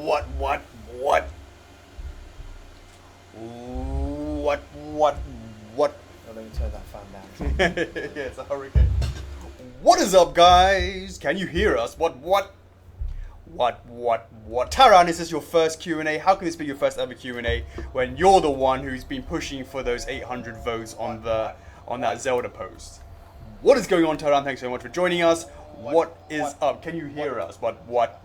Oh, let me turn that fan down. Yeah, it's a hurricane. What is up, guys? Can you hear us? What? Taran, is this your first Q&A? How can this be your first ever Q&A when you're the one who's been pushing for those 800 votes on that Zelda post? What is going on, Taran? Thanks so much for joining us. What is up? Can you hear us? What? What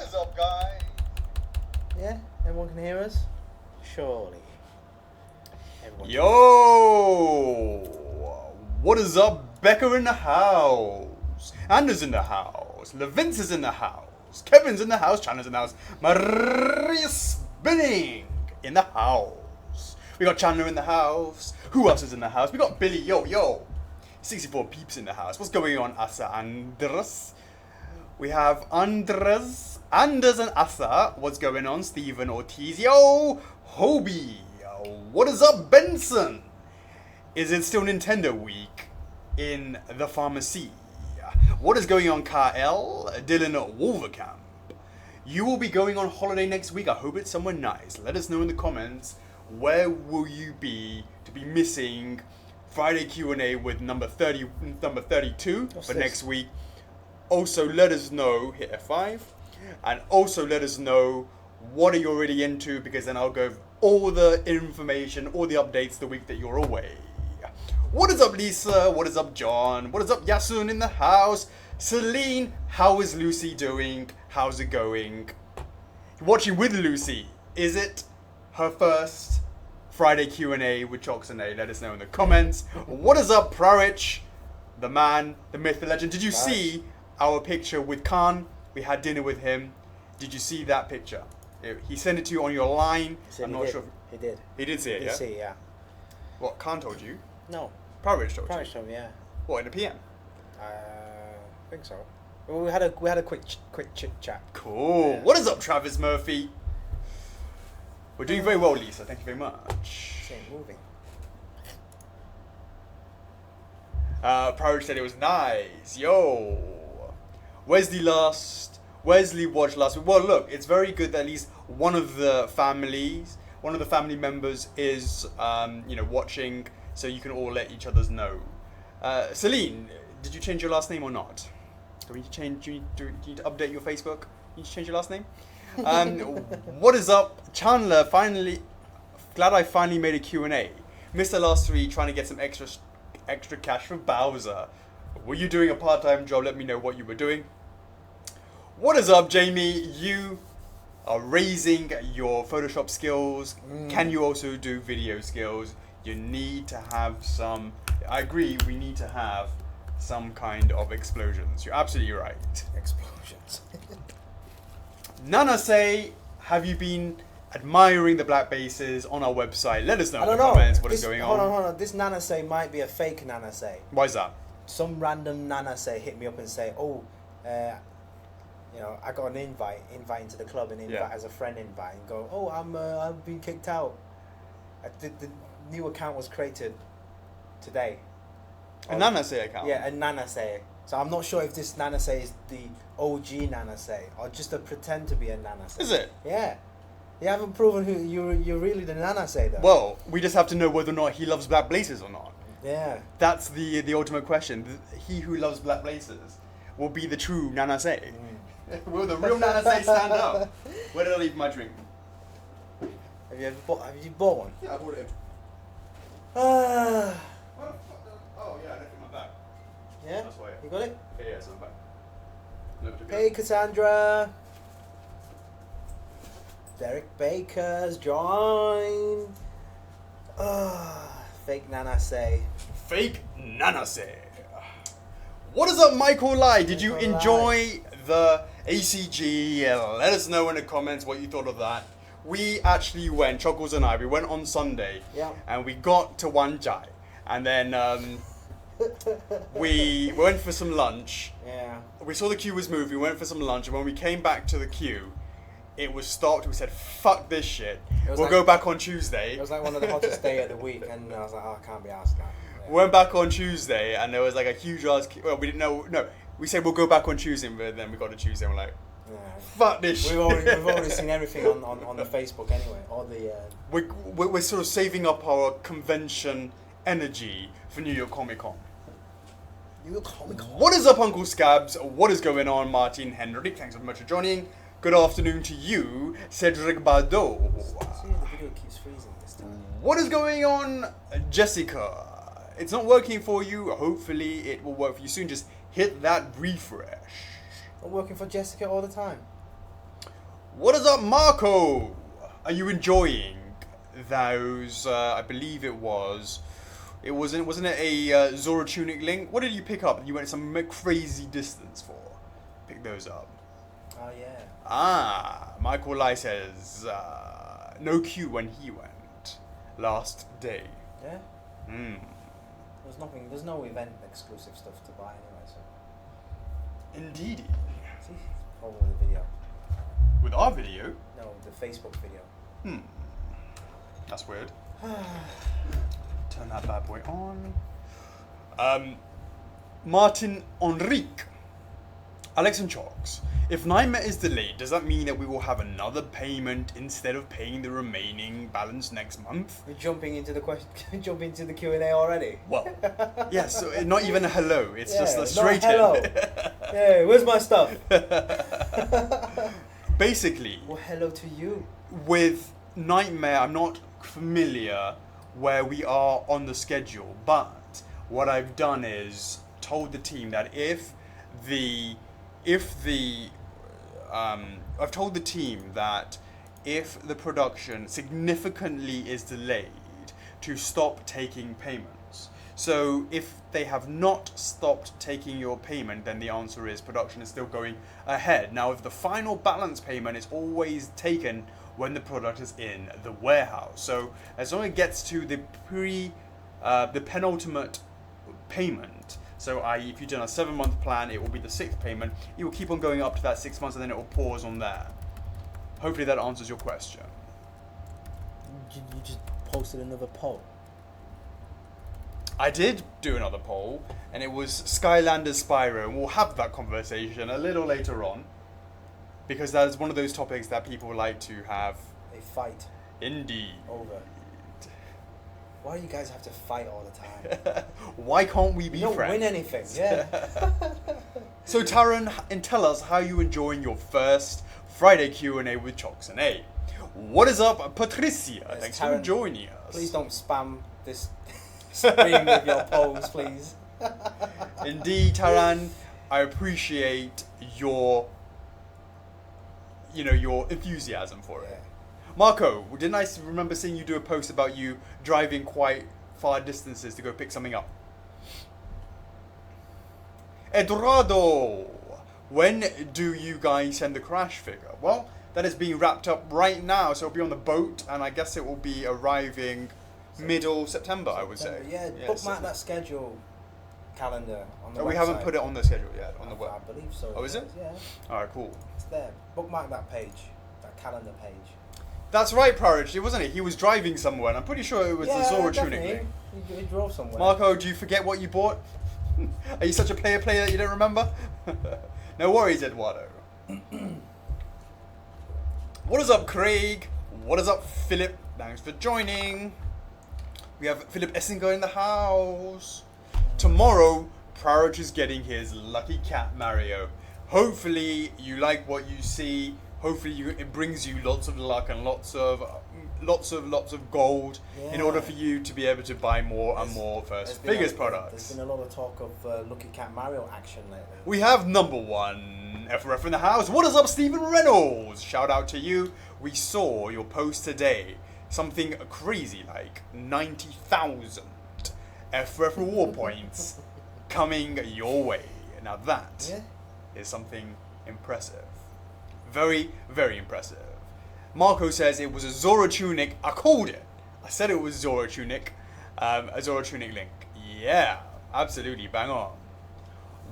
is up, guys? Yeah, everyone can hear us? Surely. Everyone Yo! What is up? Becca in the house. Anders in the house. Levince is in the house. Kevin's in the house. Chandler's in the house. Maria Spinning in the house. We got Chandler in the house. Who else is in the house? We got Billy. Yo. 64 peeps in the house. What's going on, Asa Andres? We have Anders and Asa. What's going on? Stephen Ortiz. Yo! Hobie. What is up, Benson? Is it still Nintendo Week in the pharmacy? What is going on, Kyle? Dylan Wolverkamp. You will be going on holiday next week. I hope it's somewhere nice. Let us know in the comments. Where will you be to be missing Friday Q&A with number 32 for next week? Also, let us know, hit F5, and also let us know what are you already into, because then I'll go over all the information, all the updates the week that you're away. What is up, Lisa? What is up, John? What is up, Yasun in the house? Celine, how is Lucy doing? How's it going? Watching with Lucy. Is it her first Friday Q&A with Chocks A? Let us know in the comments. What is up, Prarich? The man, the myth, the legend. Did you see our picture with Khan? We had dinner with him. Did you see that picture? He sent it to you on your line. I'm not sure. He did. He did see it, yeah? He did see it, yeah. What, Khan told you? No. Prarich told you? Prarich told me, yeah. What, in a PM? I think so. Well, we had a quick chit chat. Cool. Yeah. What is up, Travis Murphy? We're doing very well, Lisa. Thank you very much. Same movie. Prarich said it was nice. Yo. Wesley watched last week. Well, look, it's very good that at least one of the family members is, watching, so you can all let each other's know. Celine, did you change your last name or not? Do you need to update your Facebook? You need to change your last name? What is up? Chandler, finally, glad I finally made a Q&A. Missed the last 3, trying to get some extra cash for Bowser. Were you doing a part-time job? Let me know what you were doing. What is up, Jamie? You are raising your Photoshop skills. Can you also do video skills? You need to have some... I agree, we need to have some kind of explosions. You're absolutely right. Explosions. Nana say, have you been admiring the black bases on our website? Let us know in the know. comments what is going on. Hold on. This Nana say might be a fake Nana say. Why is that? Some random Nana say hit me up and say, I got an invite into the club, and as a friend invite, and go, I've been kicked out. The new account was created today. A Nana say account? Yeah, a Nana say. So I'm not sure if this Nana say is the OG Nana say or just a pretend to be a Nana say. Is it? Yeah. You haven't proven who you're really the Nana say though. Well, we just have to know whether or not he loves black blazers or not. Yeah. That's the ultimate question. He who loves black blazers will be the true Nana say. Will the real Nana say stand up? Where did I leave my drink? Have you bought one? Yeah, I bought it. Ah. Oh yeah, I left it in my bag. Yeah? That's why. You got it? Yeah, it's in my bag. Hey Cassandra. Derek Baker's joined. Fake Nana say. Fake Nana say. What is up, Michael Lai? Did you enjoy the ACG? Let us know in the comments what you thought of that. We actually went, Chuckles and I, we went on Sunday. Yeah. And we got to Wanchai. And then we went for some lunch. Yeah. We saw the queue was moving, we went for some lunch, and when we came back to the queue, it was stopped. We said, fuck this shit. We'll go back on Tuesday. It was like one of the hottest days of the week, and I was like, I can't be asked now. Yeah. We went back on Tuesday, and there was like a huge ass queue. Well, we didn't know. No, We said we'll go back on Tuesday, but then we got to Tuesday and we're like, Yeah. fuck this shit. We've already seen everything on the Facebook anyway. All the We're sort of saving up our convention energy for New York Comic Con. New York Comic Con. What is up, Uncle Scabs? What is going on, Martin Henry? Thanks so much for joining. Good afternoon to you, Cedric Bardot. See, the video keeps freezing this time. What is going on, Jessica? It's not working for you. Hopefully it will work for you soon. Just hit that refresh. I'm working for Jessica all the time. What is up, Marco? Are you enjoying those? I believe wasn't it a Zora Tunic link? What did you pick up? You went some crazy distance for. Pick those up. Oh yeah. Michael Lai says no queue when he went last day. Yeah. There's no event exclusive stuff to buy anyway. So. Indeedy. See, probably the video. With our video? No, the Facebook video. That's weird. Turn that bad boy on. Martin Enrique. Alex and Chocks. If Nightmare is delayed, does that mean that we will have another payment instead of paying the remaining balance next month? We're jumping into the jumping into the Q&A already. Well, yes, so not even a hello. It's just a not straight hello. in. Hey, where's my stuff? Basically, Well, hello to you. with Nightmare, I'm not familiar where we are on the schedule, but what I've done is told the team that I've told the team that if the production significantly is delayed, to stop taking payments. So if they have not stopped taking your payment, then the answer is production is still going ahead. Now, if the final balance payment is always taken when the product is in the warehouse. So as long as it gets to the penultimate payment, so i.e. if you've done a 7-month plan, it will be the 6th payment. It will keep on going up to that 6 months and then it will pause on there. Hopefully that answers your question. You just posted another poll. I did do another poll, and it was Skylanders Spyro, and we'll have that conversation a little later on, because that is one of those topics that people like to have. A fight. Indeed. Over. Why do you guys have to fight all the time? Why can't we be You don't friends? win anything, yeah. So Taran, and tell us how you enjoying your first Friday Q&A with Chocks A. What is up, Patricia? Yes, Thanks Taran, for joining us. Please don't spam this screen with your polls, please. Indeed, Taran, I appreciate your enthusiasm for it. Yeah. Marco, didn't I remember seeing you do a post about you driving quite far distances to go pick something up? Eduardo, when do you guys send the crash figure? Well, that is being wrapped up right now, so it'll be on the boat, and I guess it will be arriving middle September, I would say. Yeah, bookmark that schedule calendar on the website. We haven't put it on the schedule yet, on the web. I believe so. Oh, is it? Yeah. Alright, cool. It's there. Bookmark that page, that calendar page. That's right, Priory, wasn't it? He was driving somewhere, and I'm pretty sure it was the Zora Tunic thing. He drove somewhere. Marco, do you forget what you bought? Are you such a player that you don't remember? No worries, Eduardo. What is up, Craig? What is up, Philip? Thanks for joining. We have Philip Essinger in the house. Tomorrow, Priory is getting his lucky cat, Mario. Hopefully, you like what you see. Hopefully, it brings you lots of luck and lots of gold in order for you to be able to buy more and more First Figures products. There's been a lot of talk of Lucky Cat Mario action lately. We have number 1 F4F in the house. What is up, Stephen Reynolds? Shout out to you. We saw your post today. Something crazy like 90,000 F4F reward points coming your way. Now that is something impressive. Very, very impressive. Marco says it was a Zora Tunic. I called it. I said it was Zora Tunic. A Zora Tunic link. Yeah, absolutely, bang on.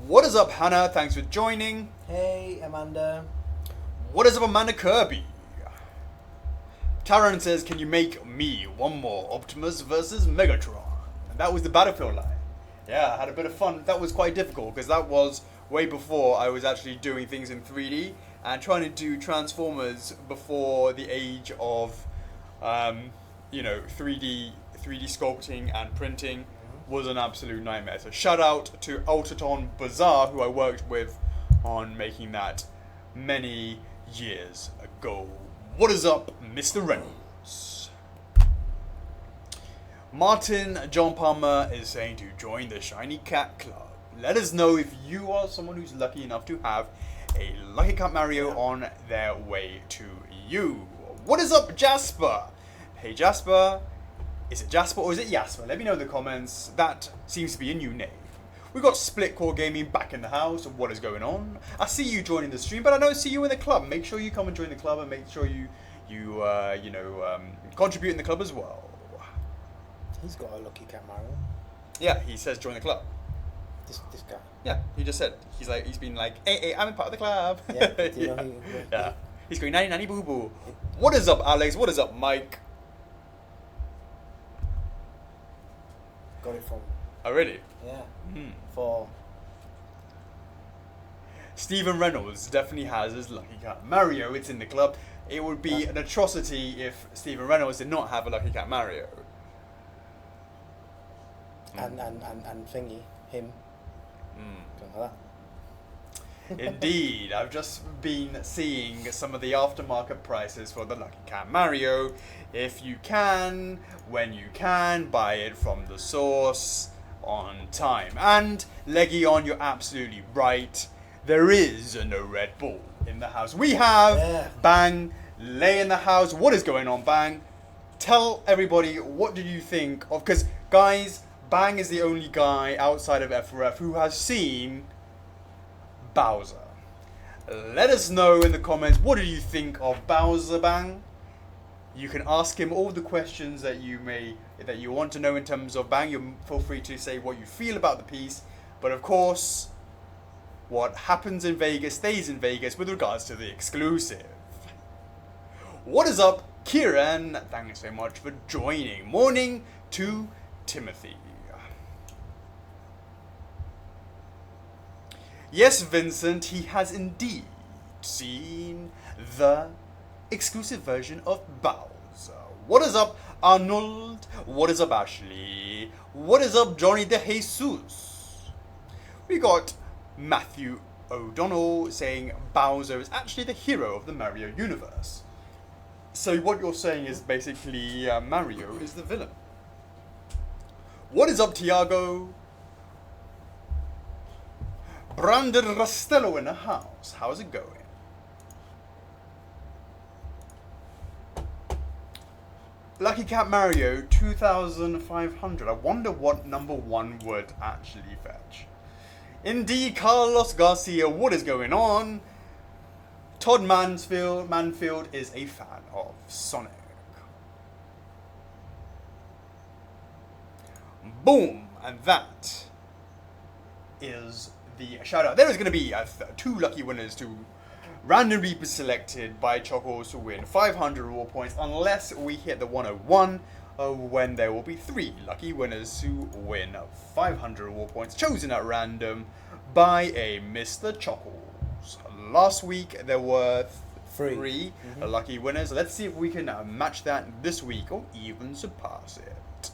What is up, Hannah? Thanks for joining. Hey, Amanda. What is up, Amanda Kirby? Taran says, can you make me one more Optimus versus Megatron? And that was the Battlefield line. Yeah, I had a bit of fun. That was quite difficult because that was way before I was actually doing things in 3D and trying to do Transformers before the age of, 3D sculpting and printing was an absolute nightmare. So shout out to Ultraton Bazaar, who I worked with on making that many years ago. What is up, Mr. Reynolds? Martin John Palmer is saying to join the Shiny Cat Club. Let us know if you are someone who's lucky enough to have a Lucky Cat Mario on their way to you. What is up, Jasper? Hey, Jasper. Is it Jasper or is it Jasper? Let me know in the comments. That seems to be a new name. We've got Split Core Gaming back in the house. What is going on? I see you joining the stream, but I don't see you in the club. Make sure you come and join the club and make sure you contribute in the club as well. He's got a Lucky Cat Mario. Yeah, he says join the club. This guy. Yeah, he just said. He's been like, hey, I'm a part of the club. Yeah, do you know yeah. He's going, nanny, nanny, boo, boo. What is up, Alex? What is up, Mike? Got it from... Oh, really? Yeah. For... Stephen Reynolds definitely has his Lucky Cat Mario. It's in the club. It would be an atrocity if Stephen Reynolds did not have a Lucky Cat Mario. And thingy, him. Something like that. Indeed, I've just been seeing some of the aftermarket prices for the Lucky Cat Mario. If you can, when you can, buy it from the source on time. And Legion, you're absolutely right. There is no Red Bull in the house. We have Bang Lay in the house. What is going on, Bang? Tell everybody, what did you think of... Because, guys, Bang is the only guy outside of F4F who has seen Bowser. Let us know in the comments, what did you think of Bowser, Bang? You can ask him all the questions that you want to know in terms of Bang. You feel free to say what you feel about the piece. But of course, what happens in Vegas stays in Vegas with regards to the exclusive. What is up, Kieran? Thanks so much for joining. Morning to Timothy. Yes, Vincent, he has indeed seen the exclusive version of Bowser. What is up, Arnold? What is up, Ashley? What is up, Johnny De Jesus? We got Matthew O'Donnell saying Bowser is actually the hero of the Mario universe. So what you're saying is basically Mario is the villain. What is up, Tiago? Brandon Rastello in the house. How's it going? Lucky Cat Mario 2500. I wonder what number 1 would actually fetch. Indeed, Carlos Garcia, what is going on? Todd Manfield is a fan of Sonic. Boom! And that is the shout out. There is going to be 2 lucky winners to randomly be selected by Chocks A to win 500 reward points unless we hit the 101, when there will be 3 lucky winners who win 500 reward points chosen at random by a Mr. Chocks. Last week there were 3 lucky winners. Let's see if we can match that this week or even surpass it.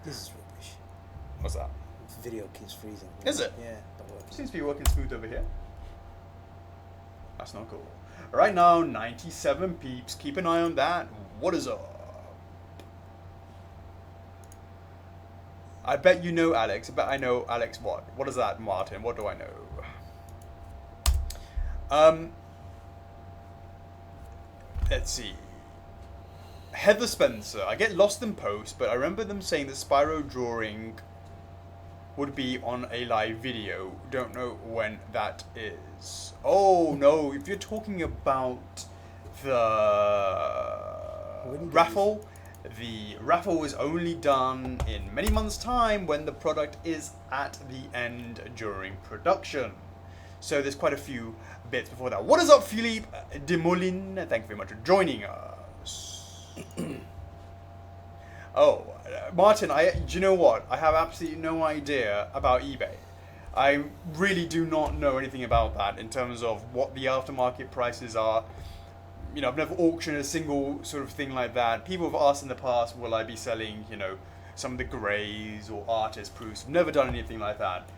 This is rubbish. What's that? The video keeps freezing. Is it? Yeah, not working. Seems to be working smooth over here. That's not cool. Right now, 97 peeps. Keep an eye on that. What is up? I bet you know Alex. I bet I know Alex what? What is that, Martin? What do I know? Let's see. Heather Spencer. I get lost in post, but I remember them saying the Spyro drawing would be on a live video. Don't know when that is. Oh no, if you're talking about the raffle, the raffle was only done in many months' time when the product is at the end during production. So there's quite a few bits before that. What is up, Philippe Demolin? Thank you very much for joining us. Oh, Martin, do you know what? I have absolutely no idea about eBay. I really do not know anything about that in terms of what the aftermarket prices are. You know, I've never auctioned a single sort of thing like that. People have asked in the past, will I be selling, you know, some of the greys or artist proofs? I've never done anything like that.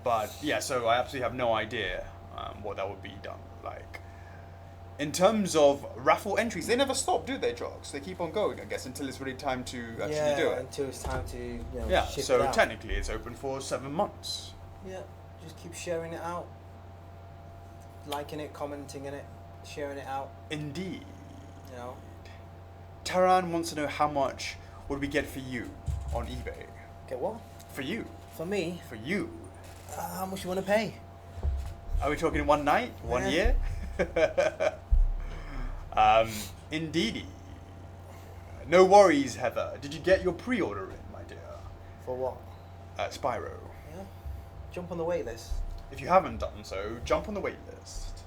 But yeah, so I absolutely have no idea what that would be done like. In terms of raffle entries, they never stop, do they, Chocks? They keep on going, I guess, until it's really time to actually do it. Until it's time to, you know, Yeah, ship so it out. technically it's open for 7 months. Yeah, just keep sharing it out, liking it, commenting in it, sharing it out. Indeed. You know. Taran wants to know how much would we get for you on eBay. Get what? For you. For me? For you. How much you want to pay? Are we talking one night? One year? Indeedy. No worries, Heather. Did you get your pre-order in, my dear? For what? Spyro. Yeah. Jump on the wait list. If you haven't done so, jump on the wait list.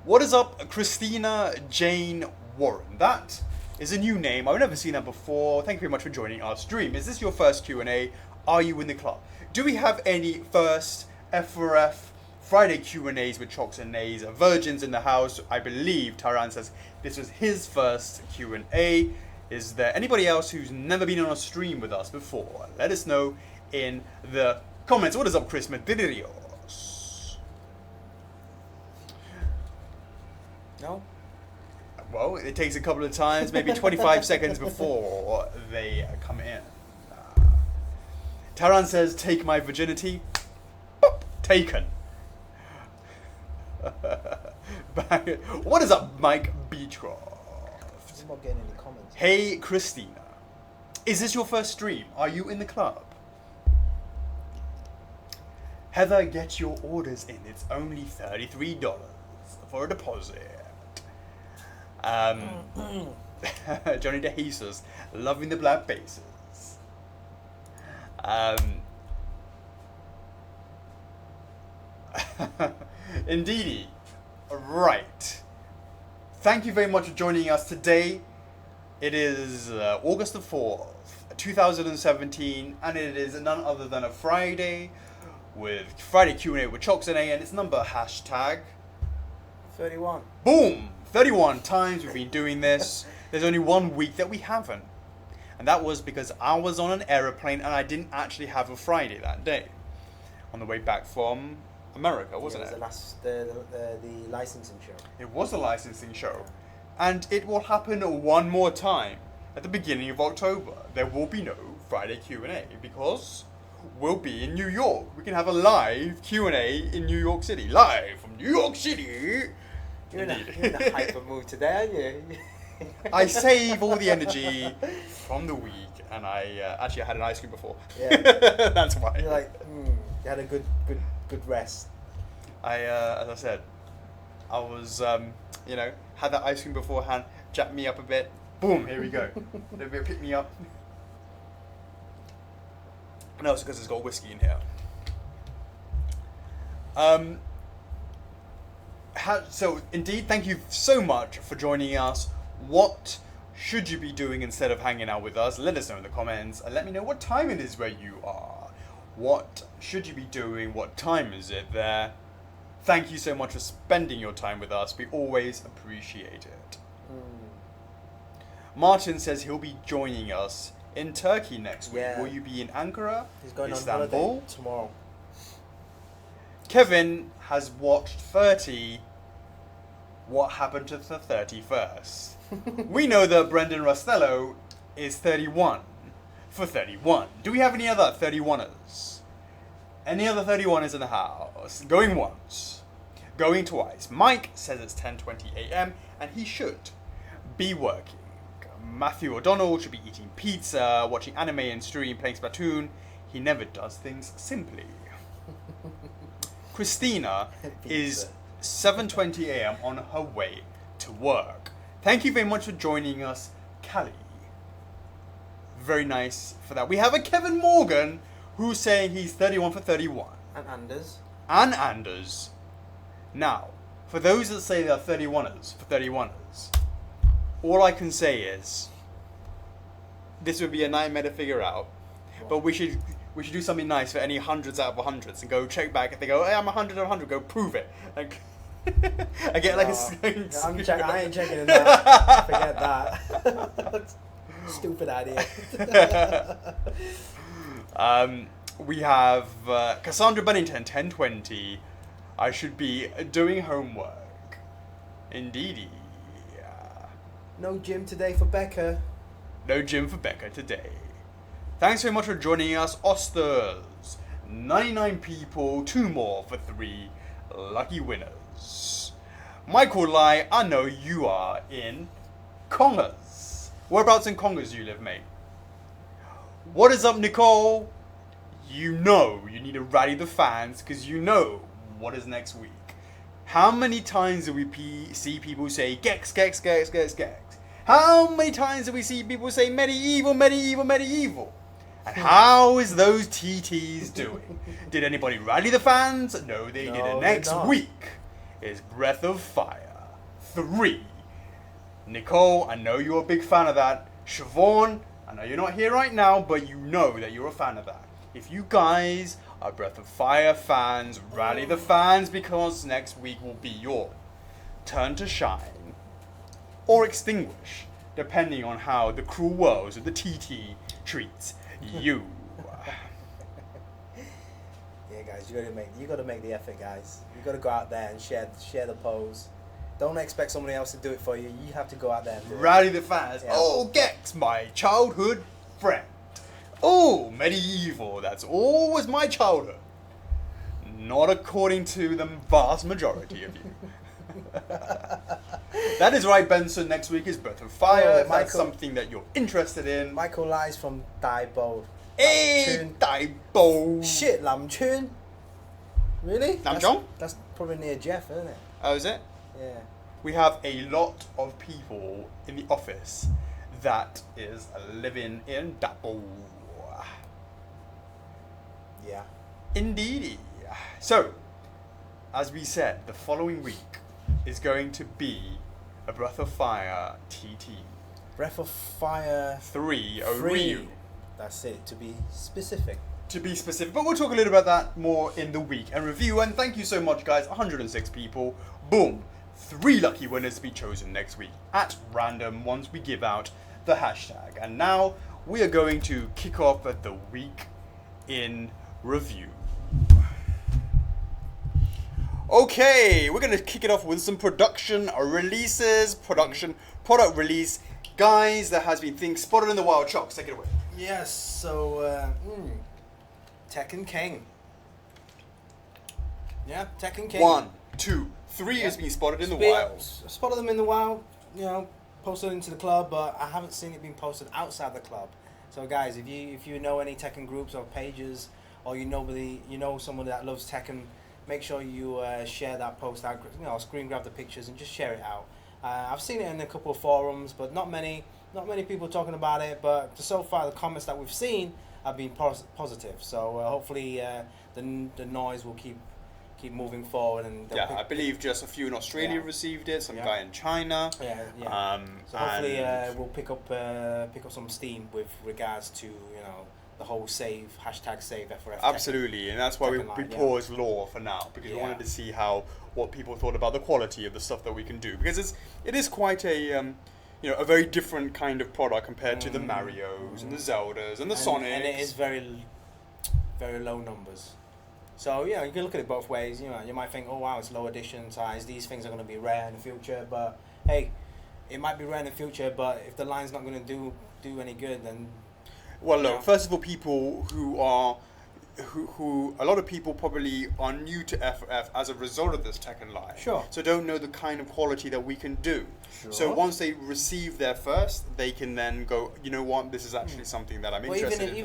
What is up, Christina Jane Warren? That is a new name. I've never seen that before. Thank you very much for joining our stream. Is this your first Q&A? Are you in the club? Do we have any first F4F Friday Q&As with Chocks and A's virgins in the house? I believe Taran says this was his first Q&A. Is there anybody else who's never been on a stream with us before? Let us know in the comments. What is up, Chris Medeiros? No? Well, it takes a couple of times, maybe 25 seconds before they come in. Taran says, take my virginity. Boop, taken. What is up, Mike Beechcroft? I'm not getting any comments. Hey, Christina. Is this your first stream? Are you in the club? Heather, get your orders in. It's only $33 for a deposit. Johnny DeJesus, loving the black bases. Indeedy. Right. Thank you very much for joining us today. It is August the 4th, 2017, and it is none other than a Friday with Friday Q&A with Chocks A, and it's number hashtag 31. Boom! 31 times we've been doing this. There's only 1 week that we haven't. And that was because I was on an aeroplane and I didn't actually have a Friday that day. On the way back from America, wasn't it? It was the licensing show. It was the licensing show. And it will happen one more time at the beginning of October. There will be no Friday Q&A because we'll be in New York. We can have a live Q&A in New York City. Live from New York City. You're in a hyper mood today, aren't you? I save all the energy from the week, and I actually had an ice cream before. Yeah. That's why. You're like, you had a good rest. As I said, I was, had that ice cream beforehand, jacked me up a bit. Boom, here we go. A little bit pick me up. No, it's because it's got whiskey in here. So, indeed, thank you so much for joining us. What should you be doing instead of hanging out with us? Let us know in the comments and let me know what time it is where you are. What should you be doing? What time is it there? Thank you so much for spending your time with us. We always appreciate it. Martin says he'll be joining us in Turkey next week. Yeah. Will you be in Ankara? He's going Istanbul? on holiday tomorrow. Kevin has watched 30. What happened to the 31st? We know that Brendan Rostello is 31 for 31. Do we have any other 31ers? Any other 31ers in the house? Going once. Going twice. Mike says it's 10:20 a.m. and he should be working. Matthew O'Donnell should be eating pizza, watching anime and stream, playing Splatoon. He never does things simply. Christina is 7:20 a.m. on her way to work. Thank you very much for joining us, Callie. Very nice for that. We have a Kevin Morgan who's saying he's 31 for 31. And Anders. And Anders. Now, for those that say they're 31ers for 31ers, all I can say is, this would be a nightmare to figure out. But we should do something nice for any hundreds out of hundreds and go check back. If they go, hey, I'm 100 out of 100, go prove it. Like, I get like a screen. I ain't checking in that. Forget that. Stupid idea. We have Cassandra Bennington, 1020. I should be doing homework. Indeedy. No gym today for Becca. No gym for Becca today. Thanks very much for joining us, Osters. 99 people, 2 more for 3 lucky winners. Michael Lai, I know you are in Congers. Whereabouts in Congers do you live, mate? What is up, Nicole? You know you need to rally the fans because you know what is next week. How many times do we see people say Gex, Gex, Gex, Gex, Gex? How many times do we see people say medieval, medieval, medieval? And how is those TTs doing? Did anybody rally the fans? No, they didn't. Next week is Breath of Fire 3. Nicole, I know you're a big fan of that. Siobhan, I know you're not here right now, but you know that you're a fan of that. If you guys are Breath of Fire fans, rally the fans because next week will be your turn to shine or extinguish, depending on how the cruel worlds of the TT treats you. Yeah, guys, you gotta make the effort, guys. You gotta go out there and share the pose. Don't expect somebody else to do it for you. You have to go out there and do rally the fans. Yeah. Oh, Gex, my childhood friend. Oh, medieval. That's always my childhood. Not according to the vast majority of you. That is right, Benson. Next week is Breath of Fire. If that's something that you're interested in. Michael Lies from Dai Bo. Hey, Dai Bo. Shit, Lam Chun. Really? Nam Chong? That's probably near Jeff, isn't it? Oh, is it? Yeah. We have a lot of people in the office that is living in Dapo. Yeah. Indeedy. So, as we said, the following week is going to be a Breath of Fire TT. Breath of Fire 3 3. Ryu. That's it, to be specific. To be specific, but we'll talk a little about that more in the week and review. And thank you so much, guys. 106 people. Boom. 3 lucky winners to be chosen next week at random once we give out the hashtag. And now we are going to kick off at the week in review. Okay, we're going to kick it off with some production releases, product release. Guys, there has been things spotted in the wild. Chocks, take it away. Yes, so, Tekken King. Yeah, Tekken King. 1, 2, 3 has been spotted in the wild. Spotted them in the wild, posted into the club, but I haven't seen it being posted outside the club. So guys, if you know any Tekken groups or pages, or you know someone that loves Tekken, make sure you share that post out. Screen grab the pictures and just share it out. I've seen it in a couple of forums, but not many people talking about it. But so far, the comments that we've seen have been positive. So hopefully, the noise will keep moving forward. And I believe just a few in Australia received it. Some guy in China. Yeah. So hopefully, we'll pick up some steam with regards to the whole save F4F. Absolutely, and that's why we paused lore for now, because we wanted to see what people thought about the quality of the stuff that we can do, because it is quite a a very different kind of product compared to the Marios and the Zeldas and the Sonics. And it is very, very low numbers. So you can look at it both ways. You might think, oh wow, it's low edition size. These things are going to be rare in the future, but hey, it might be rare in the future. But if the line's not going to do any good, then well, look. First of all, people who a lot of people probably are new to F4F as a result of this Tekken line. Sure. So don't know the kind of quality that we can do. Sure. So once they receive their first, they can then go, you know what, this is actually something that I'm interested in.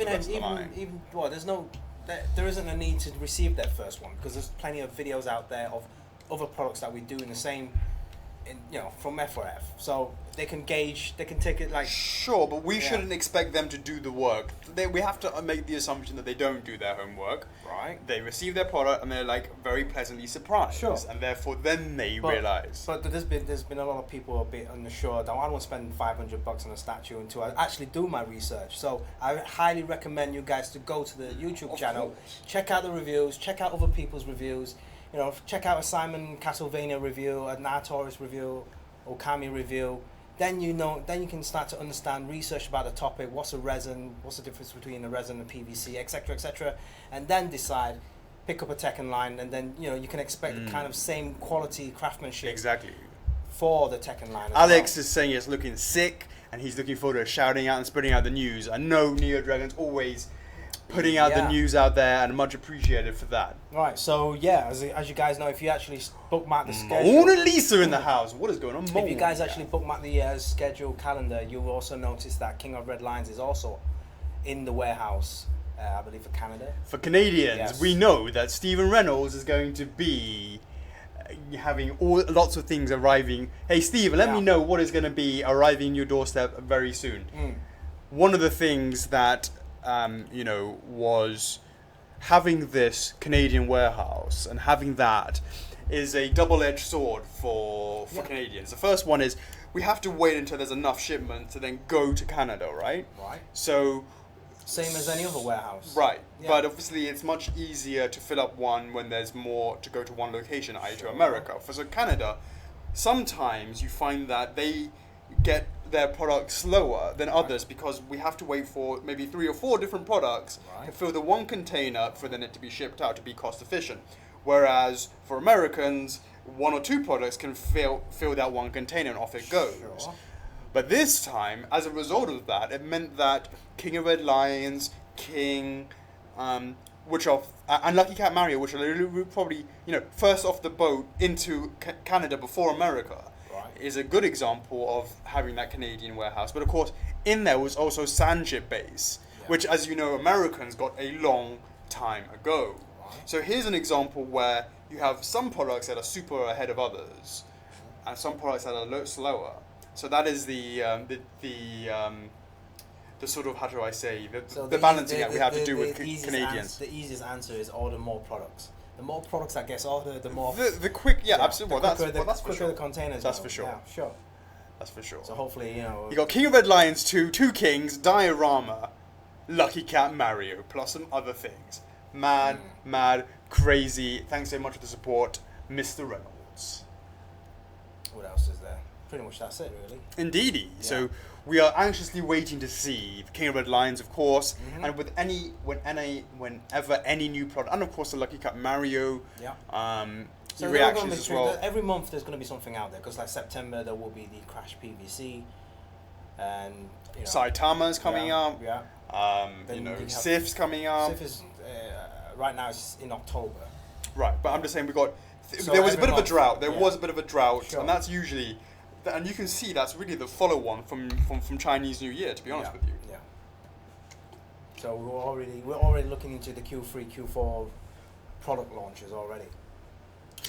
There isn't a need to receive their first one, because there's plenty of videos out there of other products that we do in the same from F4F, so they can gauge, they can take it like. Sure, but we shouldn't expect them to do the work. We have to make the assumption that they don't do their homework. Right. They receive their product and they're like very pleasantly surprised. Sure. And therefore then they realise. But there's been a lot of people a bit unsure that I don't want to spend $500 on a statue until I actually do my research. So I highly recommend you guys to go to the YouTube channel, check out the reviews, check out other people's reviews. Check out a Simon Castlevania review, a Nartoris review, Okami review. Then you can start to understand, research about the topic. What's a resin? What's the difference between a resin and PVC, etc., etc. And then decide, pick up a Tekken line, and then you can expect the kind of same quality craftsmanship. Exactly. For the Tekken line. Alex is saying it's looking sick, and he's looking forward to shouting out and spreading out the news. I know Neo Dragon's always putting out the news out there, and much appreciated for that. Right, so as you guys know, if you actually bookmark the schedule... Mona Lisa in the house. What is going on, Mona? If you guys actually bookmark the schedule calendar, you'll also notice that King of Red Lions is also in the warehouse, I believe, for Canada. For Canadians, we know that Stephen Reynolds is going to be having lots of things arriving. Hey, Stephen, let me know what is going to be arriving in your doorstep very soon. One of the things that... was having this Canadian warehouse and having that is a double-edged sword for Canadians. The first one is we have to wait until there's enough shipment to then go to Canada, right? Right. So... Same as any other warehouse. Right. Yeah. But obviously it's much easier to fill up one when there's more to go to one location, i.e. to America. For Canada, sometimes you find that they get their products slower than others because we have to wait for maybe 3 or 4 different products to fill the one container for then it to be shipped out to be cost efficient. Whereas for Americans, 1 or 2 products can fill that one container and off it goes. Sure. But this time, as a result of that, it meant that King of Red Lions, King, and Lucky Cat Mario, which are probably first off the boat into Canada before America, is a good example of having that Canadian warehouse. But of course, in there was also Sandship Base, which, as you know, Americans got a long time ago. So here's an example where you have some products that are super ahead of others, and some products that are a little slower. So that is the sort of, how do I say, the balancing that we have to do with Canadians. The easiest answer is order more products. The more products that gets ordered, the more... The quick, absolutely. That's for sure. The containers. That's for sure. Yeah, sure. That's for sure. So hopefully, You got King of Red Lions 2, 2 Kings, Diorama, Lucky Cat Mario, plus some other things. Mad, crazy. Thanks so much for the support, Mr. Reynolds. What else is there? Pretty much that's it, really. Indeedy. Yeah. So we are anxiously waiting to see the King of Red Lions, of course, and with whenever any new product, and of course the Lucky Cat Mario, so reactions as well. Every month there's going to be something out there, because like September there will be the Crash PVC, and Saitama's coming up. Yeah. Sif's coming up. Sif is right now it's in October. Right, but I'm just saying there was a bit of a drought. There was a bit of a drought, and that's usually. And you can see that's really the follow-on from Chinese New Year, to be honest with you. Yeah. So we're already looking into the Q3, Q4 product launches already.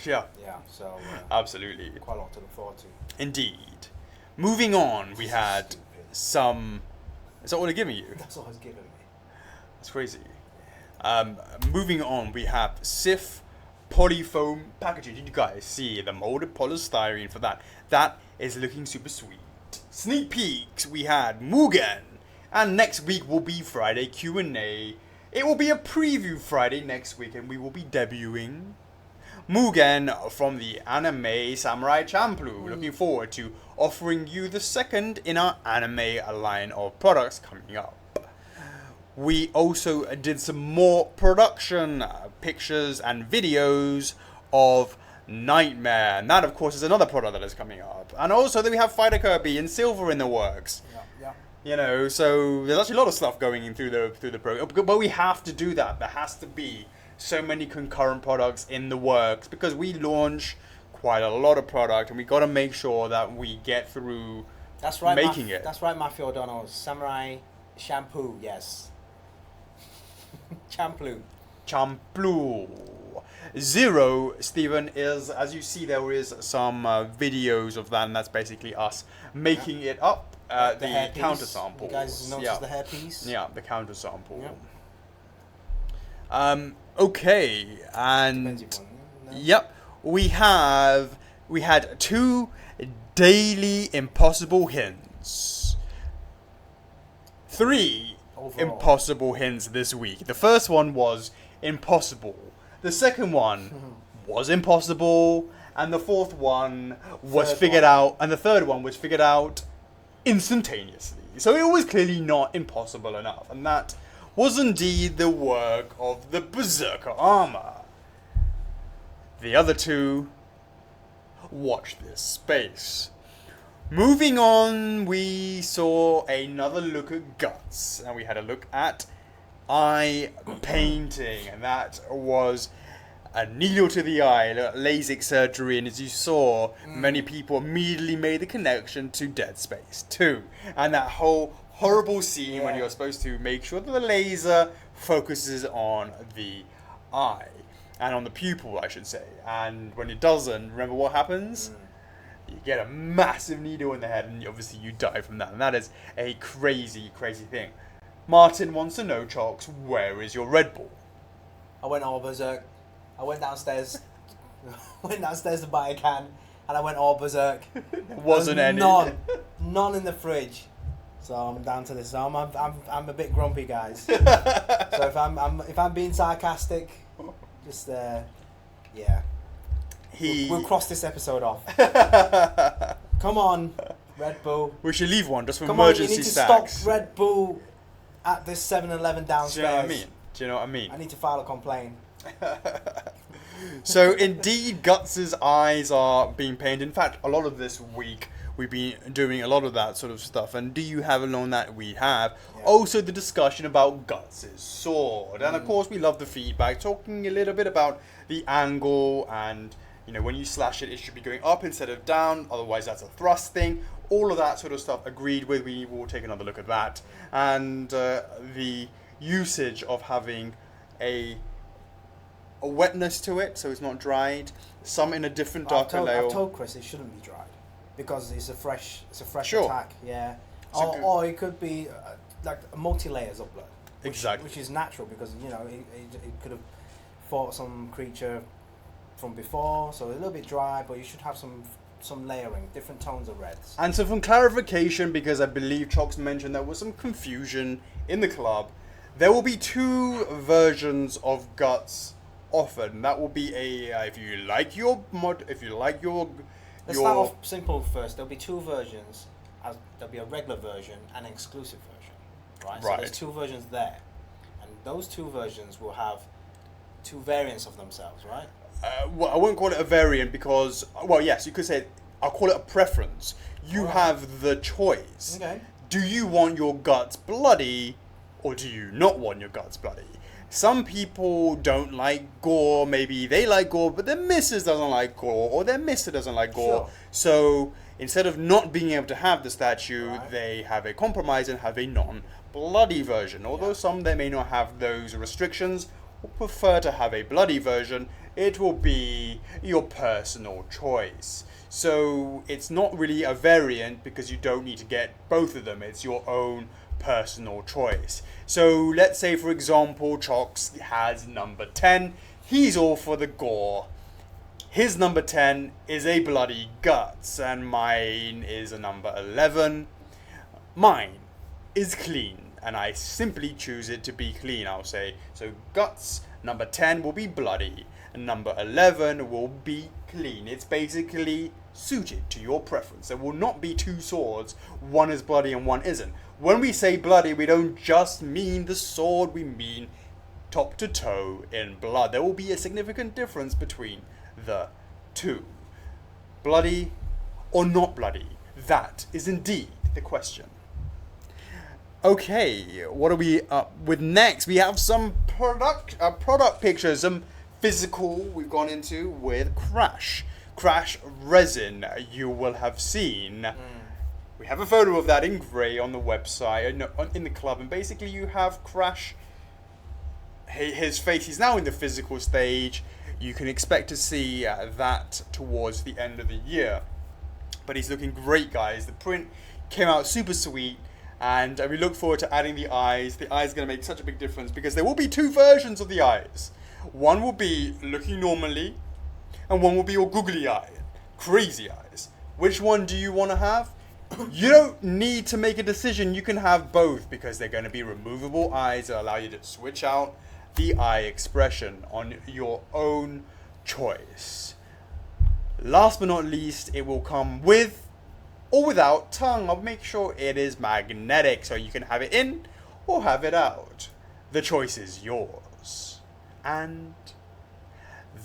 Yeah. Yeah. So absolutely. Quite a lot to look forward to. Indeed. Moving on, we had some. Is that what they're giving you? That's what it's giving me. That's crazy. Moving on, we have Sif polyfoam packaging. Did you guys see the molded polystyrene for that? That is looking super sweet. Sneak peeks, we had Mugen, and next week will be Friday Q&A. It will be a preview Friday next week, and we will be debuting Mugen from the anime Samurai Champloo. Looking forward to offering you the second in our anime line of products coming up. We also did some more production pictures and videos of Nightmare, and that of course is another product that is coming up. And also that we have Fighter Kirby in silver in the works. Yeah. So there's actually a lot of stuff going in through the program, but we have to do that. There has to be so many concurrent products in the works because we launch quite a lot of product, and we got to make sure that we get through making it. That's right, Matthew O'Donnell. Samurai Shampoo, yes. Champloo. 0, Stephen, is, as you see, there is some videos of that, and that's basically us making it up. The counter sample. You guys notice the hairpiece? Yeah, the counter sample. Yeah. Okay, and yep, we had 2 daily impossible hints. 3 overall impossible hints this week. The first one was impossible. The second one was impossible, and the fourth one was figured out, and the third one was figured out instantaneously. So it was clearly not impossible enough, and that was indeed the work of the Berserker armor. The other 2, watch this space. Moving on, we saw another look at guts, and we had a look at eye painting, and that was a needle to the eye, LASIK surgery, and as you saw, many people immediately made the connection to Dead Space 2, and that whole horrible scene when you're supposed to make sure that the laser focuses on the eye, and on the pupil, I should say, and when it doesn't, remember what happens? You get a massive needle in the head, and obviously you die from that, and that is a crazy, crazy thing. Martin wants to know, Chocks, where is your Red Bull? I went all berserk. I went downstairs to buy a can, and I went all berserk. Wasn't any. None in the fridge. So I'm down to this. So I'm a bit grumpy, guys. So if I'm being sarcastic, just yeah. We'll cross this episode off. Come on, Red Bull. We should leave one just for Come emergency on, you need to stacks. stop Red Bull at this 7-Eleven downstairs. Do you know what I mean? Do you know what I mean? I need to file a complaint. So indeed, Guts' eyes are being painted. In fact, a lot of this week we've been doing a lot of that sort of stuff. And do you have alone that we have? Yeah. Also the discussion about Guts' sword. And of course we love the feedback, talking a little bit about the angle and, you know, when you slash it, it should be going up instead of down. Otherwise that's a thrust thing. All of that sort of stuff agreed with. We will take another look at that. And the usage of having a wetness to it, so it's not dried. Some in a different darker layer. I've told Chris it shouldn't be dried because it's a fresh sure. attack. Yeah, or it could be like multi-layers of blood. Which is natural because you know it could have fought some creature from before, so a little bit dry, but you should have some layering, different tones of reds. And so, from clarification, because I believe Chocks mentioned there was some confusion in the club, there will be 2 versions of Guts offered, and that will be if you like your Let's start off simple first. There'll be 2 versions. There'll be a regular version and an exclusive version, right? So there's 2 versions there, and those 2 versions will have 2 variants of themselves, right? Well, I won't call it a variant because, well, yes, you could say I'll call it a preference. You have the choice. Okay. Do you want your guts bloody, or do you not want your guts bloody? Some people don't like gore. Maybe they like gore, but their missus doesn't like gore, or their mister doesn't like gore. Sure. So instead of not being able to have the statue, they have a compromise and have a non-bloody version. Although some they may not have those restrictions or prefer to have a bloody version, it will be your personal choice. So it's not really a variant because you don't need to get both of them. It's your own personal choice. So let's say, for example, Chocks has number 10. He's all for the gore. His number 10 is a bloody guts, and mine is a number 11. Mine is clean, and I simply choose it to be clean. I'll say, so guts, number 10 will be bloody, and number 11 will be clean. It's basically suited to your preference. There will not be 2 swords, one is bloody and one isn't. When we say bloody, we don't just mean the sword, we mean top to toe in blood. There will be a significant difference between the 2. Bloody or not bloody? That is indeed the question. Okay, what are we up with next? We have some product pictures, some physical we've gone into with Crash resin. You will have seen. We have a photo of that in grey on the website, in the club, and basically you have Crash, his face, he's now in the physical stage. you can expect to see that towards the end of the year. But he's looking great, guys. The print came out super sweet, and we look forward to adding the eyes. The eyes are going to make such a big difference because there will be 2 versions of the eyes. One will be looking normally, and one will be all googly eyed, crazy eyes. Which one do you want to have? You don't need to make a decision. You can have both because they're going to be removable eyes that allow you to switch out the eye expression on your own choice. Last but not least, it will come with or without tongue. I'll make sure it is magnetic so you can have it in or have it out. The choice is yours. And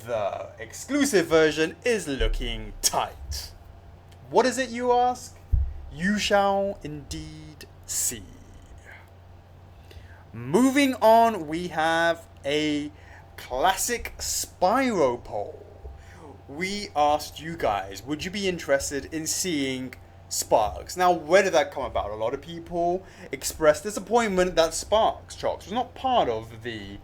the exclusive version is looking tight. What is it, you ask? You shall indeed see. Moving on, we have a classic Spyro poll. We asked you guys, would you be interested in seeing Sparks? Now, where did that come about? A lot of people expressed disappointment that Sparks, Chocks, was not part of the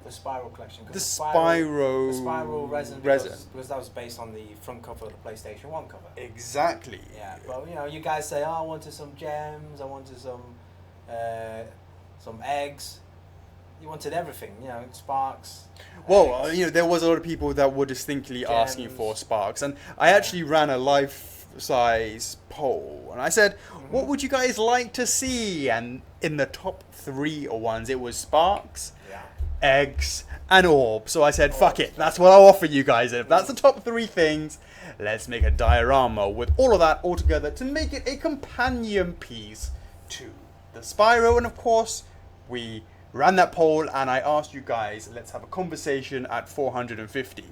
Spyro collection. The Spyro resin. Because that was based on the front cover of the PlayStation 1 cover. Exactly. Yeah, but you guys say, oh, I wanted some gems, I wanted some eggs. You wanted everything, Sparks. Well, there was a lot of people that were distinctly asking for Sparks, and I actually ran a life-size poll, and I said, what would you guys like to see? And in the top 3 ones, it was Sparks, eggs, and orb. So I said, fuck it, that's what I'll offer you guys. And if that's the top 3 things, let's make a diorama with all of that all together to make it a companion piece to the Spyro. And of course, we ran that poll and I asked you guys, let's have a conversation at 450.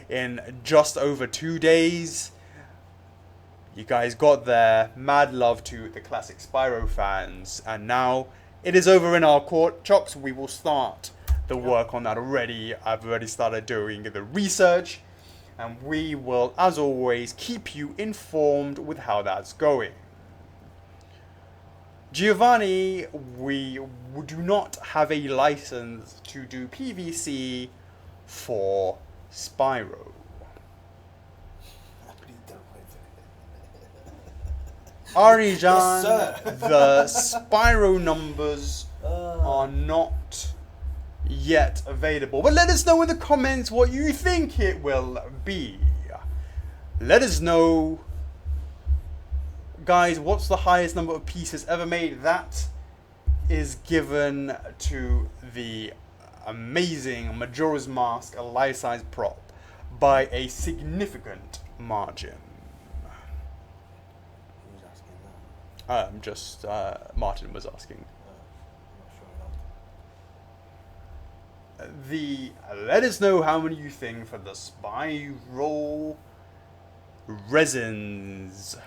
In just over 2 days, you guys got there. Mad love to the classic Spyro fans. And now it is over in our court. Chocks, we will start the work on that already. I've already started doing the research. And we will, as always, keep you informed with how that's going. Giovanni, we do not have a license to do PVC for Spyro. Arijan, the Spyro numbers are not yet available. But let us know in the comments what you think it will be. Let us know, guys, what's the highest number of pieces ever made? That is given to the amazing Majora's Mask, a life-size prop, by a significant margin. Who's asking that? Martin was asking. Let us know how many you think for the Spyro resins.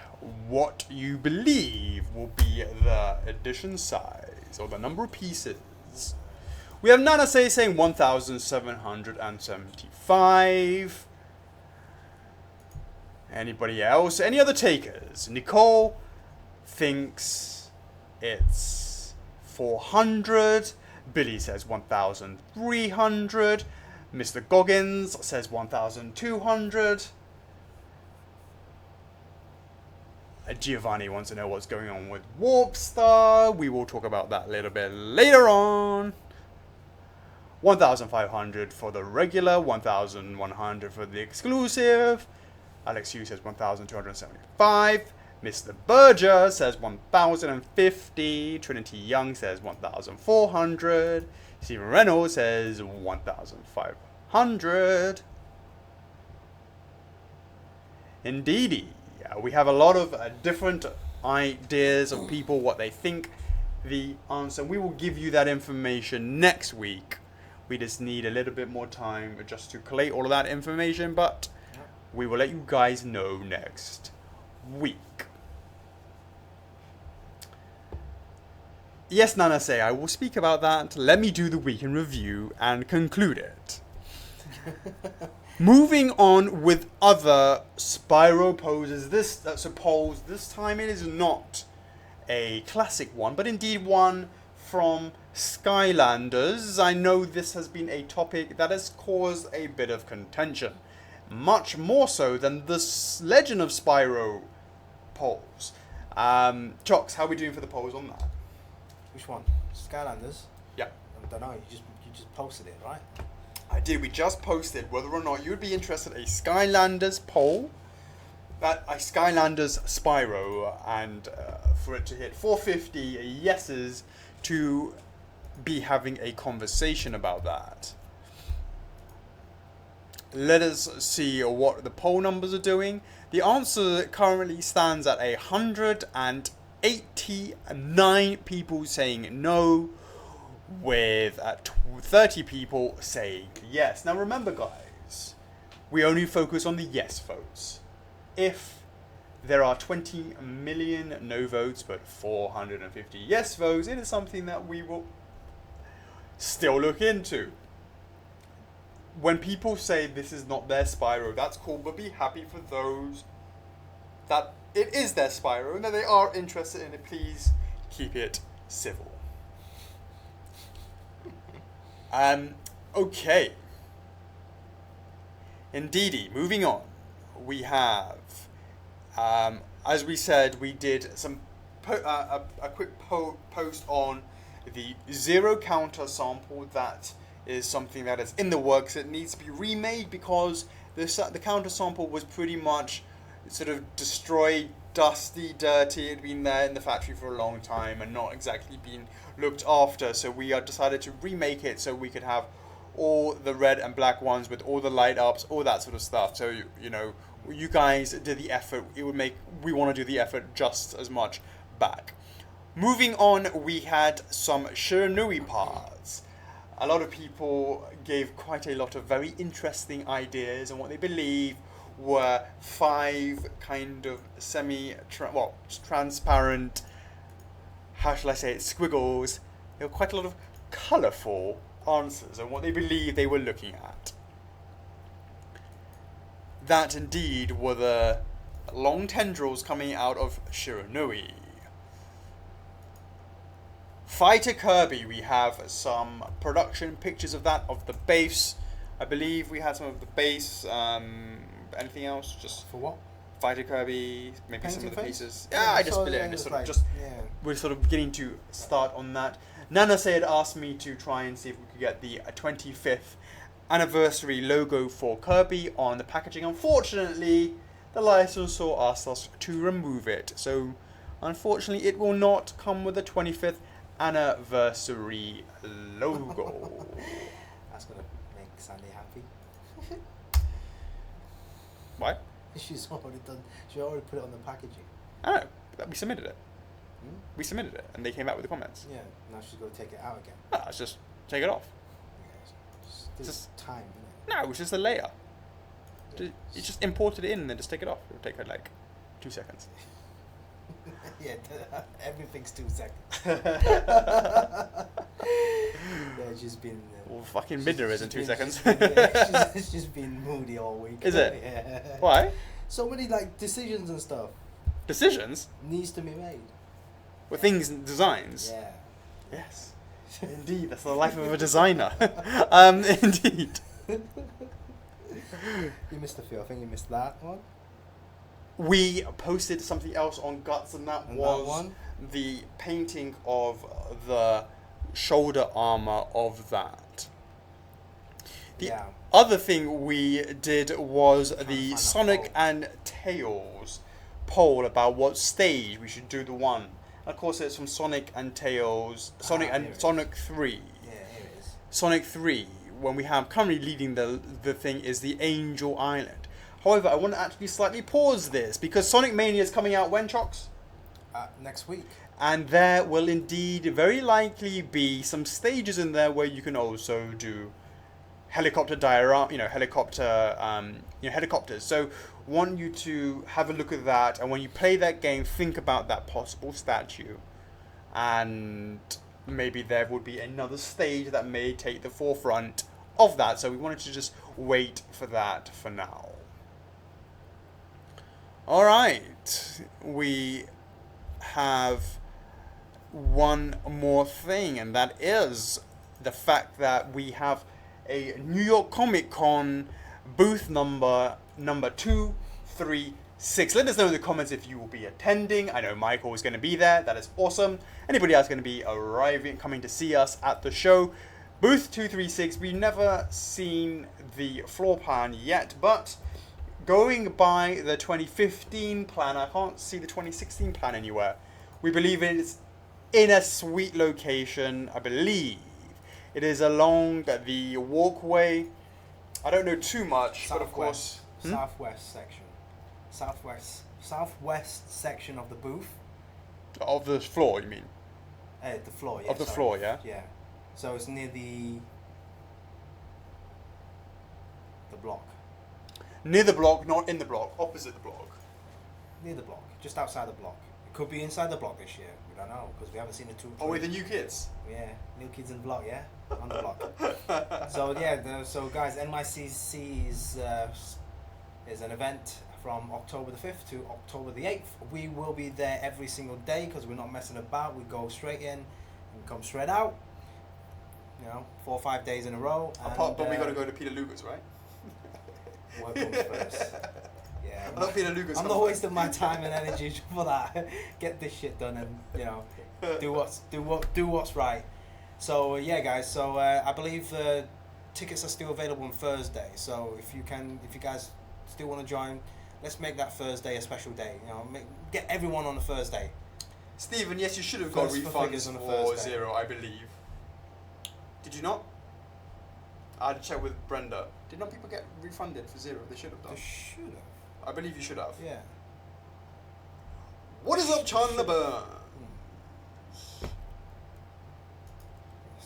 What you believe will be the edition size or the number of pieces. We have Nana saying 1,775. Anybody else? Any other takers? Nicole thinks it's 400. Billy says 1,300. Mr. Goggins says 1,200. Giovanni wants to know what's going on with Warp Star. We will talk about that a little bit later on. 1,500 for the regular, 1,100 for the exclusive. Alex Hughes says 1,275. Mr. Berger says 1,050. Trinity Young says 1,400. Stephen Reynolds says 1,500. Indeedy. We have a lot of different ideas of people, what they think the answer. We will give you that information next week. We just need a little bit more time just to collate all of that information, but we will let you guys know next week. Yes, Nana say, I will speak about that. Let me do the week in review and conclude it. Moving on with other Spyro poses. This time it is not a classic one, but indeed one from Skylanders. I know this has been a topic that has caused a bit of contention. Much more so than the Legend of Spyro polls. Chocks, how are we doing for the polls on that? Which one? Skylanders? Yeah. I don't know. You just posted it, right? I did. We just posted whether or not you would be interested in a Skylanders poll, a Skylanders Spyro, and for it to hit 450 yeses to be having a conversation about that. Let us see what the poll numbers are doing. The answer currently stands at 189 people saying no, with 30 people saying yes. Now remember, guys, we only focus on the yes votes. If there are 20 million no votes but 450 yes votes, it is something that we will still look into. When people say this is not their Spyro, that's cool, but be happy for those that it is their Spyro and that they are interested in it. Please keep it civil. Okay. Indeedy, moving on. We have, as we said, we did some a quick post on the zero counter sample. That is something that is in the works. It needs to be remade because the counter sample was pretty much sort of destroyed, dusty, dirty. It had been there in the factory for a long time and not exactly been looked after. So we decided to remake it so we could have all the red and black ones with all the light ups, all that sort of stuff. So you know, you guys did the effort. We want to do the effort just as much back. Moving on, we had some Shiranui parts. A lot of people gave quite a lot of very interesting ideas on what they believe were 5 kind of transparent, how shall I say it, squiggles. There were quite a lot of colourful answers on what they believe they were looking at. That indeed were the long tendrils coming out of Shiranui. Fighter Kirby, we have some production pictures of that, of the base. I believe we had some of the base. Anything else? Just for what? Fighter Kirby, maybe Painting some of the face? pieces. Yeah, I just believe we're sort of beginning to start on that. Nana had asked me to try and see if we could get the 25th anniversary logo for Kirby on the packaging. Unfortunately, the licensor asked us to remove it, so unfortunately it will not come with the 25th anniversary logo. That's gonna make Sandy happy. Why? She's already put it on the packaging. I know, but we submitted it. We submitted it, and they came back with the comments. Yeah, now she's got to take it out again. Let's just take it off. Yeah, just time, isn't it? No, it was just a layer. You just imported it in and then just take it off. It would take her like 2 seconds. Yeah, everything's 2 seconds. Yeah, she's been... well, fucking Midna isn't 2 seconds. She's just been moody all week. Is it? Yeah. Why? So many like decisions and stuff Decisions? needs to be made. Well, things and designs? Yeah. Yes. Indeed, that's the life of a designer. Indeed. You missed a few. I think you missed that one. We posted something else on Guts, and that was the painting of the shoulder armor of that. The other thing we did was the Sonic and Tails poll about what stage we should do the one. Of course, it's from Sonic and Tails, Sonic 3. Yeah, here it is. Sonic 3, when we have currently leading the thing, is the Angel Island. However, I want to actually slightly pause this because Sonic Mania is coming out when, Chocks? Next week. And there will indeed very likely be some stages in there where you can also do helicopter helicopters. So want you to have a look at that, and when you play that game, think about that possible statue, and maybe there would be another stage that may take the forefront of that. So we wanted to just wait for that for now. All right, we have one more thing, and that is the fact that we have a New York Comic Con booth number 236. Let us know in the comments if you will be attending. I know Michael is going to be there. That is awesome. Anybody else going to be coming to see us at the show? Booth 236. We've never seen the floor plan yet, but going by the 2015 plan, I can't see the 2016 plan anywhere. We believe it is in a sweet location. I believe it is along the walkway. I don't know too much, but of course, southwest section of the booth. Of the floor, you mean? The floor, yeah. Of the floor, yeah. Yeah. So it's near the block. Near the block, not in the block. Opposite the block. Near the block, just outside the block. It could be inside the block this year. We don't know because we haven't seen the two. Oh, with the new kids. Yeah, new kids in the block. Yeah, on the block. So yeah, so guys, NYCC is an event from October the 5th to October the 8th. We will be there every single day because we're not messing about. We go straight in and come straight out. 4 or 5 days in a row. But we got to go to Peter Luger's, right? Work comes first. Yeah, not Peter Luger's. I'm not wasting my time and energy for that. Get this shit done and do what's right. So yeah, guys. So I believe tickets are still available on Thursday. So if you guys still want to join, let's make that Thursday a special day. Get everyone on a Thursday. Stephen, yes, you should have got refunds for Zero, I believe. Did you not? I had to check with Brenda. Did not people get refunded for Zero? They should have done. They should have. I believe you should have. Yeah. What is up, Chandler Burns?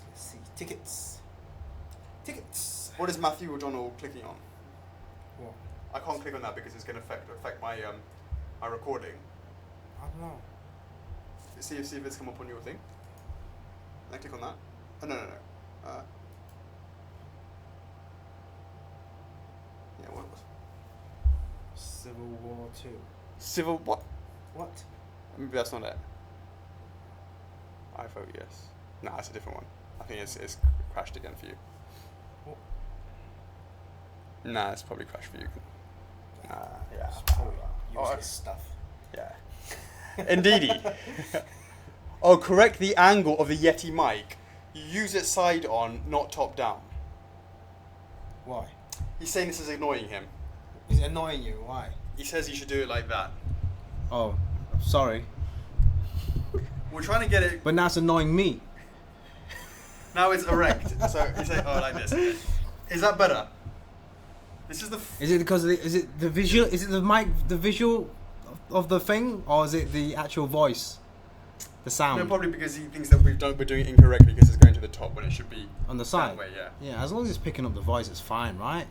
Let's see. Tickets. What is Matthew O'Donnell clicking on? What? I can't click on that because it's going to affect my my recording. I don't know. See if it's come up on your thing. I click on that. Oh, no. Yeah, what was Civil War 2. Civil what? What? Maybe that's not it. I vote yes. Nah, it's a different one. I think it's crashed again for you. What? Nah, it's probably crashed for you. Yeah. Useless stuff. Yeah. Indeedy. Oh, correct the angle of the Yeti mic. You use it side on, not top down. Why? He's saying this is annoying him. Is it annoying you? Why? He says you should do it like that. Oh, sorry. We're trying to get it. But now it's annoying me. Now it's erect. So he's like, oh, like this. Is that better? This is the. Is it because is it the visual? Is it the mic, the visual of the thing, or is it the actual voice, the sound? No, probably because he thinks that we're doing it incorrectly because it's going to the top when it should be on the side. That way, yeah. Yeah, as long as it's picking up the voice, it's fine, right?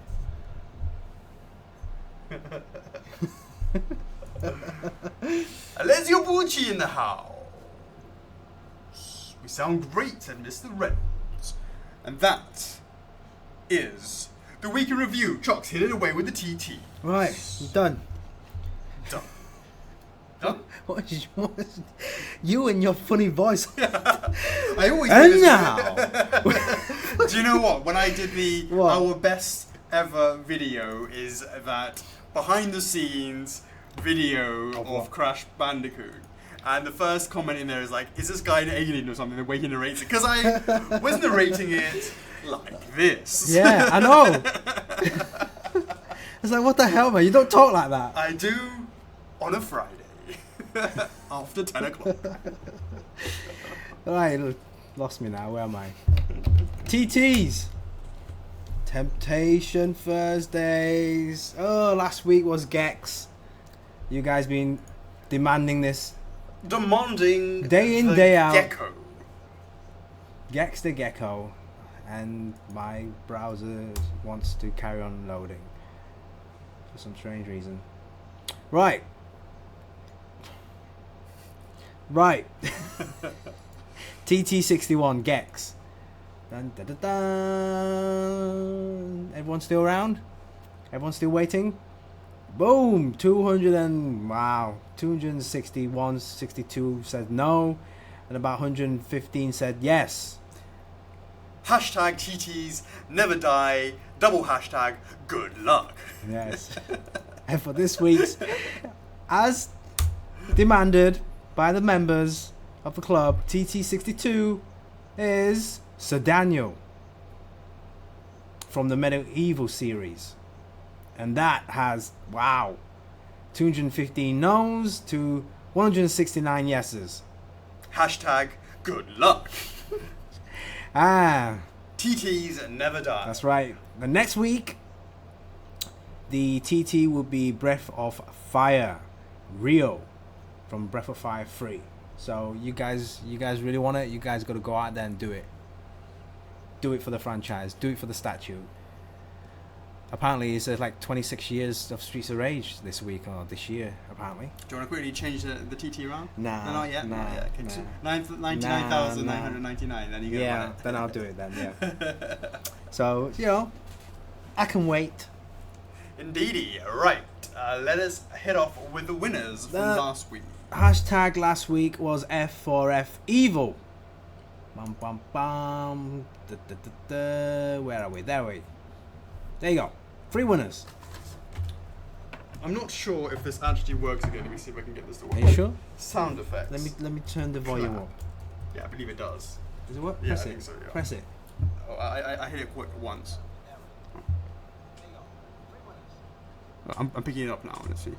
Alessio Bucci in the house. We sound great, said Mr. Reynolds. And that is the week in review. Chocks hit it away with the TT. Right, done. Done? What is you and your funny voice? I always And do this. now. Do you know what? When I did our best ever video is that behind the scenes video of Crash Bandicoot. And the first comment in there is like, is this guy an alien or something, the way he narrates it? Because I was narrating it like this. Yeah, I know. It's like, what the hell, man? You don't talk like that. I do on a Friday. After 10 o'clock. Alright, lost me now. Where am I? TTs. Temptation Thursdays. Oh, last week was Gex. You guys been demanding this. Demanding day in, day out. Gecko. Gex the Gecko. And my browser wants to carry on loading. For some strange reason. Right. TT61 Gex. Dun, dun, dun, dun. Everyone still around? Everyone still waiting? Boom! 261, 62 says no. and about 115 said yes. Hashtag TTs never die. Double hashtag good luck. Yes. And for this week's, as demanded by the members of the club, TT62 is Sir Daniel from the Medieval series. And that has, wow, 215 no's to 169 yeses. Hashtag good luck. TTs never die. That's right. The next week, the TT will be Breath of Fire, Rio, from Breath of Fire 3. So you guys really want it? You guys got to go out there and do it. Do it for the franchise. Do it for the statue. Apparently, it's like 26 years of Streets of Rage this week or this year. Apparently. Do you want to quickly change the TT around? Nah, no, not yet. Nah, not yet. Okay. nah. So 99,999. Then you get yeah. Then I'll do it. Then yeah. So I can wait. Indeedy. Right. Let us head off with the winners from last week. Hashtag last week was F4F Evil. Bum bum bum. Da, da, da, da. Where are we? There you go. 3 winners. I'm not sure if this actually works again. Let me see if I can get this to work. Are you sure? Sound effects. Let me turn the volume up. Yeah, I believe it does. Does it work? Yeah, Press I it. think so, yeah. Press it. Oh, I hit it once. I'm picking it up now. Let's see.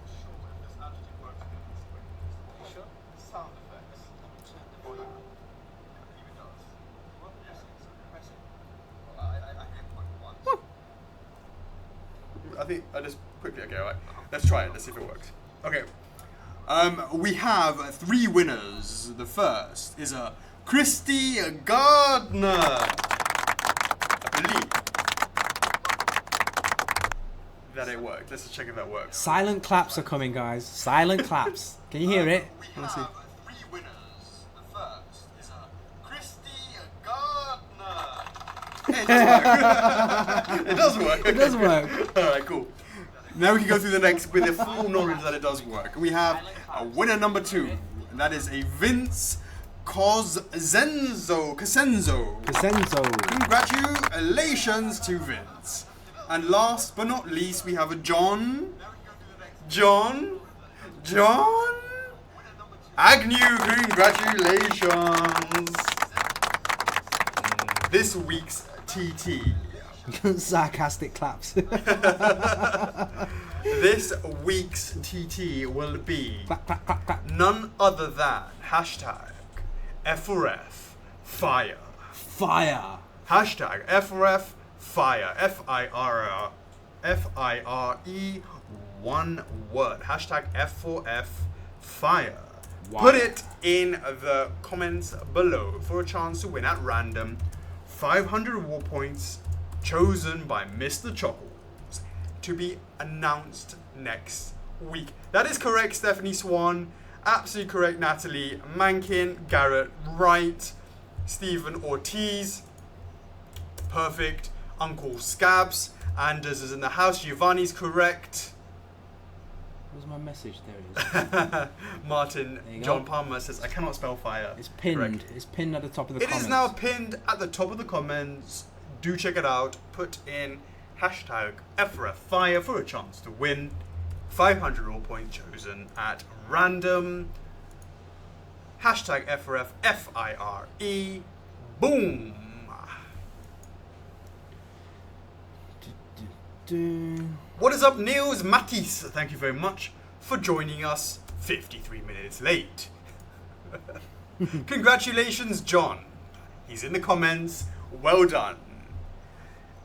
I think I just quickly. Okay, all right. Let's try it. Let's see if it works. Okay. We have 3 winners. The first is a Christy Gardner. I believe that it worked. Let's just check if that works. Silent claps are coming, guys. Silent claps. Can you hear it? We have 3 winners. The first is a Christy Gardner. Hey, it does work. It does work. It does work. Alright, cool. Now we can go through the next with the full knowledge that it does work. We have a winner number 2. And that is a Vince Cosenzo. Congratulations to Vince. And last but not least, we have a John Agnew. Congratulations. This week's TT. Sarcastic claps. This week's TT will be Clap, clap, clap, clap. none other than hashtag F4F Fire. Fire. Hashtag F4F Fire. F-I-R-E, one word. Hashtag F4F Fire. Wow. Put it in the comments below for a chance to win at random 500 reward points chosen by Mr. Chuckles to be announced next week. That is correct, Stephanie Swan. Absolutely correct, Natalie Mankin, Garrett Wright, Stephen Ortiz. Perfect. Uncle Scabs. Anders is in the house. Giovanni's correct. Where's my message? There it is. Martin There you John go. Palmer says, I cannot spell fire. It's pinned. Correct. It's pinned at the top of the It comments. is now pinned at the top of the comments. Do check it out. Put in hashtag F4F Fire for a chance to win 500 all points chosen at random. Hashtag F4F F-I-R-E. Boom. What is up, Niels Matisse? Thank you very much for joining us 53 minutes late. Congratulations, John. He's in the comments. Well done.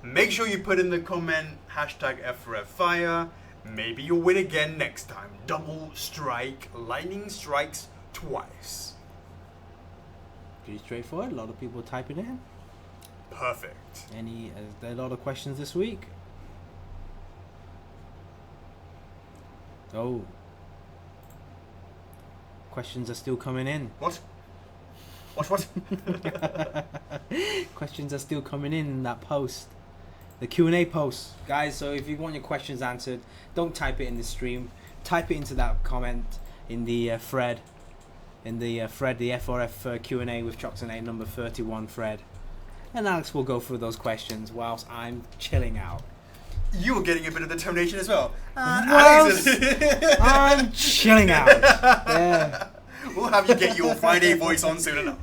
Make sure you put in the comment hashtag F4F Fire. Maybe you'll win again next time. Double strike. Lightning strikes twice. Pretty straightforward. A lot of people typing in. Perfect. Is there a lot of questions this week? Oh. Questions are still coming in. What? Questions are still coming in that post. The Q&A post. Guys, so if you want your questions answered, don't type it in the stream. Type it into that comment in the thread. in the thread, the F4F Q&A with Chocks A number 31 thread. And Alex will go through those questions whilst I'm chilling out. You were getting a bit of the tonation as well. Whilst I'm chilling out. Yeah. We'll have you get your Friday voice on soon enough.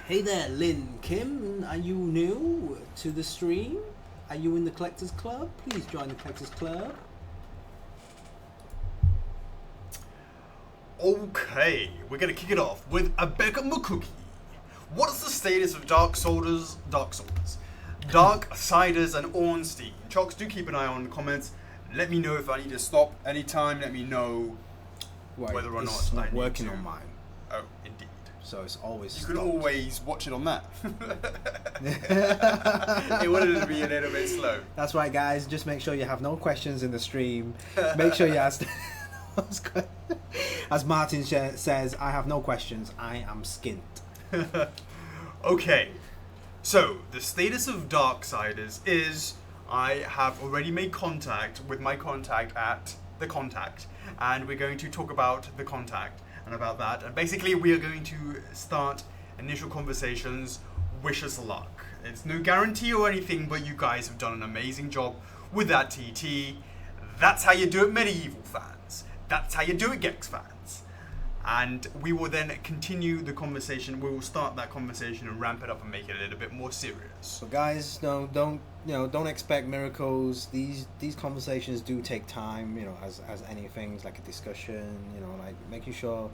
Hey there, Lynn Kim. Are you new to the stream? Are you in the Collectors Club? Please join the Collectors Club. Okay, we're gonna kick it off with a Becca McCookie. What is the status of Darksiders, and Ornstein? Chocks, do keep an eye on the comments. Let me know if I need to stop anytime. Let me know whether or not it's not I need working to. on mine. Oh, indeed. So it's always You can stopped. always watch it on that. It wanted to be a little bit slow. That's right, guys. Just make sure you have no questions in the stream. Make sure you ask. As Martin says, I have no questions. I am skint. Okay, so the status of Darksiders is I have already made contact with my contact at the contact, and we're going to talk about the contact and about that. And basically, we are going to start initial conversations. Wish us luck. It's no guarantee or anything, but you guys have done an amazing job with that TT. That's how you do it, Medieval fans. That's how you do it, Gex fans. And we will then continue the conversation. We will start that conversation and ramp it up and make it a little bit more serious. So, guys, no, don't expect miracles. These conversations do take time. As anything, like a discussion. Like making sure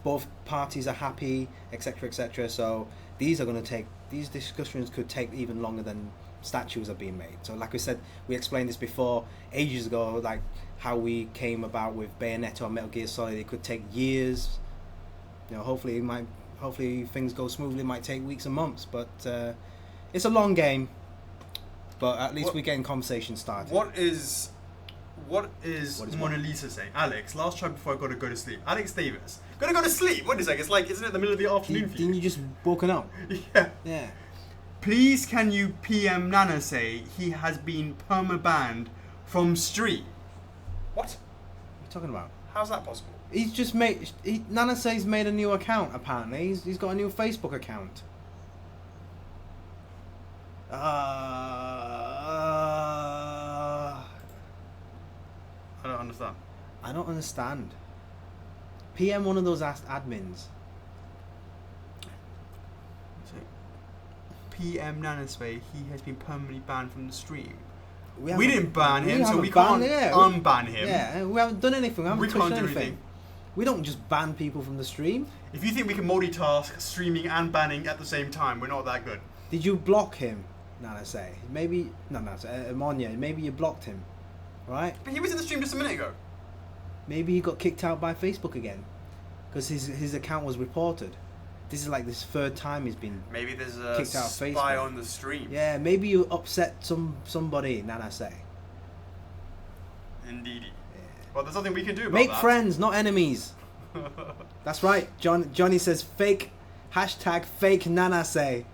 both parties are happy, etc., etc. So these discussions could take even longer than statues are being made. So, like we said, we explained this before ages ago. Like how we came about with Bayonetta or Metal Gear Solid. It could take years. Hopefully things go smoothly. It might take weeks and months, but it's a long game. But at least we're getting conversation started. What is Mona Lisa saying? Alex, last try before I gotta go to sleep. Alex Davis, gotta go to sleep. What is it? It's like, isn't it the middle of the afternoon for you? Didn't you just woken up? Yeah. Please, can you PM Nana say he has been perma-banned from stream? What? What are you talking about? How's that possible? He's just Nana says made a new account. Apparently, he's got a new Facebook account. I don't understand. I don't understand. PM one of those admins. PM Nanosway, he has been permanently banned from the stream. We didn't ban him, so we can't unban him. Yeah, we haven't done anything. We haven't can't touched do anything. anything. We don't just ban people from the stream. If you think we can multitask streaming and banning at the same time, we're not that good. Did you block him, Nana say? Maybe... No, Monya, maybe you blocked him. Right? But he was in the stream just a minute ago. Maybe he got kicked out by Facebook again. Because his account was reported. This is like this third time he's been Maybe there's a kicked out of spy Facebook. on the stream. Yeah, maybe you upset somebody, Nana say. Indeedy. Well, there's nothing we can do about Make that. friends, not enemies. That's right. Johnny says fake #fake Nana say.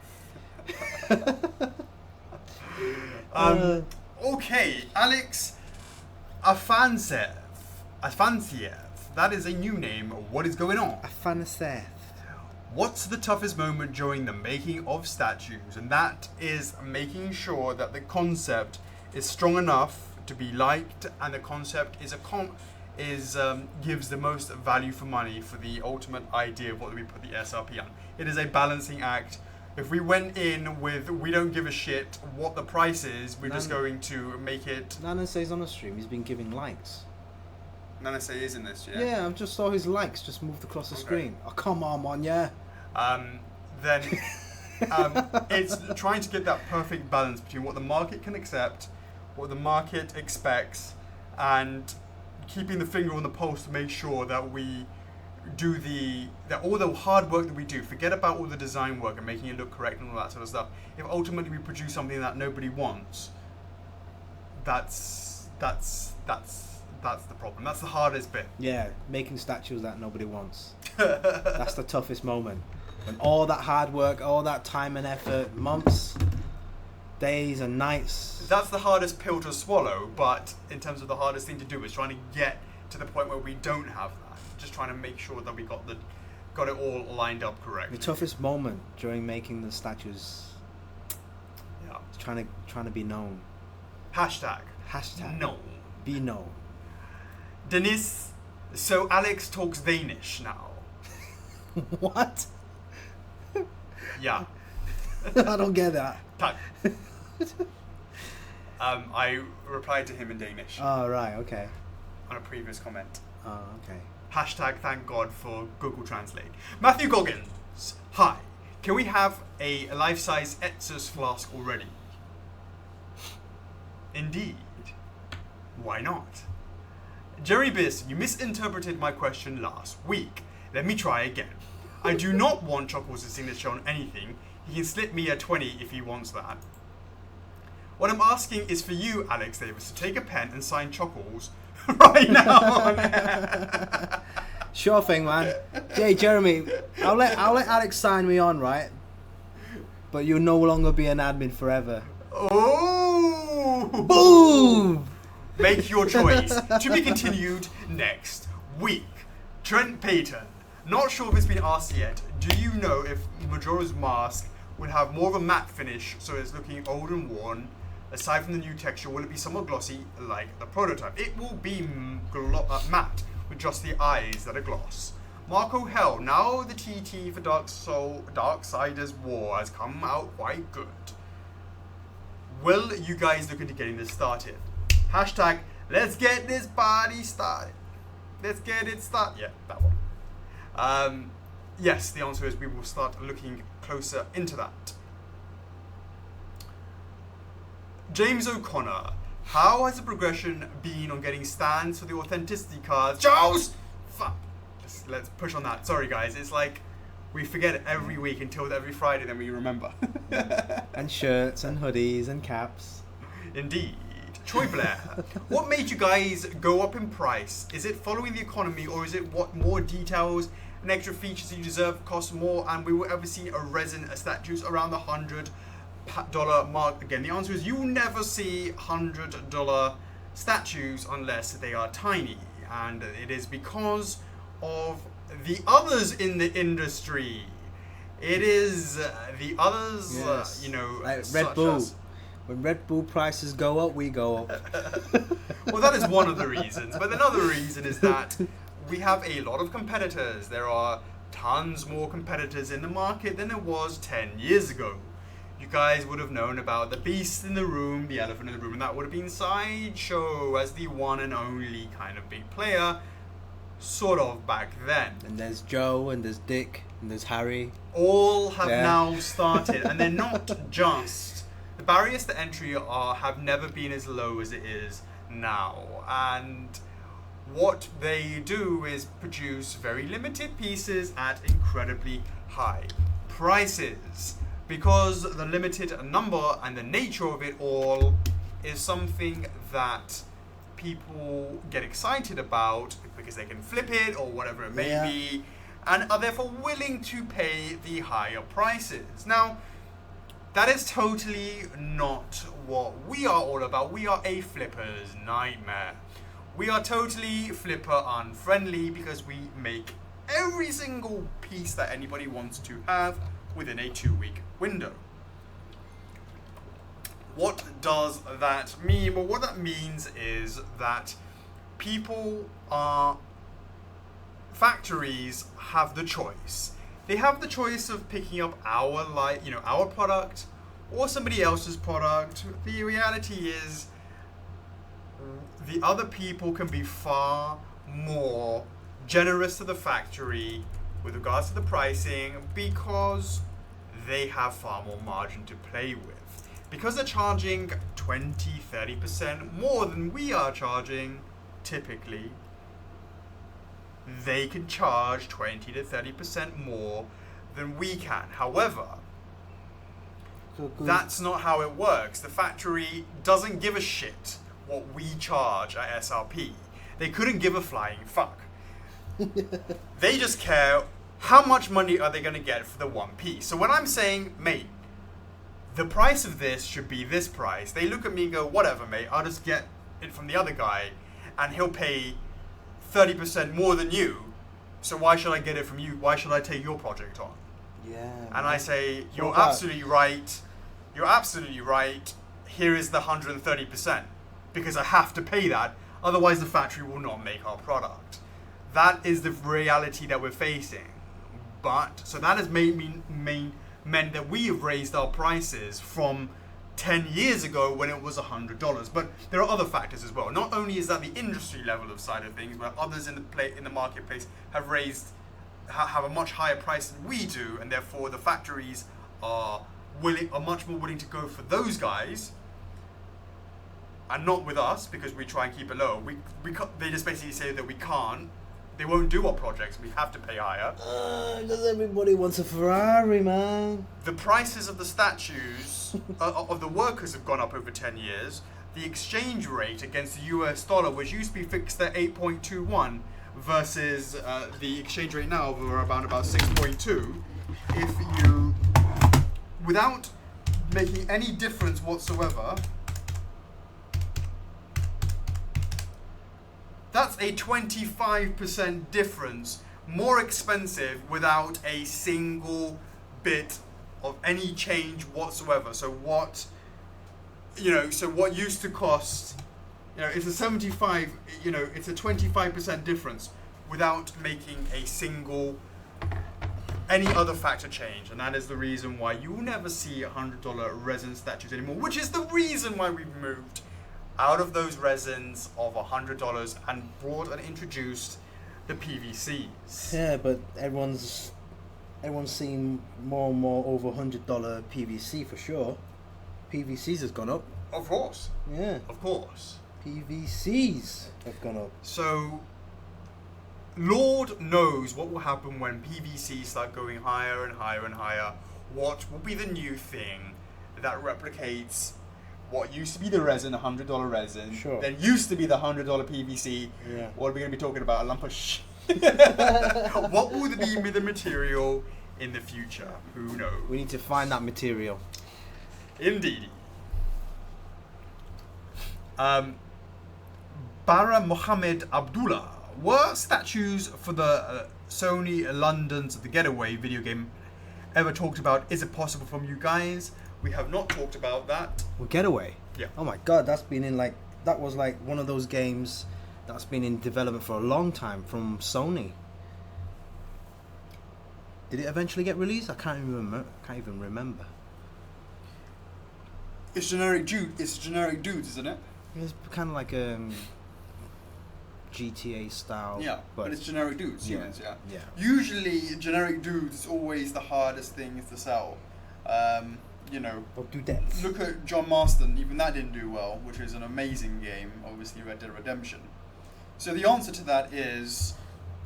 Okay, Alex Afansiev. That is a new name. What is going on? Afansiev. What's the toughest moment during the making of statues? And that is making sure that the concept is strong enough to be liked, and the concept gives the most value for money for the ultimate idea of what we put the SRP on. It is a balancing act. If we went in with we don't give a shit what the price is, we're just going to make it. Nana says on the stream he's been giving likes. Nana say is in this, yeah. Yeah, I just saw his likes just moved across the screen. Oh, come on, Monya. Then it's trying to get that perfect balance between what the market can accept, what the market expects, and keeping the finger on the pulse to make sure that we do that all the hard work that we do, forget about all the design work and making it look correct and all that sort of stuff. If ultimately we produce something that nobody wants, that's the problem. That's the hardest bit. Yeah, making statues that nobody wants. That's the toughest moment. When all that hard work, all that time and effort, months, days and nights. That's the hardest pill to swallow, but in terms of the hardest thing to do is trying to get to the point where we don't have that. Just trying to make sure that we got it all lined up correctly. The toughest moment during making the statues. Yeah. Trying to be known. Hashtag. No. Be known. Denise, so Alex talks Danish now. What? Yeah. I don't get that. Tack. I replied to him in Danish Oh, right, okay. on a previous comment. Oh, okay. Hashtag thank God for Google Translate. Matthew Goggins, hi. Can we have a life-size Etsus flask already? Indeed. Why not? Jerry Biss, you misinterpreted my question last week. Let me try again. I do not want Chocks' signature on anything. He can slip me a 20 if he wants that. What I'm asking is for you, Alex Davis, to take a pen and sign Chocks right now. Sure thing, man. Hey, Jeremy, I'll let Alex sign me on, right? But you'll no longer be an admin forever. Oh! Boom! Make your choice. To be continued next week. Trent Payton. Not sure if it's been asked yet. Do you know if Majora's Mask will have more of a matte finish, so it's looking old and worn? Aside from the new texture, will it be somewhat glossy like the prototype? It will be matte, with just the eyes that are gloss. Marco Hell. Now the TT for Darksiders War has come out quite good. Will you guys look into getting this started? Hashtag, let's get this party started. Let's get it started. Yeah, that one. Yes, the answer is we will start looking closer into that. James O'Connor. How has the progression been on getting stands for the authenticity cards? Charles! Fuck. Let's push on that. Sorry, guys. It's like we forget it every week until every Friday, then we remember. And shirts and hoodies and caps. Indeed. Troy Blair, what made you guys go up in price? Is it following the economy, or is it what more details and extra features you deserve cost more, and we will ever see a resin statues around the $100 mark again? The answer is you will never see $100 statues unless they are tiny, and it is because of the others in the industry. It is the others, Yes. Like such Red Bull. as... When Red Bull prices go up, we go up. Well, that is one of the reasons. But another reason is that we have a lot of competitors. There are tons more competitors in the market than there was 10 years ago. You guys would have known about the beast in the room, the elephant in the room, and that would have been Sideshow as the one and only kind of big player, sort of back then. And there's Joe, and there's Dick, and there's Harry. All have now started, and they're not just... The barriers to entry have never been as low as it is now, and what they do is produce very limited pieces at incredibly high prices, because the limited number and the nature of it all is something that people get excited about because they can flip it or whatever it may be, and are therefore willing to pay the higher prices. Now, that is totally not what we are all about. We are a flipper's nightmare. We are totally flipper unfriendly because we make every single piece that anybody wants to have within a 2-week window. What does that mean? Well, what that means is that factories have the choice. They have the choice of picking up our product or somebody else's product. The reality is the other people can be far more generous to the factory with regards to the pricing because they have far more margin to play with. Because they're charging 20-30% more than we are charging typically, they can charge 20-30% more than we can. However, that's not how it works. The factory doesn't give a shit what we charge at SRP. They couldn't give a flying fuck. They just care how much money are they going to get for the one piece. So when I'm saying, mate, the price of this should be this price. They look at me and go, whatever, mate, I'll just get it from the other guy and he'll pay 30% more than you. So why should I get it from you? Why should I take your project on? Yeah. And I say, you're about- absolutely right. You're absolutely right. Here is the 130%. Because I have to pay that. Otherwise, the factory will not make our product. That is the reality that we're facing. But, so that has meant that we have raised our prices from 10 years ago when it was $100. But there are other factors as well. Not only is that the industry level of side of things, where others in the marketplace have have a much higher price than we do, and therefore the factories are much more willing to go for those guys, and not with us because we try and keep it low. They just basically say that we can't. They won't do our projects. We have to pay higher. Because everybody wants a Ferrari, man. The prices of the statues of the workers have gone up over 10 years. The exchange rate against the US dollar, which used to be fixed at 8.21, versus the exchange rate now of around about 6.2. If you, without making any difference whatsoever, that's a 25% difference, more expensive without a single bit of any change whatsoever. So what used to cost, it's a 75, it's a 25% difference without making a single, any other factor change. And that is the reason why you will never see $100 resin statues anymore, which is the reason why we've moved out of those resins of $100 and brought and introduced the PVCs. Yeah, but everyone's seeing more and more over $100 PVC for sure. PVCs has gone up. Of course. Yeah. Of course. PVCs have gone up. So, Lord knows what will happen when PVCs start going higher and higher and higher. What will be the new thing that replicates what used to be the resin, $100 resin, Sure. then used to be the $100 PVC. Yeah. What are we going to be talking about? A lump of What will be the material in the future? Who knows? We need to find that material. Indeed. Bara Mohammed Abdullah. Were statues for the Sony London's The Getaway video game ever talked about? Is it possible from you guys? We have not talked about that. Well, Getaway. Yeah. Oh my God, that was like one of those games that's been in development for a long time from Sony. Did it eventually get released? I can't even remember. It's generic dudes, isn't it? It's kind of like GTA style. Yeah, but it's generic dudes, humans, yeah. Yeah. Usually, generic dudes is always the hardest thing to sell. Or dudettes. Look at John Marston, even that didn't do well, which is an amazing game, obviously Red Dead Redemption. So the answer to that is,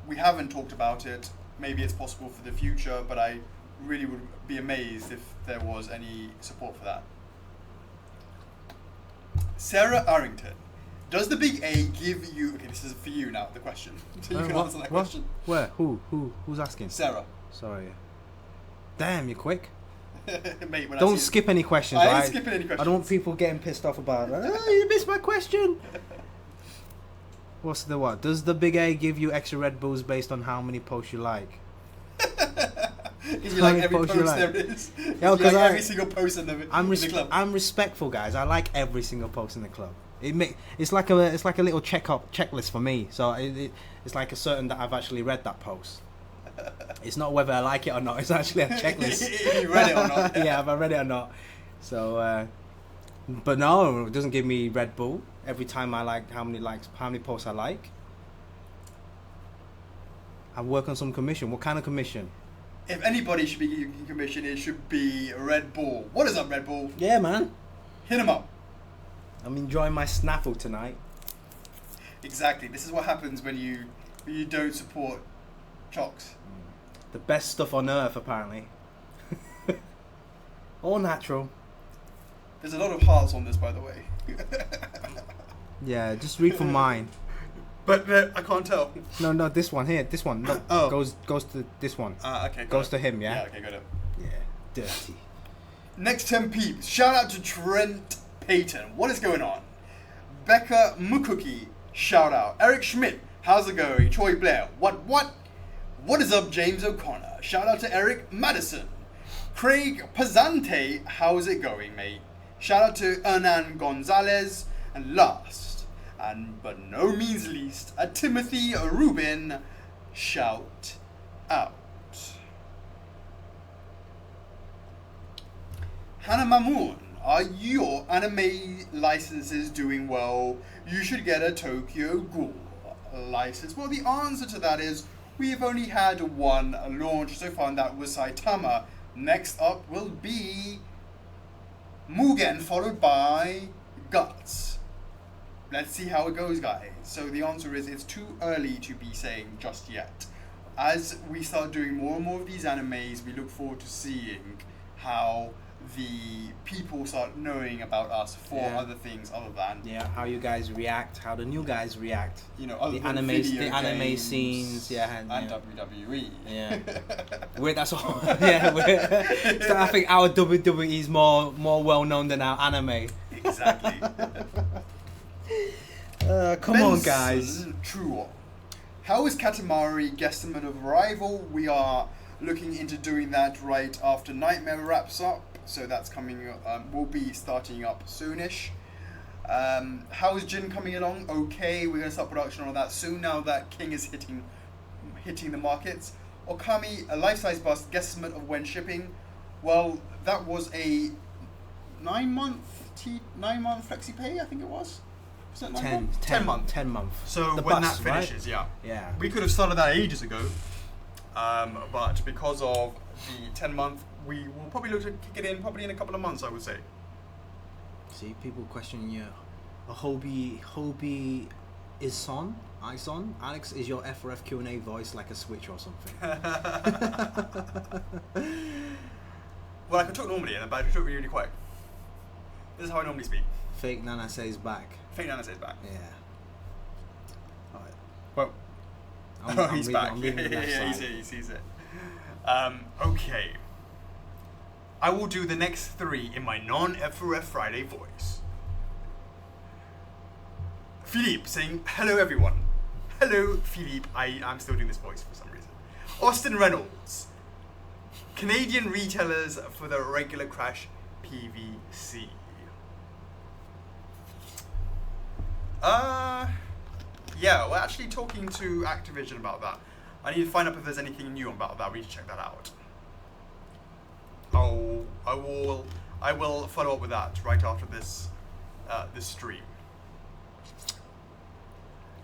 we haven't talked about it, maybe it's possible for the future, but I really would be amazed if there was any support for that. Sarah Arrington, does the big A give you, okay, this is for you now, the question, so you can answer that question. Where? Who's asking? Sarah. Sorry. Damn, you're quick. Mate, when Don't skip any questions, I right? ain't skipping any questions. I don't want people getting pissed off about it. Oh, you missed my question. What's the what? Does the big A give you extra Red Bulls based on how many posts you like? Because you like every post there is. Yeah, you like every single post in the club. I'm respectful, guys. I like every single post in the club. It's like a little checklist for me. So it's like a certain that I've actually read that post. It's not whether I like it or not. It's actually a checklist. You read it or not? Yeah, if I read it or not. So, but no, it doesn't give me Red Bull every time I like how many posts I like. I work on some commission. What kind of commission? If anybody should be getting commission, it should be Red Bull. What is up, Red Bull? Yeah, man. Hit him up. I'm enjoying my snaffle tonight. Exactly. This is what happens when you don't support Chocks. The best stuff on earth, apparently. All natural. There's a lot of hearts on this, by the way. Yeah, just read from mine. But I can't tell. No, this one here. This one. No, Oh. goes to this one. Okay. Goes to him, yeah? Yeah, okay, got it. Yeah, dirty. Next 10 peeps. Shout out to Trent Payton. What is going on? Becca Mukuki. Shout out. Eric Schmidt. How's it going? Troy Blair. What? What is up, James O'Connor? Shout out to Eric Madison. Craig Pazante. How's it going, mate? Shout out to Hernan Gonzalez. And last, and but no means least, a Timothy Rubin. Shout out. Hannah Mamoon, are your anime licenses doing well? You should get a Tokyo Ghoul license. Well, the answer to that is we've only had one launch so far, and that was Saitama. Next up will be Mugen, followed by Guts. Let's see how it goes, guys. So the answer is it's too early to be saying just yet. As we start doing more and more of these animes, we look forward to seeing how the people start knowing about us for other things other than how you guys react, how the new guys react, other the than anime scenes, and WWE. Yeah, that's all. So I think our WWE is more well known than our anime. Exactly. Come on, guys. True. How is Katamari guesstimate of arrival? We are looking into doing that right after Nightmare wraps up. So that's coming. We'll be starting up soonish. How is Jin coming along? Okay, we're gonna start production on that soon. Now that King is hitting the markets. Okami, a life-size bust. Guesstimate of when shipping. Well, that was a 9-month flexi pay. I think it was. Was it 10 month. 10 month. So the when bus, that finishes, right? yeah. We could have started that ages ago. But because of the 10 month, we will probably look to kick it in probably in a couple of months, I would say. See, people questioning you. Hobie is son? Alex, is your F4F Q&A voice like a switch or something? Well, I can talk normally, but I can talk really quick. This is how I normally speak. Fake Nana says back. Yeah. Alright. Well, he's back. I'm reading the left side. He sees it. Okay. I will do the next 3 in my non-F4F Friday voice. Philippe saying, hello everyone. Hello, Philippe. I'm still doing this voice for some reason. Austin Reynolds. Canadian retailers for the regular Crash PVC. Yeah, we're actually talking to Activision about that. I need to find out if there's anything new about that. We need to check that out. I will follow up with that right after this this stream.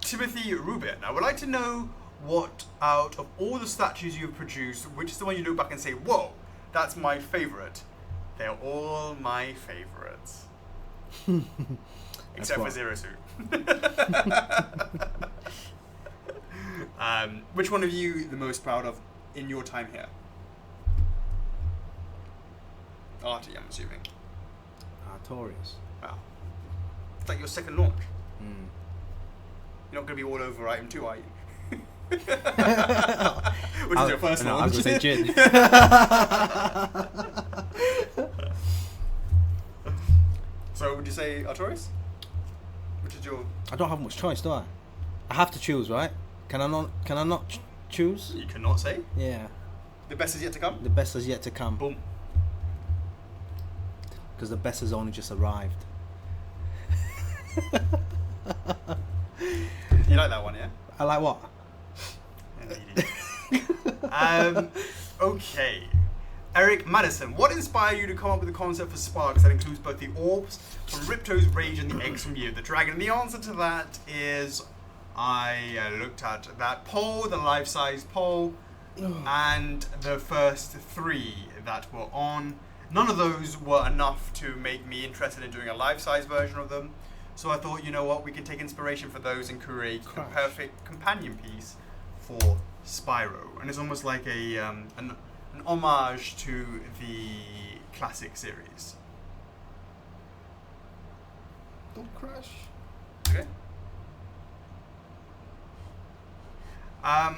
Timothy Rubin, I would like to know what out of all the statues you've produced, which is the one you look back and say, whoa, that's my favorite. They're all my favorites. Except for Zero Suit. Which one are you the most proud of in your time here? Artie, I'm assuming. Artorias. Wow. It's like your second launch. You're not going to be all over item 2, are you? Which is your first launch. I was going to say Jin. So would you say Artorias? Which is your... I don't have much choice, do I? I have to choose, right? Can I not choose? You cannot say? Yeah. The best is yet to come? The best is yet to come. Boom. Because the best has only just arrived. You like that one, yeah? I like what? Okay. Eric Madison, what inspired you to come up with the concept for Sparks that includes both the orbs from Ripto's Rage and the eggs from Year of the Dragon? And the answer to that is I looked at that poll, the life-size poll, and the first 3 that were on. None of those were enough to make me interested in doing a life-size version of them. So I thought, you know what, we can take inspiration for those and create a perfect companion piece for Spyro. And it's almost like an homage to the classic series. Don't crash. Okay.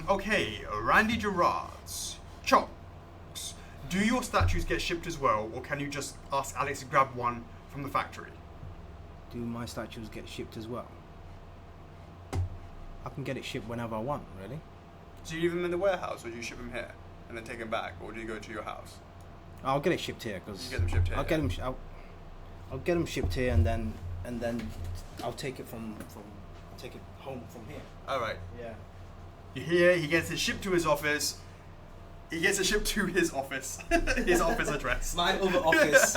Okay, Randy Gerards. Chocks. Do your statues get shipped as well, or can you just ask Alex to grab one from the factory? Do my statues get shipped as well? I can get it shipped whenever I want, really. Do you leave them in the warehouse, or do you ship them here and then take them back, or do you go to your house? I'll get it shipped here because You get them shipped here. I'll get them. I'll get them shipped here, and then I'll take it take it home from here. All right. Yeah. You hear? He gets it shipped to his office. He gets it shipped to his office. His office address. My other office.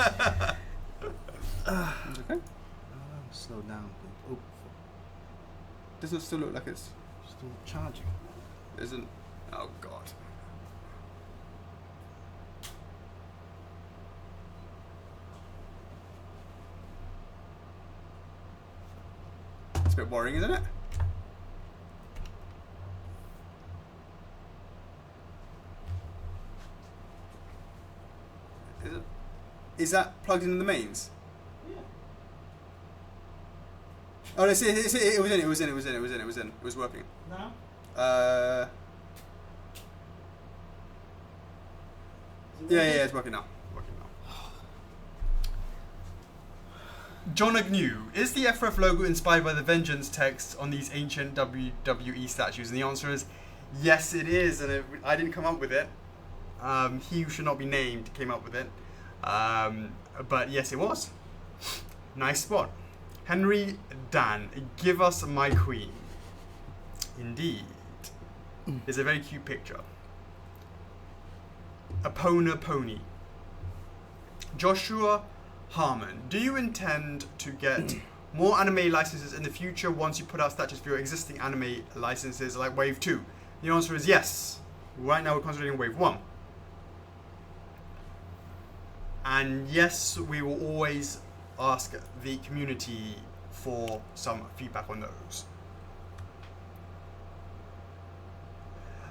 Okay. Slow down. Oh, Does it still look like it's still charging. isn't? Oh God. It's a bit worrying, isn't it? Is that plugged into the mains? Yeah. Oh, it was in. It was working. Now? Yeah, it's working now. John Agnew, is the F4F logo inspired by the Vengeance text on these ancient WWE statues? And the answer is yes, it is. And I didn't come up with it. He who should not be named came up with it. But yes, it was. Nice spot. Henry Dan, give us my queen. Indeed. It's a very cute picture. Epona Pony. Joshua Harmon, do you intend to get more anime licenses in the future once you put out statues for your existing anime licenses like Wave 2? The answer is yes. Right now we're concentrating on Wave 1. And yes, we will always ask the community for some feedback on those.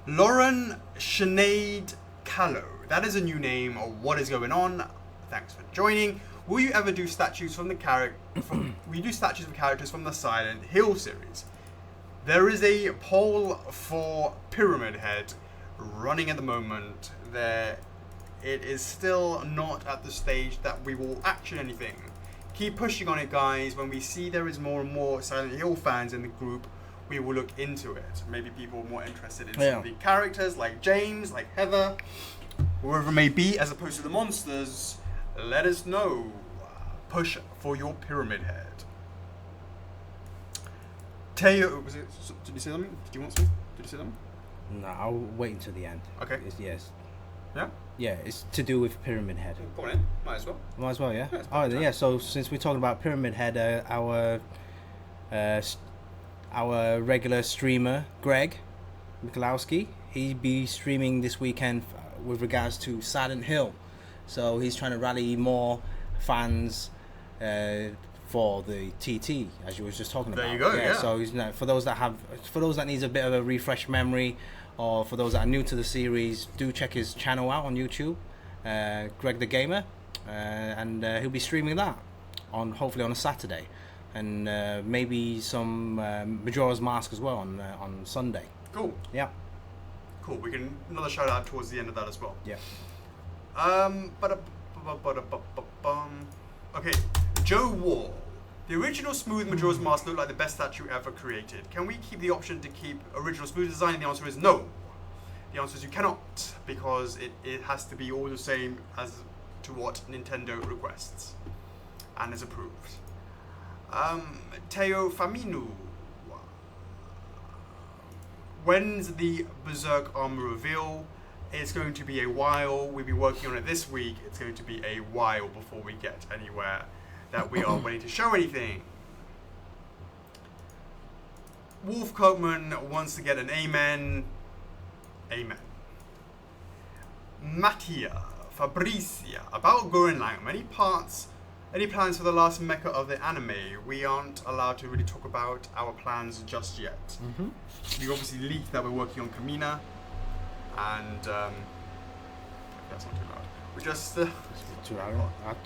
Lauren Sinead Callow, that is a new name. What is going on? Thanks for joining. Will you ever do statues from the will you do statues of characters from the Silent Hill series? There is a poll for Pyramid Head running at the moment. It is still not at the stage that we will action anything. Keep pushing on it, guys. When we see there is more and more Silent Hill fans in the group, we will look into it. Maybe people are more interested in some of the characters, like James, like Heather, whoever it may be, as opposed to the monsters. Let us know. Push for your Pyramid Head. Teo, did you say something? Did you want something? Did you say something? No, I'll wait until the end. Okay. Yes. Yeah? Yeah, it's to do with Pyramid Head. Go on in. Might as well. Might as well, yeah? Yeah, it's Oh, about yeah, so since we're talking about Pyramid Head, our regular streamer, Greg Mikulowski, he'd be streaming this weekend with regards to Silent Hill. So he's trying to rally more fans for the TT, as you were just talking about. There you go, yeah. So he's, for those that needs a bit of a refresh memory, or for those that are new to the series, do check his channel out on YouTube, Greg the Gamer, and he'll be streaming that hopefully on a Saturday, and maybe some Majora's Mask as well on Sunday. Cool. Yeah. Cool. We can another shout out towards the end of that as well. Yeah. Okay, Joe Wall. The original smooth Majora's Mask looked like the best statue ever created. Can we keep the option to keep original smooth design? The answer is no. The answer is you cannot, because it has to be all the same as to what Nintendo requests and is approved. Teo Faminu. When's the Berserk armor reveal? It's going to be a while. We'll be working on it this week. It's going to be a while before we get anywhere that we are ready to show anything. Wolf Kirkman wants to get an amen. Amen. Mattia Fabricia, about Gurren Lagann. Any plans for the last mecha of the anime? We aren't allowed to really talk about our plans just yet. Mm-hmm. We obviously leaked that we're working on Kamina, and that's not too loud. We just Too loud.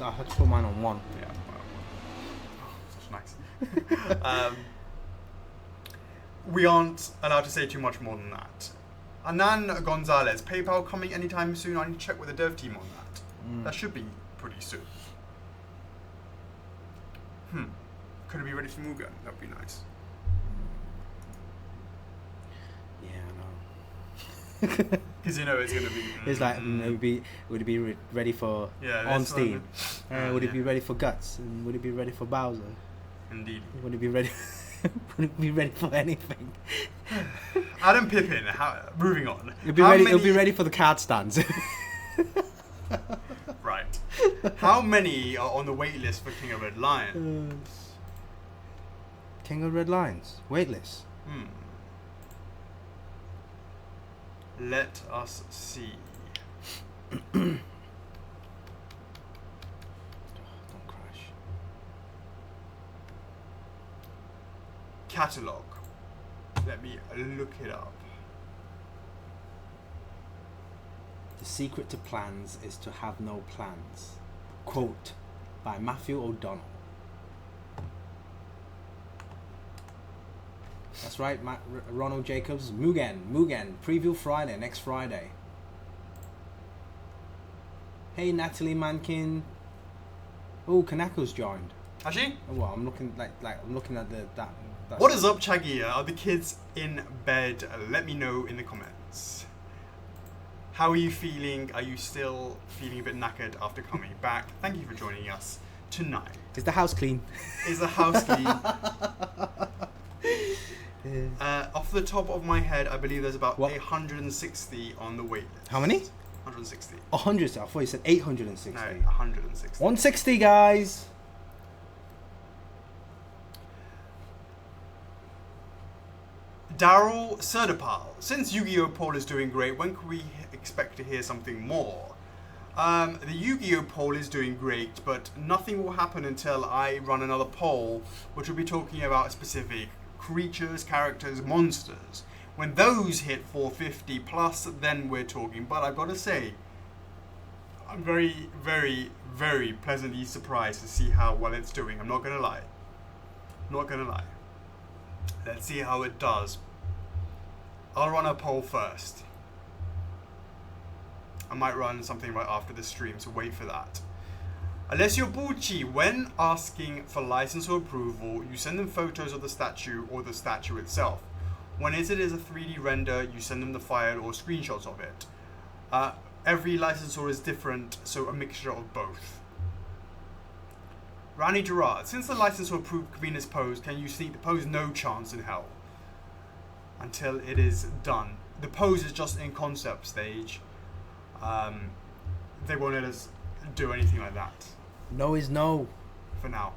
I had to put mine on 1. yeah, such nice. We aren't allowed to say too much more than that. Anan Gonzalez, PayPal coming anytime soon. I need to check with the dev team on that. That should be pretty soon. Could it be ready for Mugen? That would be nice. Yeah, I know. Because you know it's gonna be. It's like would it be ready for Ornstein? Would it be ready for Guts? And would it be ready for Bowser? Indeed. Would it be ready? Would it be ready for anything? Adam Pippin. Moving on. It'll be ready for the card stands. Right. How many are on the wait list for King of Red Lions? King of Red Lions waitlist. Let us see. Don't crash. Catalog. Let me look it up. The secret to plans is to have no plans. Quote by Matthew O'Donnell. That's right, Ronald Jacobs. Mugen, preview Friday, next Friday. Hey, Natalie Mankin. Oh, Kanako's joined. Has she? Oh, well, I'm looking I'm looking at that. What is up, Chaggy? Are the kids in bed? Let me know in the comments. How are you feeling? Are you still feeling a bit knackered after coming back? Thank you for joining us tonight. Is the house clean? Is the house clean? Off the top of my head, I believe there's about 160 on the wait list. How many? 160. 100. I thought you said 860. No, 160. 160, guys. Daryl Serdapal. Since Yu-Gi-Oh! Poll is doing great, when can we expect to hear something more? The Yu-Gi-Oh! Poll is doing great, but nothing will happen until I run another poll, which will be talking about specific creatures, characters, monsters. When those hit 450 plus, then we're talking. But I've got to say, I'm very, very, very pleasantly surprised to see how well it's doing. I'm not going to lie. Not going to lie. Let's see how it does. I'll run a poll first. I might run something right after the stream, so wait for that. Alessio Bucci, when asking for license or approval, you send them photos of the statue or the statue itself. When it is a 3D render, you send them the file or screenshots of it. Every licensor is different, so a mixture of both. Rani Gerard, since the licensor approved Kavina's pose, can you sneak the pose? No chance in hell. Until it is done. The pose is just in concept stage. They won't let us do anything like that. No is no. For now.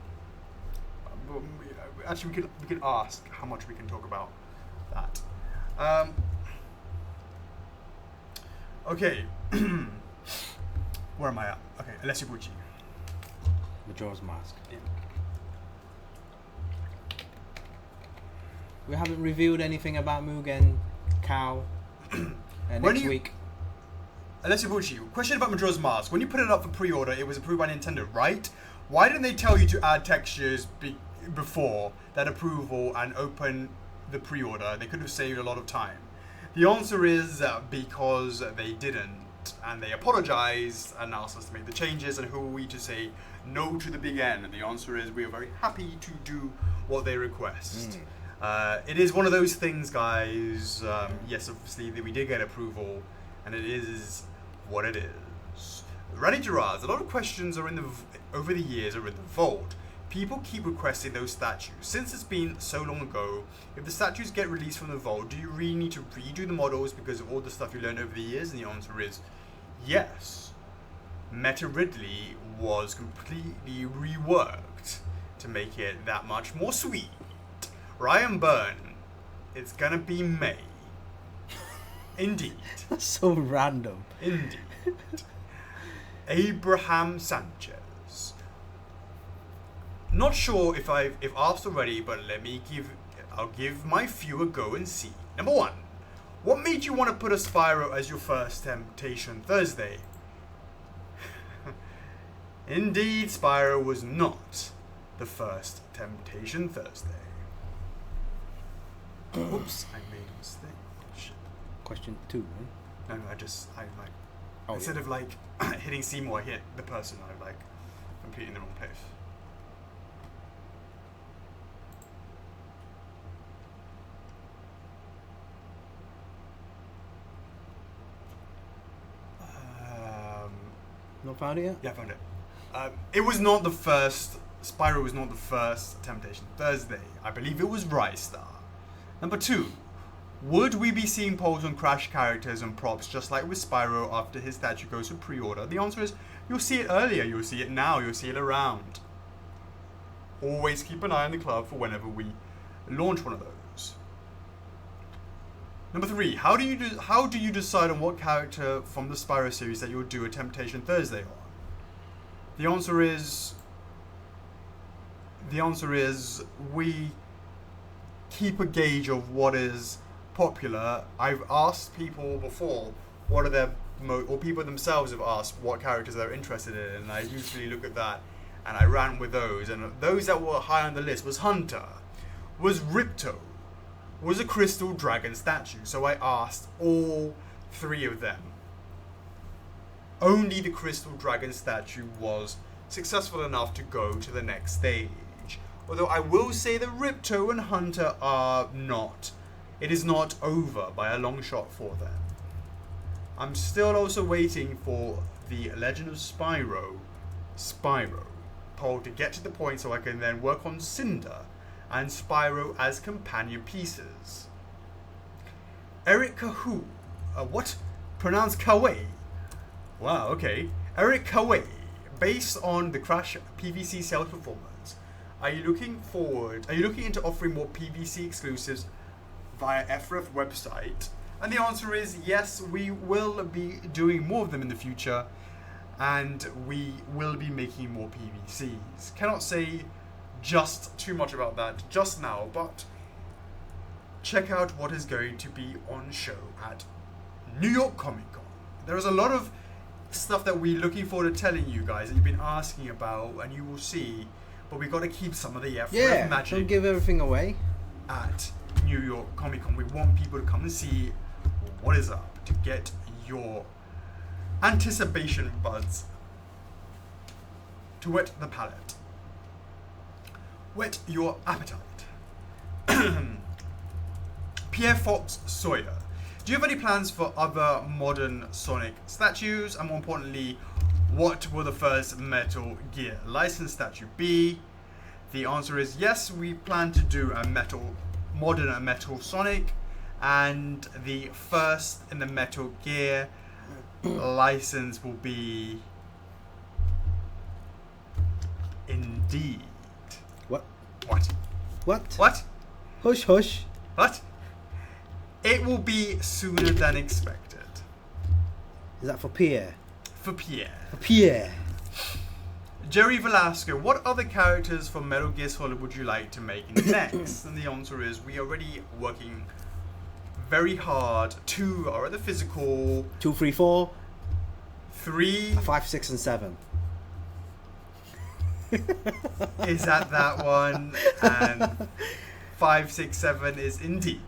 Actually, we could ask how much we can talk about that. Okay. Where am I at? Okay, Alessio Bucci. Majora's Mask. Yeah. We haven't revealed anything about Mugen, Cow, next week. Alessio Bucci, question about Majora's Mask. When you put it up for pre-order, it was approved by Nintendo, right? Why didn't they tell you to add textures before that approval and open the pre-order? They could have saved a lot of time. The answer is because they didn't, and they apologized and asked us to make the changes, and who are we to say no to the big N? And the answer is we are very happy to do what they request. It is one of those things, guys. Yes, obviously we did get approval, and it is what it is. Rani Gerard, a lot of questions are over the years are in the vault. People keep requesting those statues. Since it's been so long ago, if the statues get released from the vault, do you really need to redo the models because of all the stuff you learned over the years? And the answer is yes. Meta Ridley was completely reworked to make it that much more sweet. Ryan Byrne, it's gonna be May. Indeed. That's so random. Indeed. Abraham Sanchez. Not sure if asked already, but I'll give my few a go and see. Number 1, what made you want to put a Spyro as your first Temptation Thursday? Indeed, Spyro was not the first Temptation Thursday. Oops, I made a mistake. Shit. question 2, right? No, I like Oh, instead yeah. of like hitting Seymour, I hit the person. I like completely in the wrong place. Not found it yet? Yeah, I found it. It was not the first. Spyro was not the first Temptation Thursday. I believe it was Rise Star. Number 2. Would we be seeing polls on Crash characters and props just like with Spyro after his statue goes for pre-order? The answer is you'll see it earlier, you'll see it now, you'll see it around. Always keep an eye on the club for whenever we launch one of those. Number 3. How do you decide on what character from the Spyro series that you'll do a Temptation Thursday on? The answer is we keep a gauge of what is popular. I've asked people before what are their or people themselves have asked what characters they're interested in, and I usually look at that and I ran with those, and those that were high on the list was Hunter, was Ripto, was a Crystal Dragon statue. So I asked all 3 of them. Only the Crystal Dragon statue was successful enough to go to the next stage. Although I will say that Ripto and Hunter are not. It is not over by a long shot for them. I'm still also waiting for the Legend of Spyro poll to get to the point so I can then work on Cinder and Spyro as companion pieces. Eric Kahoo. What? Pronounced Kawaii. Wow, okay. Eric Kawaii. Based on the Crash PVC sales performance, are you looking into offering more PVC exclusives via F4F website? And the answer is yes, we will be doing more of them in the future, and we will be making more PVCs. Cannot say just too much about that just now, but check out what is going to be on show at New York Comic Con. There is a lot of stuff that we're looking forward to telling you guys that you've been asking about, and you will see, but we've got to keep some of the F4F magic. Don't give everything away. At New York Comic Con, we want people to come and see what is up, to get your anticipation buds, to whet the palate, whet your appetite. Pierre Fox Sawyer. Do you have any plans for other modern Sonic statues? And more importantly, what will the first Metal Gear licensed statue be? The answer is yes, we plan to do a modern Metal Sonic, and the first in the Metal Gear license will be indeed. What? What? What? What? Hush, hush. What? It will be sooner than expected. Is that for Pierre? For Pierre. For Pierre. Jerry Velasco, what other characters from Metal Gear Solid would you like to make next? And the answer is we are already working very hard. 2 are at the physical. 2, 3, 4. 3 5, 6, and 7. is at that one, and 5, 6, 7 is indeed.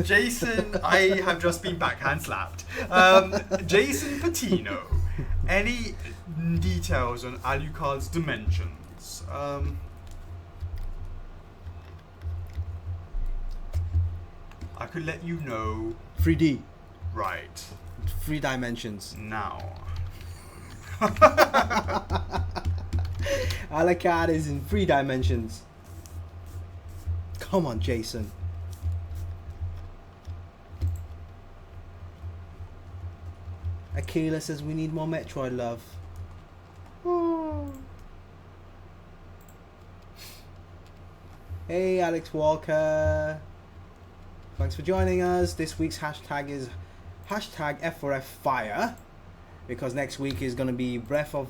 Jason, I have just been backhand slapped. Jason Patino, any details on Alucard's dimensions? I could let you know. 3D. Right. 3 dimensions. Now. Alucard is in 3 dimensions. Come on, Jason. Akela says we need more Metroid love. Oh. Hey, Alex Walker. Thanks for joining us. This week's hashtag is hashtag F4F Fire, because next week is going to be Breath of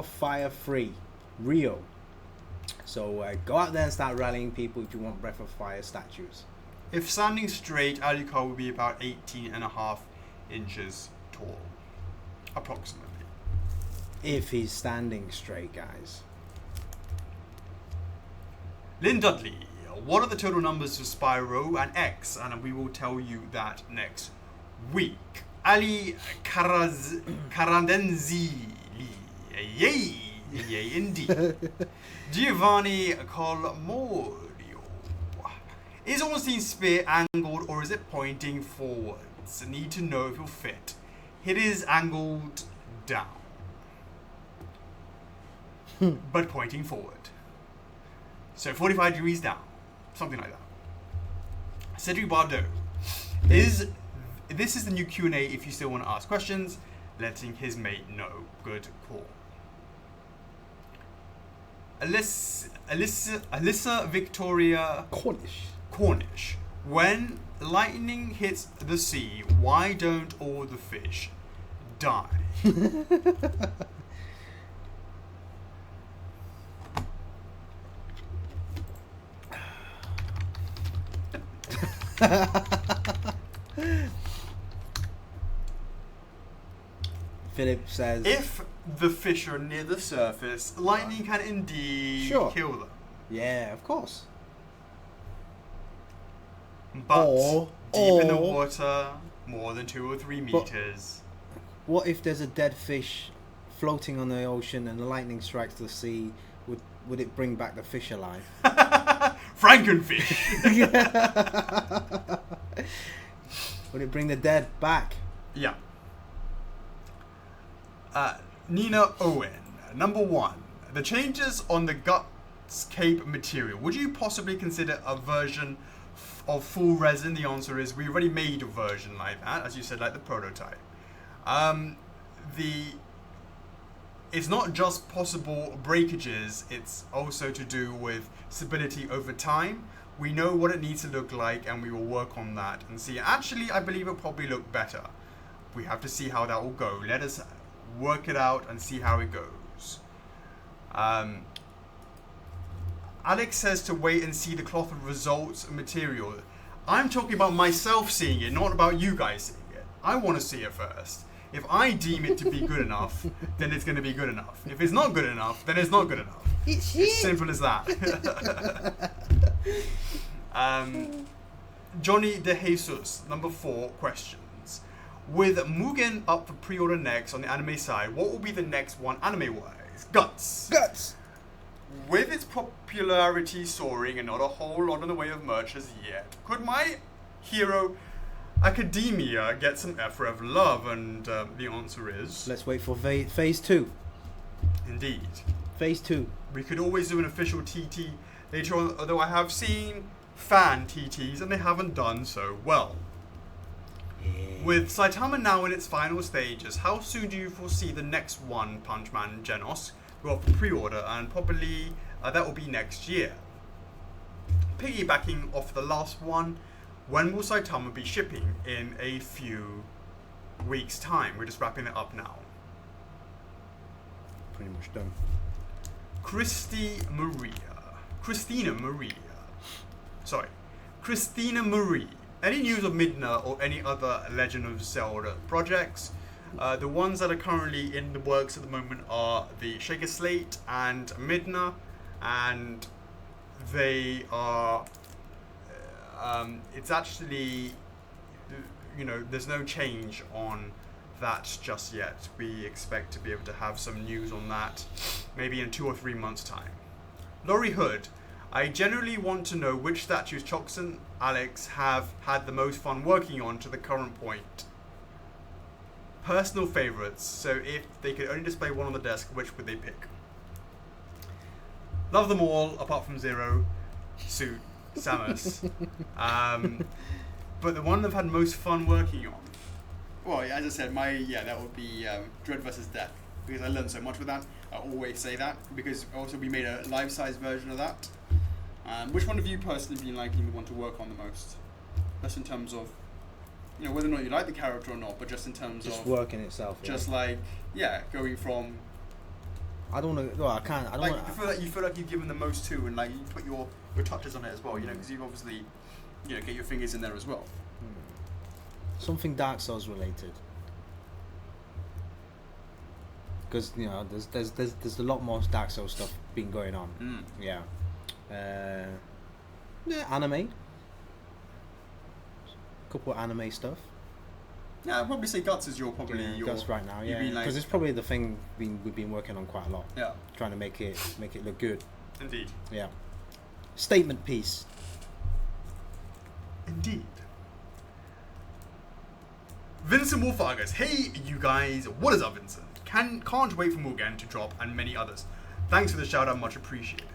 Fire 3, Rio. So go out there and start rallying people if you want Breath of Fire statues. If standing straight, Alucard will be about 18.5 inches tall, approximately. If he's standing straight, guys. Lynn Dudley, what are the total numbers for Spyro and X? And we will tell you that next week. Ali Karandenzili. Yay, indeed. Giovanni Colmorio. Is Ornstein's spear angled or is it pointing forwards? Need to know if it'll fit. It is angled down. But pointing forward. So 45 degrees down. Something like that. Cedric Bardot. This is the new Q&A if you still want to ask questions. Letting his mate know. Good call. Alyssa Victoria Cornish. When lightning hits the sea, why don't all the fish die? Philip says, if the fish are near the surface, lightning can indeed kill them. Yeah, of course. But deep in the water, more than 2 or 3 meters. What if there's a dead fish floating on the ocean and the lightning strikes the sea? Would it bring back the fish alive? Frankenfish! Would it bring the dead back? Yeah. Nina Owen. Number 1. The changes on the Guts Cape material. Would you possibly consider a version of full resin? The answer is we already made a version like that, as you said, like the prototype. It's not just possible breakages, it's also to do with stability over time. We know what it needs to look like and we will work on that and see. Actually, I believe it'll probably look better. We have to see how that will go. Let us work it out and see how it goes. Alex says to wait and see the cloth results material. I'm talking about myself seeing it, not about you guys seeing it. I want to see it first. If I deem it to be good enough, then it's going to be good enough. If it's not good enough, then it's not good enough. It's simple as that. Johnny De Jesus, number 4 questions. With Mugen up for pre-order next on the anime side, what will be the next one anime-wise? Guts. With its popularity soaring and not a whole lot in the way of merch as yet, could My Hero Academia get some F4F love? And the answer is... Let's wait for phase 2. Indeed. Phase 2. We could always do an official TT later on, although I have seen fan TTs and they haven't done so well. Yeah. With Saitama now in its final stages, how soon do you foresee the next One Punch Man Genos go up for pre-order, and probably that will be next year? Piggybacking off the last one, when will Saitama be shipping? In a few weeks' time. We're just wrapping it up now. Pretty much done. Christina Marie. Any news of Midna or any other Legend of Zelda projects? The ones that are currently in the works at the moment are the Shaker Slate and Midna, and they are... it's actually, there's no change on that just yet. We expect to be able to have some news on that maybe in 2 or 3 months' time. Laurie Hood. I generally want to know which statues Chocks and Alex have had the most fun working on to the current point. Personal favourites, so if they could only display one on the desk, which would they pick? Love them all, apart from Zero, Suit, Samus. But the one I've had most fun working on, well, as I said, that would be Dread vs. Death, because I learned so much with that. I always say that, because also we made a life-size version of that. Which one of you personally been liking the one to work on the most? Just in terms of, whether or not you like the character or not, but just in terms of... Just working itself. Just going from... I don't know. No, I can't. I don't. You feel like you've given the most to, and you put your touches on it as well. Because you've obviously, get your fingers in there as well. Something Dark Souls related. Because there's a lot more Dark Souls stuff been going on. Yeah. Yeah, anime. Couple of anime stuff. Yeah, I'd probably say Guts is your Guts right now. Yeah, like, because it's probably the thing we've been working on quite a lot. Yeah. Trying to make it look good. Indeed. Yeah. Statement piece. Indeed. Vincent Wolfargus. Hey, you guys. What is up, Vincent? Can't wait for Morgan to drop and many others. Thanks for the shout out, much appreciated.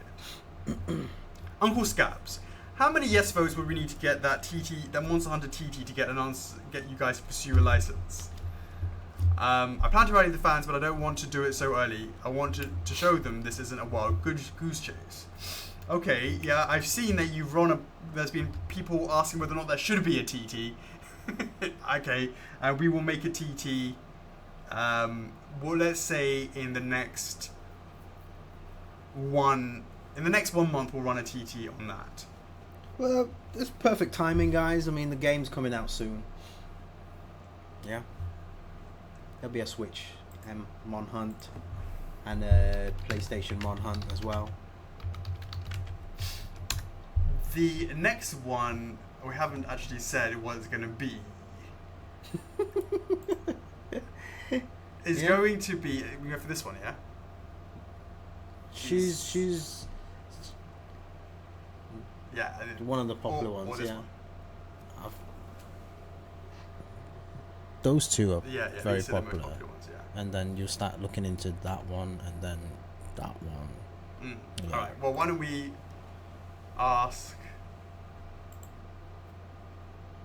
Uncle Scabs. How many yes votes would we need to get that Monster Hunter TT to get you guys to pursue a license? I plan to rally the fans, but I don't want to do it so early. I want to show them this isn't a wild goose chase. Okay, yeah, I've seen that you've there's been people asking whether or not there should be a TT. Okay, we will make a TT. Well, let's say in the next 1 month we'll run a TT on that. Well, it's perfect timing, guys. I mean, the game's coming out soon. Yeah. There'll be a Switch Mon Hunt and a PlayStation Mon Hunt as well. The next one, we haven't actually said what it's going to be. Is going to be... We go for this one, yeah? She's yeah, one of the popular ones, yeah. One. Those two are very popular. popular. Ones, yeah. And then you start looking into that one and then that one. Yeah. Alright, well, why don't we ask...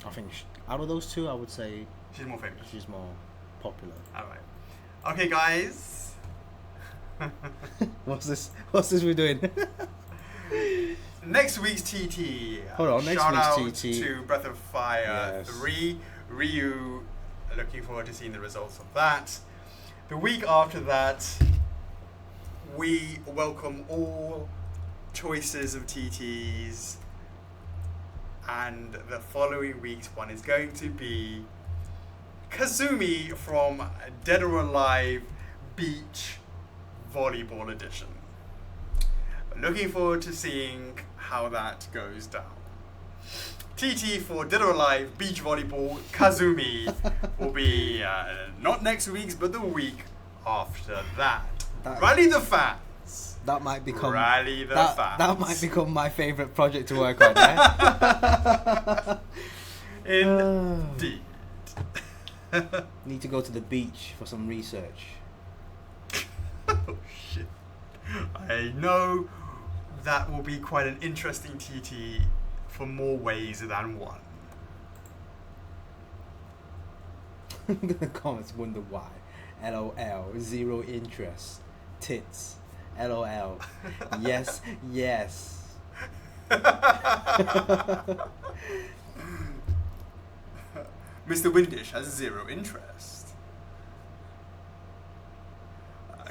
I think out of those two, I would say... She's more famous. She's more popular. Alright. Okay, guys. What's this we're doing? Next week's TT. Hold on, next shout week's TT. Shout out to Breath of Fire Yes. 3. Ryu, looking forward to seeing the results of that. The week after that, we welcome all choices of TTs. And the following week's one is going to be Kazumi from Dead or Alive Beach Volleyball Edition. Looking forward to seeing how that goes down. TT for Dead or Alive Beach Volleyball Kazumi will be not next week's, but the week after that. Rally the fans. That might become Rally the fans. That might become my favourite project to work on. Indeed. Need to go to the beach for some research. Oh shit. I know that will be quite an interesting TT for more ways than one. The comments wonder why. LOL. Zero interest. Tits. LOL. Yes, yes. Mr. Windish has zero interest.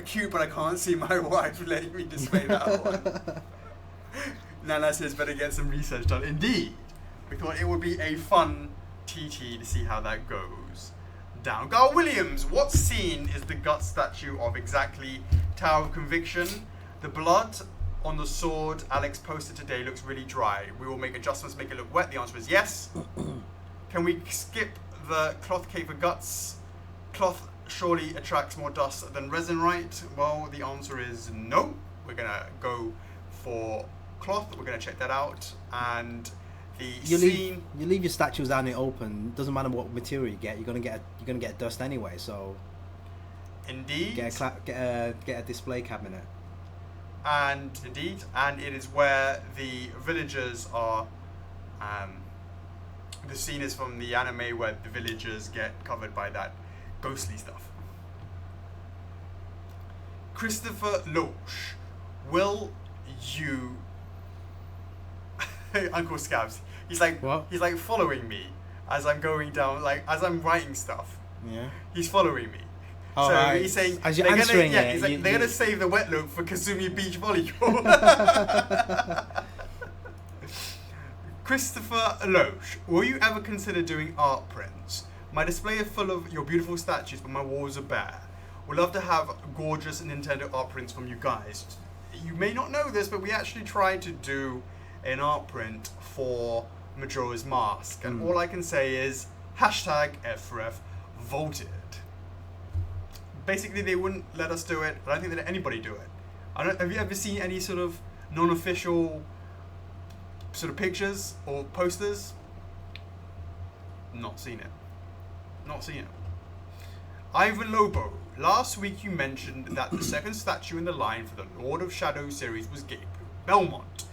Cute, but I can't see my wife letting me display that one. Nana says better get some research done. Indeed. We thought it would be a fun TT to see how that goes down. Gar Williams, what scene is the gut statue of exactly? Tower of Conviction. The blood on the sword Alex posted today looks really dry. We will make adjustments, make it look wet. The answer is yes. Can we skip the cloth cake for guts? Cloth surely attracts more dust than resin, right? Well, the answer is no. We're going to go for cloth. We're going to check that out. And the scene... You leave your statues out in the open. Doesn't matter what material you get. You're gonna get dust anyway. So indeed, get a display cabinet. And indeed, and it is where the villagers are. The scene is from the anime where the villagers get covered by that ghostly stuff. Christopher Loach, will you? Uncle Scabs. He's like what? He's like following me as I'm going down, like as I'm writing stuff. Yeah. He's following me. Oh, so right. he's saying as you're answering it, he's like, they're gonna save the wet look for Kazumi Beach Volleyball. Christopher Loach, will you ever consider doing art prints? My display is full of your beautiful statues, but my walls are bare. Would love to have gorgeous Nintendo art prints from you guys. You may not know this, but we actually tried to do an art print for Majora's Mask. And all I can say is hashtag F4F voted. Basically, they wouldn't let us do it. I don't think they let anybody do it. Have you ever seen any sort of non-official sort of pictures or posters? Not seen it. Not seen it. Ivan Lobo, last week you mentioned that the second statue in the line for the Lord of Shadow series was Gabriel Belmont.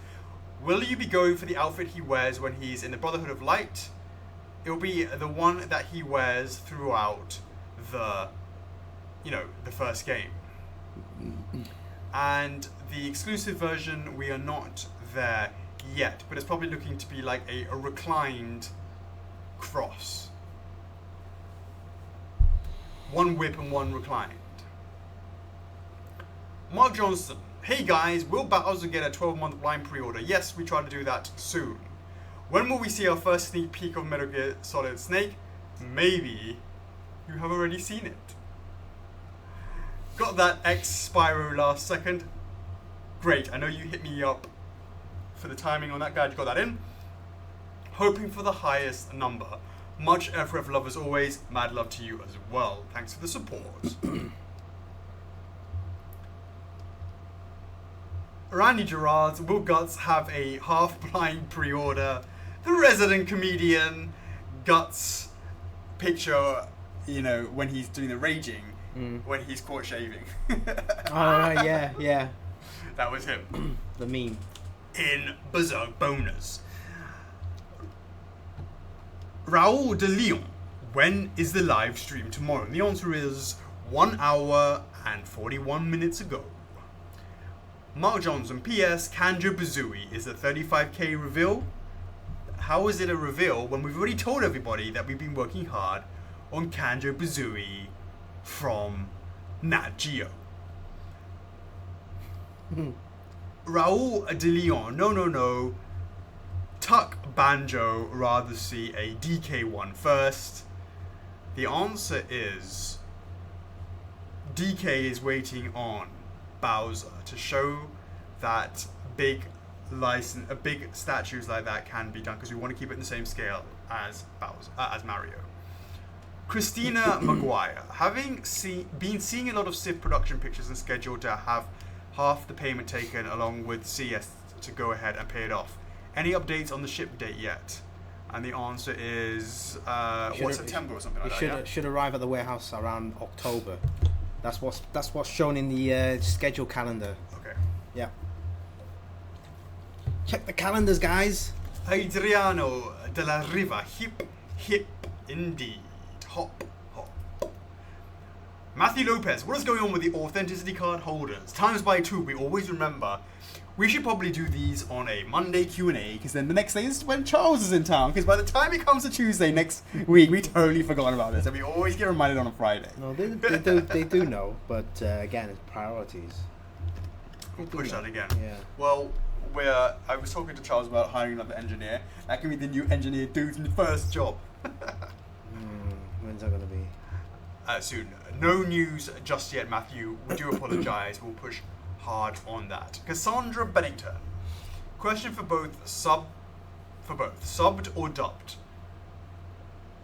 Will you be going for the outfit he wears when he's in the Brotherhood of Light? It'll be the one that he wears throughout the first game. And the exclusive version, we are not there yet, but it's probably looking to be like a reclined cross. One whip and one reclined. Mark Johnson, hey guys, will Bowser get a 12-month blind pre-order? Yes, we try to do that soon. When will we see our first sneak peek of Metal Gear Solid Snake? Maybe you have already seen it. Got that X Spyro last second. Great, I know you hit me up for the timing on that. Glad you got that in. Hoping for the highest number. Much F4F love as always. Mad love to you as well. Thanks for the support. Randy Gerards, will Guts have a half-blind pre-order? The resident comedian Guts picture, when he's doing the raging, when he's caught shaving. Yeah. That was him. The meme. In Berserk Bonus. Raul de Leon, when is the live stream tomorrow? And the answer is 1 hour and 41 minutes ago. Mark Johnson, P.S. Banjo-Kazooie is a 35k reveal. How is it a reveal when we've already told everybody that we've been working hard on Banjo-Kazooie from Nat Geo? Raul de Leon, no. Tuck Banjo, rather see a DK one first. The answer is DK is waiting on Bowser to show that big statues like that can be done, because we want to keep it in the same scale as as Mario. Christina Maguire, having been seeing a lot of Civ production pictures and scheduled to have half the payment taken along with CS to go ahead and pay it off. Any updates on the ship date yet? And the answer is September or something like that. It should arrive at the warehouse around October. That's what's shown in the schedule calendar. Okay. Yeah. Check the calendars, guys. Adriano de la Riva, hip indeed. Hop. Matthew Lopez, what is going on with the authenticity card holders? Times by 2, we always remember. We should probably do these on a Monday Q&A, because then the next day is when Charles is in town, because by the time it comes to Tuesday next week, we totally forgotten about this, and we always get reminded on a Friday. No, they do know, but again, it's priorities. We'll push that again. Yeah. Well, I was talking to Charles about hiring another engineer. That can be the new engineer dude's first job. When's that going to be? Soon. No news just yet, Matthew. We do apologise. We'll push hard on that. Cassandra Bennington. Question for both. Subbed or dubbed?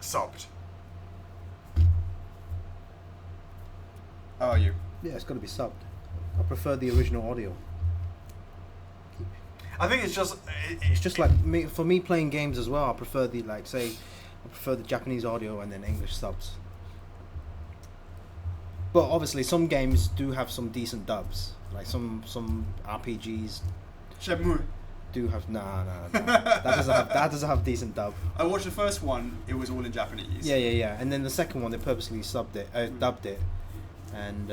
Subbed. How are you? Yeah, it's got to be subbed. I prefer the original audio. I think it's just... It's just like for me playing games as well. I prefer the Japanese audio and then English subs. But obviously, some games do have some decent dubs. Like some RPGs. Shenmue do have that doesn't have decent dub. I watched the first one. It was all in Japanese. Yeah. And then the second one, they purposely dubbed it. And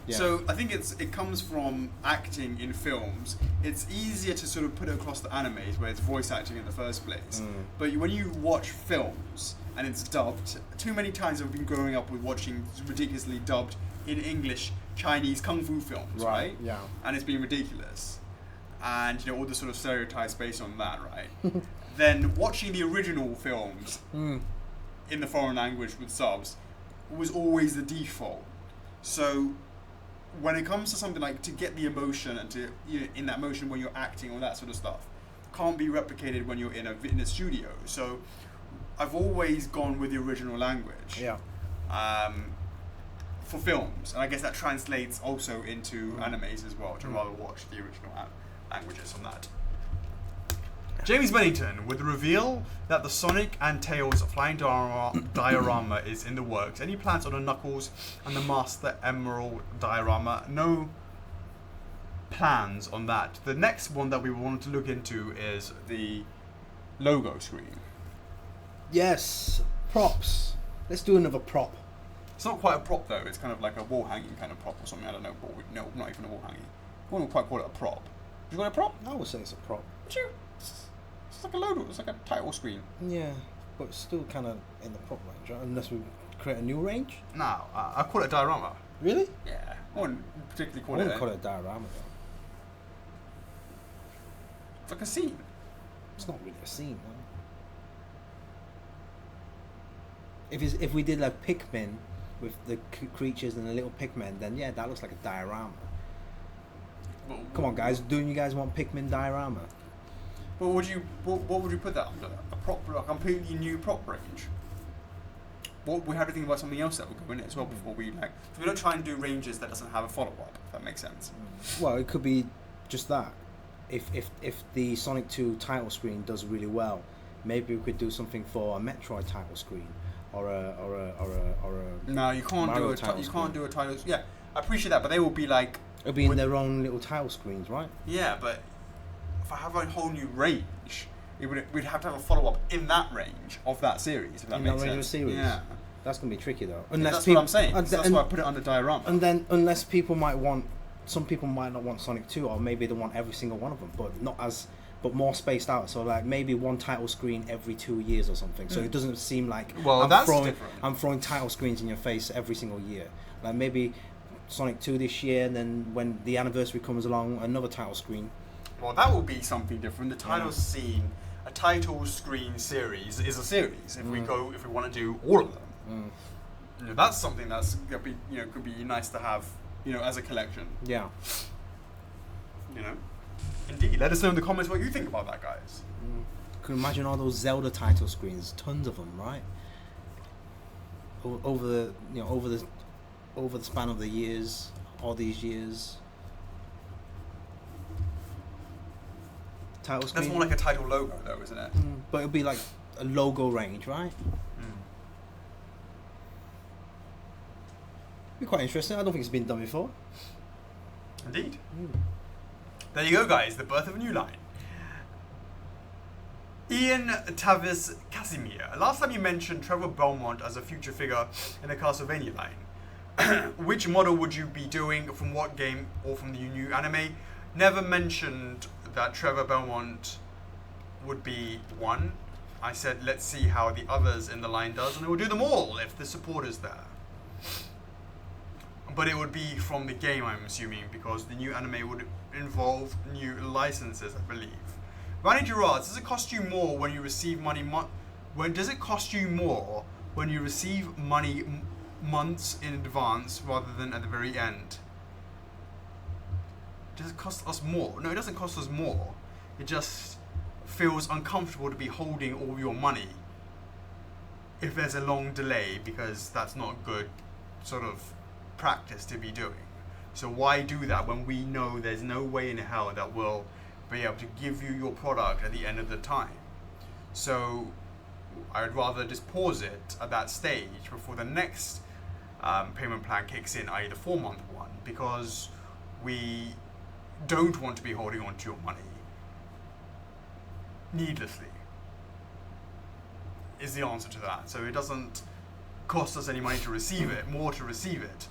So I think it comes from acting in films. It's easier to sort of put it across the animes where it's voice acting in the first place. But when you watch films and it's dubbed, too many times I've been growing up with watching ridiculously dubbed in English Chinese kung fu films, right? Yeah. And it's been ridiculous. And all the sort of stereotypes based on that, right? Then watching the original films in the foreign language with subs was always the default. So when it comes to something like to get the emotion and to in that motion when you're acting or that sort of stuff, can't be replicated when you're in a studio. So I've always gone with the original language. Yeah. For films, and I guess that translates also into animes as well, which I'd rather watch the original languages on that. James Bennington, with the reveal that the Sonic and Tails flying diorama is in the works, any plans on the Knuckles and the Master Emerald diorama? No plans on that. The next one that we want to look into is the logo screen. Yes, props. Let's do another prop. It's not quite a prop though, it's kind of like a wall hanging kind of prop or something, I don't know, but no, not even a wall hanging. I wouldn't quite call it a prop. Would you call it a prop? I would say it's a prop. Would you? It's like a logo, it's like a title screen. Yeah, but it's still kind of in the prop range, right? Unless we create a new range. No, I call it a diorama. Really? Yeah, I wouldn't particularly I call wouldn't it call it a diorama though. It's like a scene. It's not really a scene, right? If we did like Pikmin with the creatures and the little Pikmin, then yeah, that looks like a diorama. Well, Come on, guys, don't you guys want Pikmin diorama? But what would you put that under? A completely new prop range? We have to think about something else that would go in it as well before we like. So we don't try and do ranges that doesn't have a follow up. If that makes sense. Well, it could be just that. If the Sonic 2 title screen does really well, maybe we could do something for a Metroid title screen or a. No, you can't Mario do a title you screen. can't do a title. Yeah, I appreciate that, but they will be like. It'll be in their own little title screens, right? Yeah, but if I have a whole new range, we'd have to have a follow up in that range of that series. If that In makes that range of sense. series. Yeah, That's gonna be tricky though. that's what I'm saying. and So that's and- why I put it under diorama. And then, unless people might want, some people might not want Sonic 2, or maybe they want every single one of them, but more spaced out. So like maybe one title screen every 2 years or something. So it doesn't seem like Well, that's different. I'm throwing title screens in your face every single year. Like maybe Sonic 2 this year, and then when the anniversary comes along, another title screen. Well, that will be something different. The title scene, a title screen series is a series. If we want to do all of them, that's something that's could be nice to have, as a collection. Yeah. Indeed. Let us know in the comments what you think about that, guys. Can you imagine all those Zelda title screens? Tons of them, right? Over the span of the years, all these years. Title screen. That's more like a title logo, though, isn't it? But it'll be like a logo range, right? Be quite interesting. I don't think it's been done before. Indeed. There you go, guys. The birth of a new line. Ian Tavis Casimir. Last time you mentioned Trevor Belmont as a future figure in the Castlevania line. Which model would you be doing, from what game, or from the new anime? Never mentioned that Trevor Belmont would be one. I said, let's see how the others in the line does, and we'll do them all if the support is there. But it would be from the game, I'm assuming, because the new anime would involve new licenses, I believe. Ronnie Gerards, does it cost you more when you receive money? Does it cost you more when you receive money months in advance rather than at the very end? Does it cost us more? No, it doesn't cost us more. It just feels uncomfortable to be holding all your money if there's a long delay, because that's not good sort of practice to be doing. So why do that when we know there's no way in hell that we'll be able to give you your product at the end of the time? So I would rather just pause it at that stage before the next payment plan kicks in, i.e. the 4-month one, because we don't want to be holding on to your money needlessly, is the answer to that. So it doesn't cost us any money to receive it, more to receive it.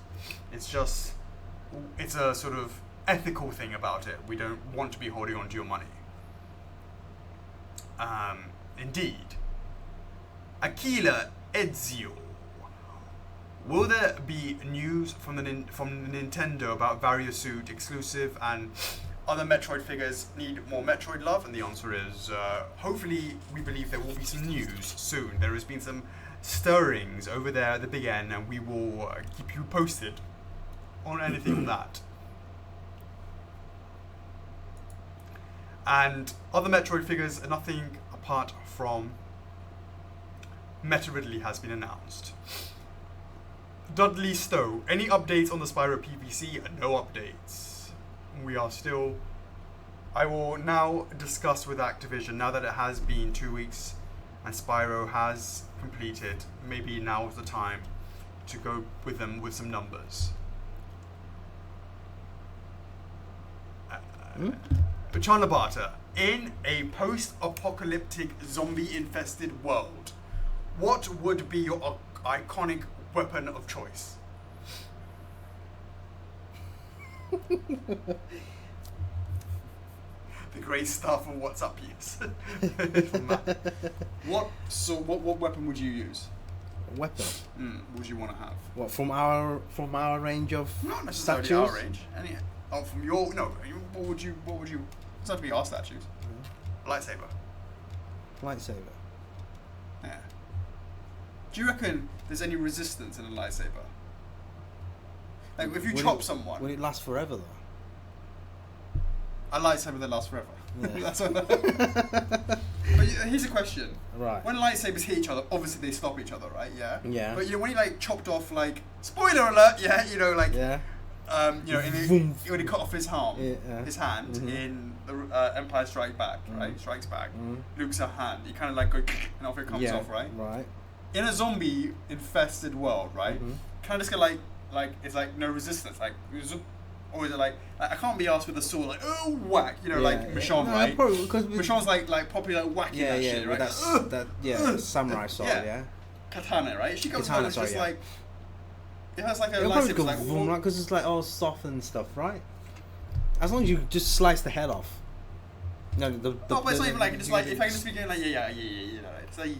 It's a sort of ethical thing about it. We don't want to be holding on to your money. Indeed. Aquila Ezio. Will there be news from Nintendo about various Suit exclusive and other Metroid figures need more Metroid love? And the answer is, hopefully, we believe there will be some news soon. There has been some stirrings over there at the big end, and we will keep you posted on anything on that. And other Metroid figures, nothing apart from Meta Ridley has been announced. Dudley Stowe, any updates on the Spyro PVC? No updates. We are still... I will now discuss with Activision, now that it has been 2 weeks and Spyro has completed, maybe now is the time to go with them with some numbers. Chanabata, in a post-apocalyptic zombie-infested world, what would be your iconic weapon of choice? The great stuff on WhatsApp use. What weapon would you use? Weapon. What would you want to have? What from our range of Not necessarily statues? our range. From your What would you? It's not to be our statues. Lightsaber. Lightsaber. Yeah. Do you reckon there's any resistance in a lightsaber? Like if you chop someone. Will it last forever though? A lightsaber that lasts forever. Yeah. That's what. But here's a question. Right. When lightsabers hit each other, obviously they stop each other, right? Yeah. Yeah. But when he like chopped off like spoiler alert, yeah, Yeah. When he cut off his arm, his hand in the Empire Strikes Back, right? Strikes Back. Luke's hand. He kind of like go and off it comes off, right? Right. In a zombie infested world, right? Kind of just get like it's like no resistance, like. Or is it like I can't be asked with a sword like whack, like Michonne, right? Michonne's like properly like whacking that shit, right? That's samurai sword, yeah. Katana, right? She comes Katana, on, it's just like it has like a it'll probably lightsaber, go like vroom, right? Because it's like all soft and stuff, right? As long as you just slice the head off. No, but it's not even like it's like if I can just be going like it's like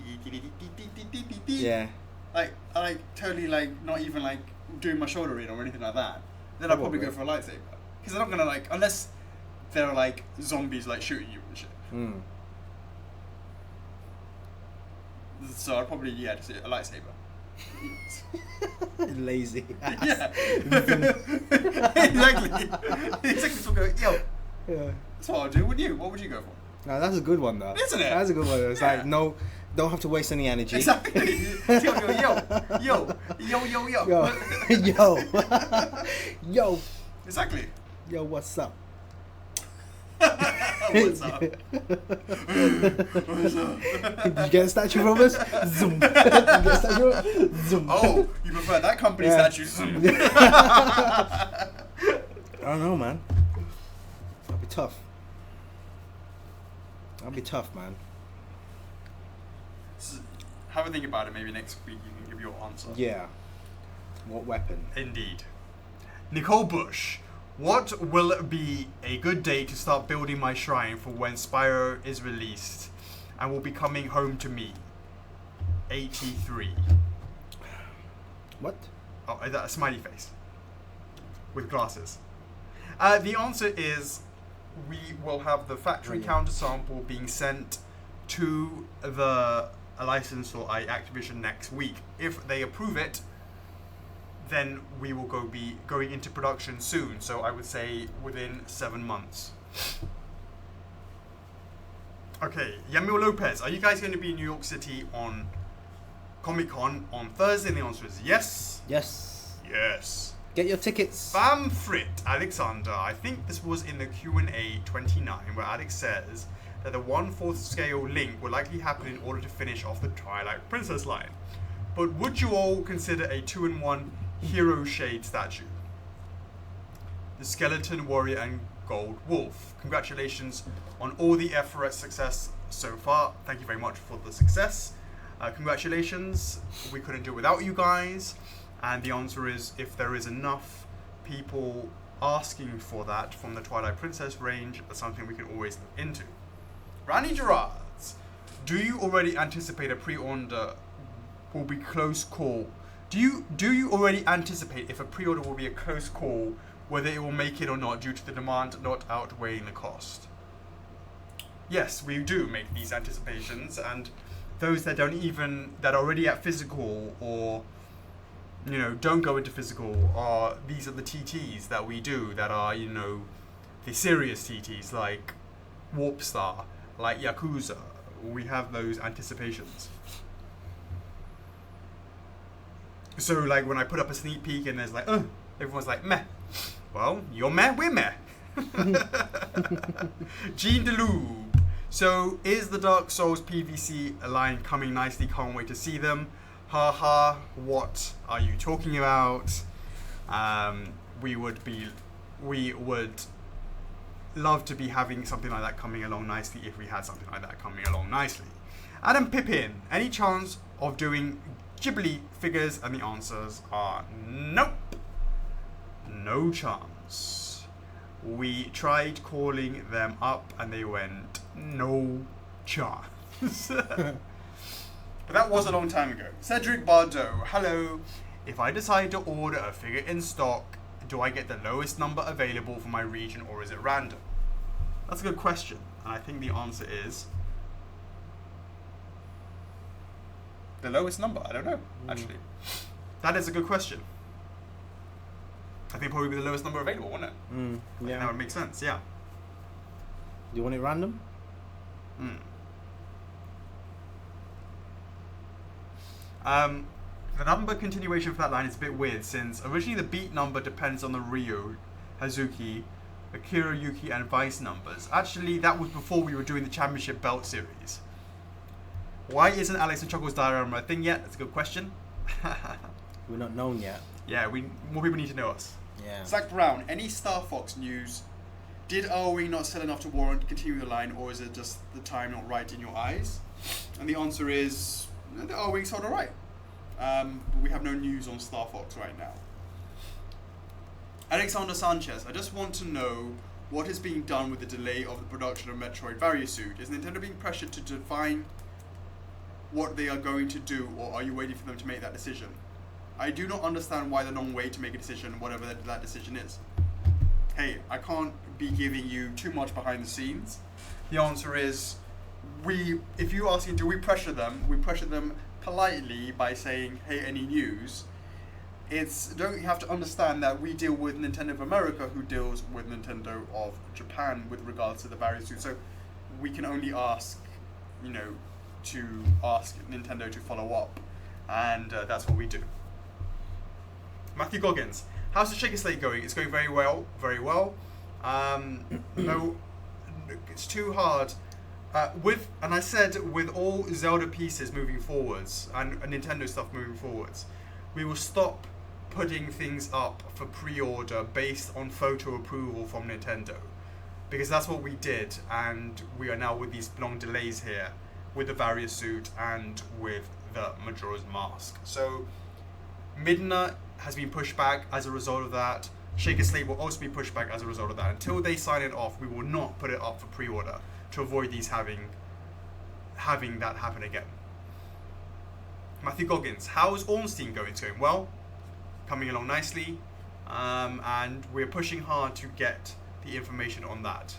like I like totally like not even like doing my shoulder in or anything like that. Then I'd probably go for a lightsaber. Because they're not going to like, unless they're like zombies like shooting you and shit. So I'd probably, just a lightsaber. Lazy ass. Yeah. Exactly. So go, yo. Yeah. That's what I'd do. What would you go for? No, that's a good one though. Isn't it? That's a good one. It's like, no, don't have to waste any energy. Exactly. Yo. Yo. Exactly. Yo, what's up? What's up? Did you get a statue from us? Zoom. Did you get a statue? Zoom. Oh, you prefer that company statue? Zoom. I don't know, man. That'll be tough. Man. Have a think about it. Maybe next week you can give your answer. Yeah. What weapon? Indeed. Nicole Bush. What will be a good day to start building my shrine for when Spyro is released and will be coming home to me? 83. What? Oh, is that a smiley face? With glasses. The answer is we will have the factory counter sample being sent to the licensor, Activision, next week. If they approve it, then we will be going into production soon. So I would say within 7 months. Okay, Yamil Lopez, are you guys going to be in New York City on Comic-Con on Thursday? And the answer is yes. Yes. Yes. Get your tickets. Famfrit Alexander, I think this was in the Q&A 29 where Alex says that the 1/4 scale Link will likely happen in order to finish off the Twilight Princess line. But would you all consider a 2-in-1 Hero Shade statue? The Skeleton Warrior and Gold Wolf. Congratulations on all the F4F success so far. Thank you very much for the success. Congratulations. We couldn't do it without you guys. And the answer is, if there is enough people asking for that from the Twilight Princess range, that's something we can always look into. Randy Gerards, do you already anticipate a pre-order will be close call? Do you already anticipate if a pre-order will be a close call, whether it will make it or not due to the demand not outweighing the cost? Yes, we do make these anticipations, and those that are already at physical or don't go into physical these are the TTs that we do that are the serious TTs, like Warp Star, like Yakuza. We have those anticipations. So like when I put up a sneak peek and there's like, everyone's like, meh. Well, you're meh, we're meh. Gene Deloob. So is the Dark Souls PVC line coming nicely? Can't wait to see them. Haha, what are you talking about? We would love to be having something like that coming along nicely if we had something like that coming along nicely. Adam Pippin, any chance of doing Ghibli figures? And the answers are nope. No chance. We tried calling them up and they went, no chance. But that was a long time ago. Cedric Bardot, hello. If I decide to order a figure in stock, do I get the lowest number available for my region or is it random? That's a good question. And I think the answer is the lowest number. I don't know, actually. That is a good question. I think probably be the lowest number available, wouldn't it? Yeah. That would make sense, yeah. Do you want it random? The number continuation for that line is a bit weird since originally the beat number depends on the Ryo, Hazuki, Akira Yuki and Vice numbers. Actually, that was before we were doing the Championship Belt Series. Why isn't Alex and Choco's diorama a thing yet? That's a good question. We're not known yet. Yeah, more people need to know us. Yeah. Zach Brown, any Star Fox news? Did ROE not sell enough to warrant continuing the line, or is it just the time not right in your eyes? And the answer is, the ROE sold alright. But we have no news on Star Fox right now. Alexander Sanchez, I just want to know what is being done with the delay of the production of Metroid Variasuit. Is Nintendo being pressured to define what they are going to do, or are you waiting for them to make that decision? I do not understand why the long wait to make a decision, whatever that decision is. Hey, I can't be giving you too much behind the scenes. The answer is, if you're asking do we pressure them, we pressure them politely by saying, hey, any news? Don't you have to understand that we deal with Nintendo of America, who deals with Nintendo of Japan with regards to the Variasuit. So we can only ask, to ask Nintendo to follow up, and that's what we do. Matthew Goggins, how's the Shaker Slate going? It's going very well, very well. No, it's too hard. And I said with all Zelda pieces moving forwards and Nintendo stuff moving forwards, we will stop putting things up for pre-order based on photo approval from Nintendo, because that's what we did, and we are now with these long delays here with the Variasuit and with the Majora's Mask. So Midna has been pushed back as a result of that. Shaker Slate will also be pushed back as a result of that. Until they sign it off, we will not put it up for pre-order to avoid these having that happen again. Matthew Goggins, how's Ornstein going? It's going well, coming along nicely, and we're pushing hard to get the information on that.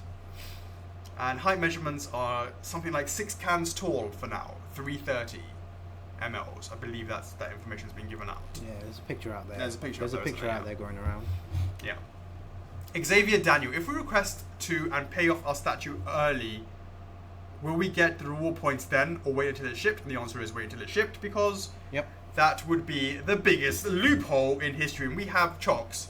And height measurements are something like 6 cans tall for now, 330 mLs. I believe that information's been given out. Yeah, there's a picture out there. There's a picture out there going around. Yeah. Xavier Daniel, if we request to and pay off our statue early, will we get the reward points then, or wait until it's shipped? And the answer is wait until it's shipped, because that would be the biggest loophole in history. And we have Chocks.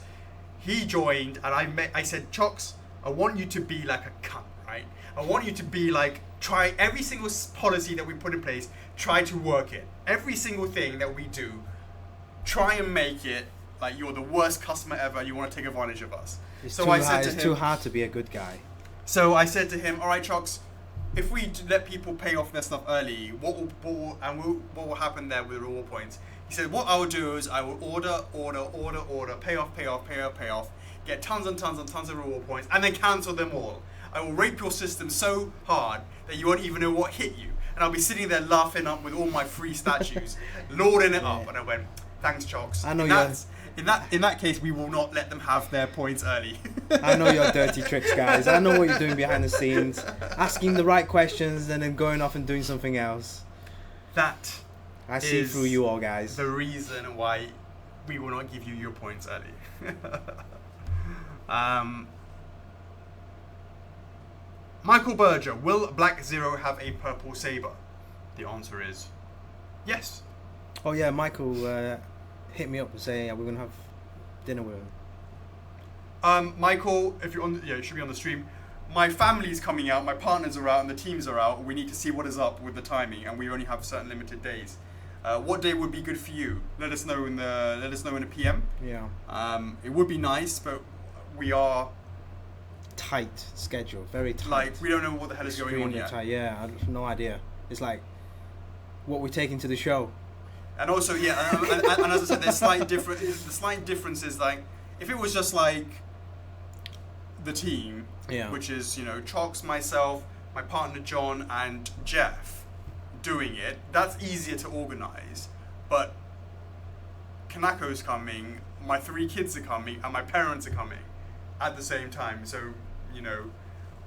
He joined, and I said, Chocks, I want you to be like a cunt, right? I want you to be like, try every single policy that we put in place, try to work it. Every single thing that we do, try and make it like you're the worst customer ever and you want to take advantage of us. It's too hard to be a good guy. So I said to him, all right, Chocks, if we let people pay off their stuff early, what will happen there with the reward points? He said, what I will do is I will order, pay off, get tons and tons and tons of reward points, and then cancel them all. I will rape your system so hard that you won't even know what hit you. And I'll be sitting there laughing up with all my free statues, lording it up. And I went, thanks, Chocks. I know in that case, we will not let them have their points early. I know your dirty tricks, guys. I know what you're doing behind the scenes, asking the right questions and then going off and doing something else. I see through you all, guys. The reason why we will not give you your points early. Michael Berger, will Black Zero have a purple saber? The answer is yes. Oh yeah, Michael hit me up and say, yeah, we're gonna have dinner with him. Michael, if you're on, you should be on the stream. My family's coming out, my partners are out, and the teams are out. We need to see what is up with the timing, and we only have certain limited days. What day would be good for you? Let us know in the PM. Yeah. It would be nice, but we are tight schedule, very tight. Like, we don't know what the hell is going on yet. Tight. Yeah, I have no idea. It's like what we're taking to the show. And also, yeah, and as I said, there's slight difference. The slight difference is like, if it was just like the team, which is, Chocks, myself, my partner John, and Jeff doing it, that's easier to organise. But Kanako's coming, my 3 kids are coming, and my parents are coming at the same time, so,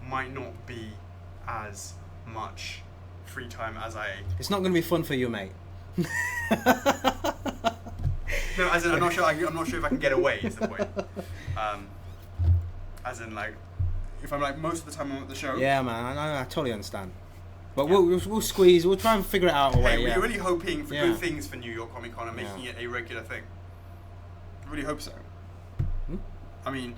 might not be as much free time as I... It's not going to be fun for you, mate. No, as in, I'm not sure if I can get away, is the point. As in, like, if I'm, like, most of the time I'm at the show... Yeah, man, I totally understand. But we'll squeeze, we'll try and figure it out a way. We're really hoping for good things for New York Comic Con and making it a regular thing. I really hope so. I mean...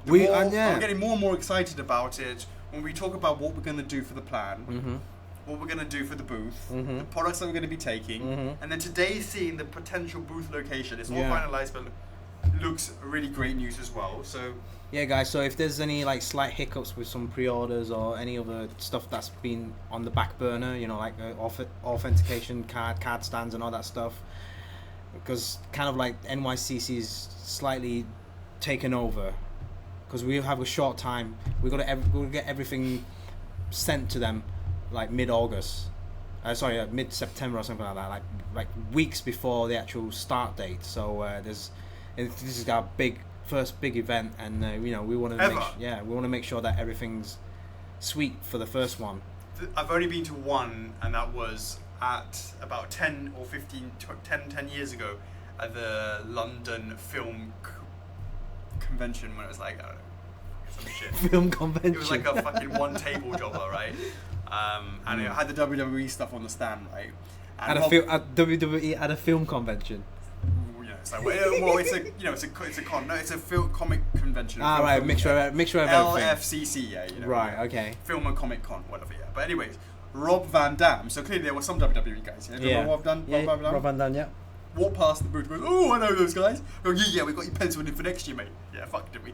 I'm getting more and more excited about it when we talk about what we're going to do for the plan, what we're going to do for the booth, the products that we're going to be taking, and then today seeing the potential booth location. It's all finalized, but looks really great news as well. So yeah, guys, so if there's any like slight hiccups with some pre-orders or any other stuff that's been on the back burner, like authentication card stands and all that stuff, because kind of like NYCC's slightly taken over. Because we have a short time, we'll get everything sent to them, like mid-August, mid-September or something like that, like weeks before the actual start date. So this is our first big event, and we want to make sure that everything's sweet for the first one. I've only been to one, and that was at about 10 years ago at the London Film Convention, when it was like, I don't know, some shit. Film convention. It was like a fucking one table jobber, right? And it had the WWE stuff on the stand, right? And at WWE at a film convention. It's like, well, it's a film comic convention. Right, mixture of everything. LFCC, yeah. Right, okay. Film and Comic Con, whatever, yeah. But anyways, Rob Van Dam. So clearly there were some WWE guys. Rob Van Dam, yeah. Walked past the booth and goes, oh, I know those guys. Go, yeah, we got you penciled in for next year, mate. Yeah, fuck, did we?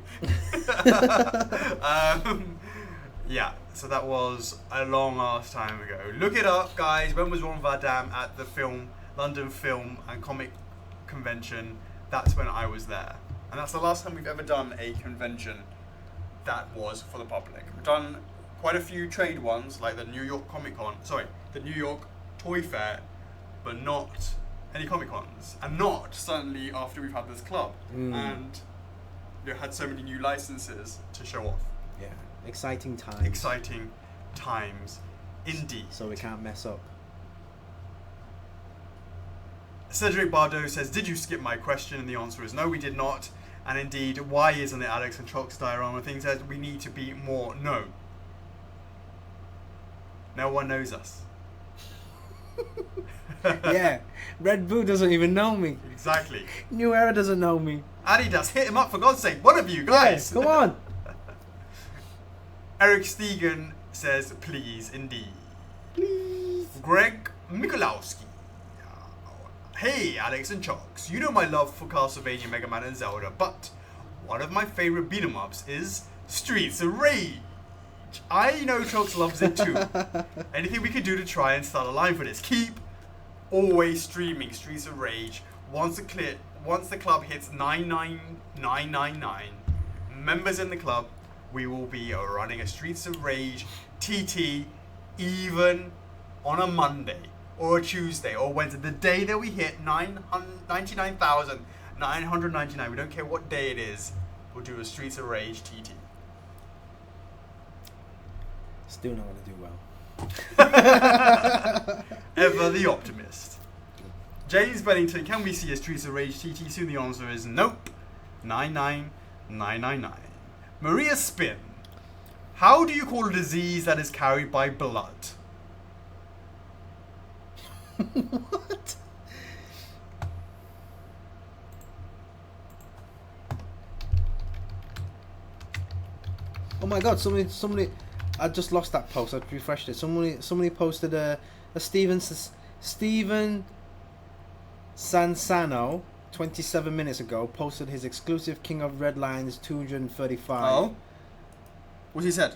Yeah, so that was a long ass time ago. Look it up, guys. When was Ron Van Dam at the London Film and Comic Convention? That's when I was there. And that's the last time we've ever done a convention that was for the public. We've done quite a few trade ones, like the New York the New York Toy Fair, but not any Comic Cons, and not certainly after we've had this club and had so many new licenses to show off. Yeah, exciting times. Exciting times, indeed. So we can't mess up. Cedric Bardot says, "Did you skip my question?" And the answer is no, we did not. And indeed, why isn't it Alex and Chocks diorama thing says we need to be more known? No one knows us. Yeah, Red Boo doesn't even know me. Exactly. New Era doesn't know me. Adidas, hit him up for God's sake. One of you guys. Come on. Eric Stegan says, please, indeed. Please. Greg Mikulowski. Hey, Alex and Chocks. You know my love for Castlevania, Mega Man, and Zelda, but one of my favorite beat 'em ups is Streets of Rage. I know Chocks loves it too. Anything we can do to try and start a line for this? Keep always streaming Streets of Rage. Once the club hits 99999 members in the club, we will be running a Streets of Rage TT, even on a Monday or a Tuesday or Wednesday, the day that we hit 99,999. We don't care what day it is. We'll do a Streets of Rage TT. Still not going to do well. Ever the optimist. James Bennington, can we see a Streets of Rage TT soon? The answer is nope. 99999. Maria Spin. How do you call a disease that is carried by blood? What? Oh my God! Somebody. I just lost that post. I refreshed it. Somebody posted a Steven Sansano 27 minutes ago posted his exclusive King of Red Lines 235. Oh. What he said?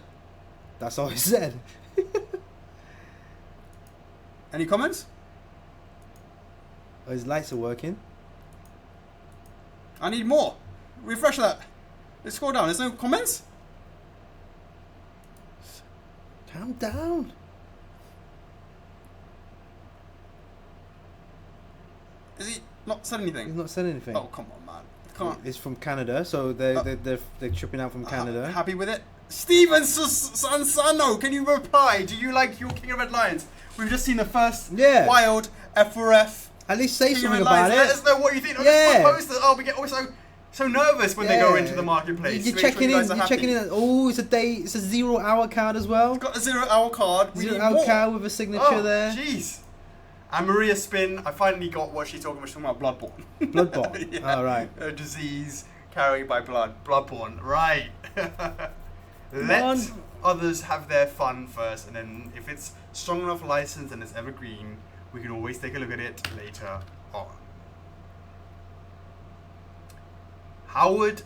That's all he said. Any comments? Oh, his lights are working. I need more. Refresh that. Let's scroll down. There's no comments? Calm down. Is he not said anything? He's not said anything. Oh, come on, man. Can't. It's from Canada, so they're tripping out from Canada. Happy with it? Steven Sansano, can you reply? Do you like your King of Red Lions? We've just seen the first wild F4F. At least say King something of Red about Lions. it. Let us know what you think. Yeah. Posters. Oh, we get also so nervous when they go into the marketplace. You're Make sure checking you guys in. are You're happy. checking in. Oh, it's a 0-hour card as well. It's got a 0-hour card. We need 0-hour more. card with a signature there. Jeez. And Maria Spin, I finally got what she's talking about. She's talking about bloodborne. Bloodborne. Yeah. All right. A disease carried by blood. Bloodborne. Right. Let others have their fun first, and then if it's strong enough license and it's evergreen, we can always take a look at it later on. Howard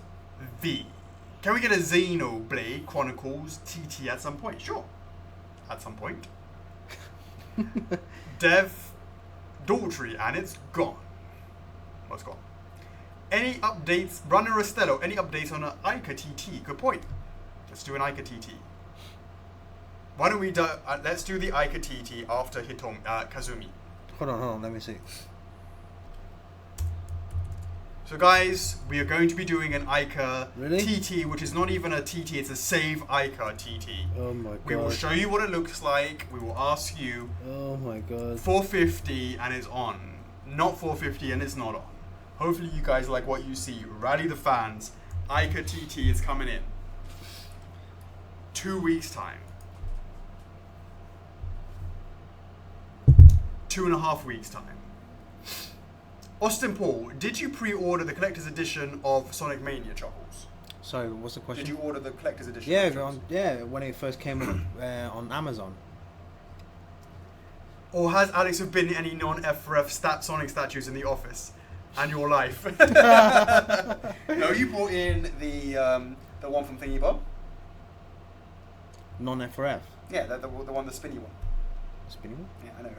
V. Can we get a Xenoblade Chronicles TT at some point? Sure. At some point. Dev Daughtry, and it's gone. Well, it's gone. Any updates? Runner Rostello, any updates on an Ica TT? Good point. Let's do an Ica TT. Why don't we do, let's do the Ica TT after Kazumi. Hold on, let me see. So guys, we are going to be doing an Ica Really? TT, which is not even a TT, it's a save Ica TT. Oh my God. We will show you what it looks like, we will ask you. Oh my God. 450 and it's on. Not 450 and it's not on. Hopefully you guys like what you see. Rally the fans. Ica TT is coming in. 2 weeks time. 2.5 weeks time. Austin Paul, did you pre-order the collector's edition of Sonic Mania, Chuckles? Sorry, what's the question? Did you order the collector's edition? Yeah, when it first came on Amazon. Or has Alex have been any non-F4F Sonic statues in the office and your life? No, you brought in the one from Thingy Bob. Non-F4F. Yeah, the one, the spinny one. Spinning one? Yeah, I know.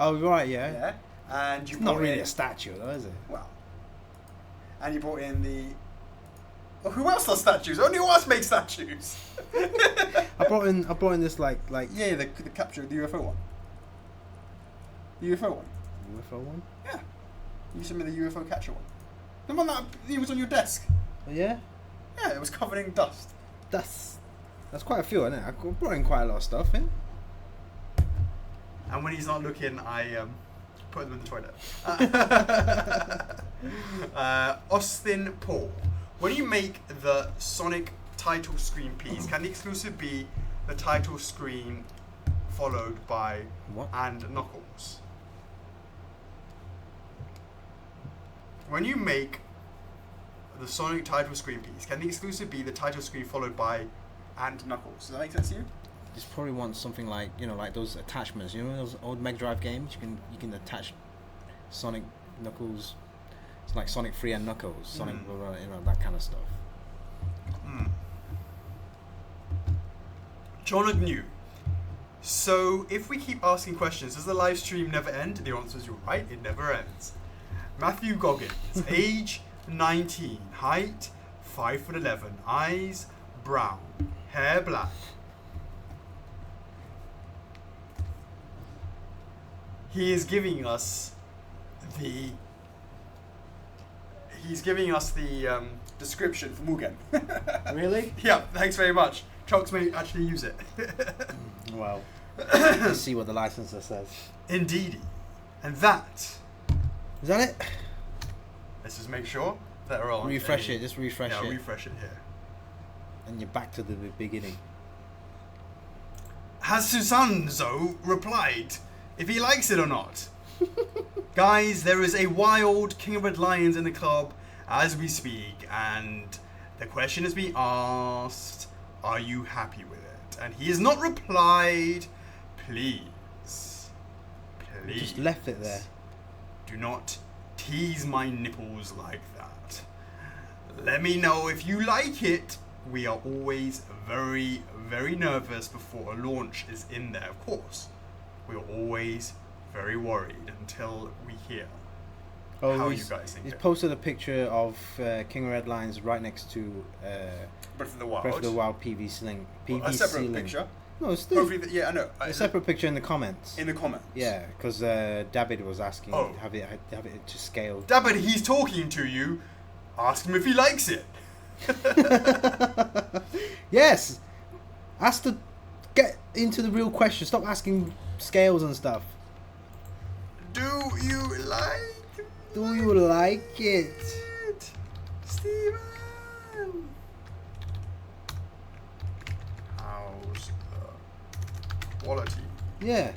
Oh right, yeah. Yeah, and you It's not brought really in, a statue, though, is it? well, and you brought in the. Oh, who else does statues? Only who else makes statues? I brought in this like Yeah, the capture, the UFO one. The UFO one. UFO one. Yeah, you sent me the UFO catcher one. The one that was on your desk. Oh, yeah. Yeah, it was covered in dust. That's quite a few, isn't it? I brought in quite a lot of stuff in. And when he's not looking, I put them in the toilet. Austin Paul, when you make the Sonic title screen piece, can the exclusive be the title screen followed by What? and Knuckles? When you make the Sonic title screen piece, can the exclusive be the title screen followed by and Knuckles? Does that make sense to you? Just probably want something like, like those attachments. You know those old Mega Drive games? You can attach Sonic, Knuckles. It's like Sonic 3 and Knuckles. Sonic, that kind of stuff. John Agnew. So, if we keep asking questions, does the live stream never end? The answer is you're right, it never ends. Matthew Goggins, age 19, height 5'11", eyes brown, hair black. He is giving us the description for Mugen. Really? Yeah, thanks very much. Chocks may actually use it. Well, let's see what the licensor says. Indeedy. And that, Is that it? let's just make sure, that are on. Refresh it. Just refresh it. Yeah, refresh it here. And you're back to the beginning. Has Susanzo replied if he likes it or not? Guys, there is a wild King of Red Lions in the club as we speak, and the question is being asked, are you happy with it? And he has not replied. Please. You just left it there. Do not tease my nipples like that. Let me know if you like it. We are always very, very nervous before a launch is in there, of course. We are always very worried until we hear how you guys think. He's posted a picture of King of Red Lions right next to Breath of the Wild. Breath of the Wild PVC link. A separate picture? No, it's still yeah, I know. a separate picture in the comments. In the comments? Yeah, because David was asking have it to scale. David, he's talking to you. Ask him if he likes it. Yes! Ask to get into the real question. Stop asking scales and stuff. Do you like it? Steven? How's the quality? Yeah.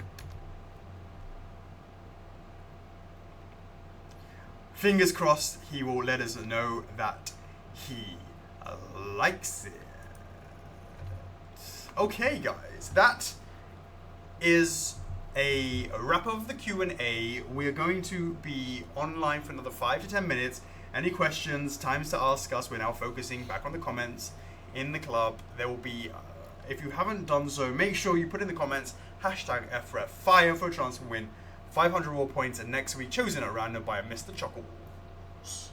Fingers crossed he will let us know that he likes it. Okay, guys, that is a wrap of the Q&A. We are going to be online for another 5 to 10 minutes. Any questions, times to ask us. We're now focusing back on the comments in the club. There will be, if you haven't done so, make sure you put in the comments hashtag F4F fire for a chance to win 500 raw points, and next week chosen at random by Mr. Chuckle.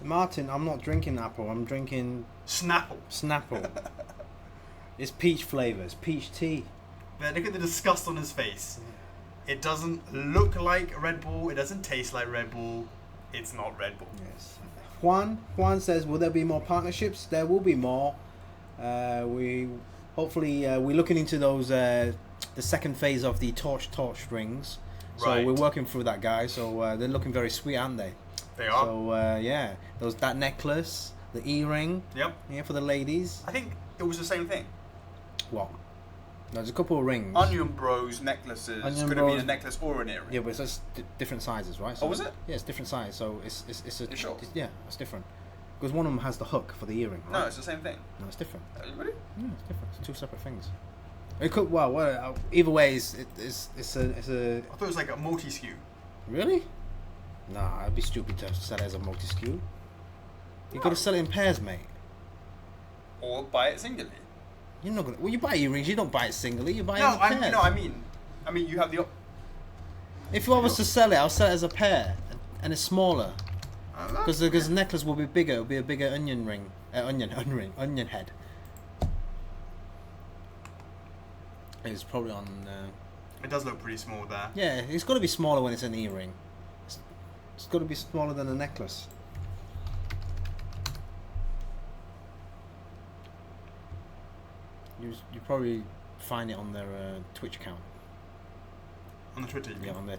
Martin, I'm not drinking apple. I'm drinking Snapple. It's peach flavour. It's peach tea. Man, look at the disgust on his face. It doesn't look like Red Bull. It doesn't taste like Red Bull. It's not Red Bull. Yes. Juan says, will there be more partnerships? There will be more. We're looking into those the second phase of the torch rings. So Right. we're working through that, guys. So they're looking very sweet, aren't they? They are. So yeah, that necklace, the earring. Yep. Yeah, for the ladies. I think it was the same thing. What? There's a couple of rings. Onion Bros necklaces could have been a necklace or an earring. Yeah, but it's just different sizes, right? So was it? Yeah, it's different size. So it's a. You sure? Yeah, it's different. Because one of them has the hook for the earring. Right? No, it's the same thing. No, it's different. Really? Yeah, it's different. It's two separate things. It could. Well, either way, it's a. I thought it was like a multi-skew. Really? Nah, I'd be stupid to sell it as a multi-skew. You gotta sell it in pairs, mate. Or buy it singly. You're not gonna. Well, you buy earrings. You don't buy it singly. You buy it in pairs. I mean, you have the. If I was to sell it, I'll sell it as a pair, and it's smaller. Because the necklace will be bigger. It'll be a bigger onion ring. Onion head. It's probably on. It does look pretty small there. Yeah, it's got to be smaller when it's an earring. It's got to be smaller than a necklace. You probably find it on their Twitch account. On the Twitter, you mean? Yeah, on their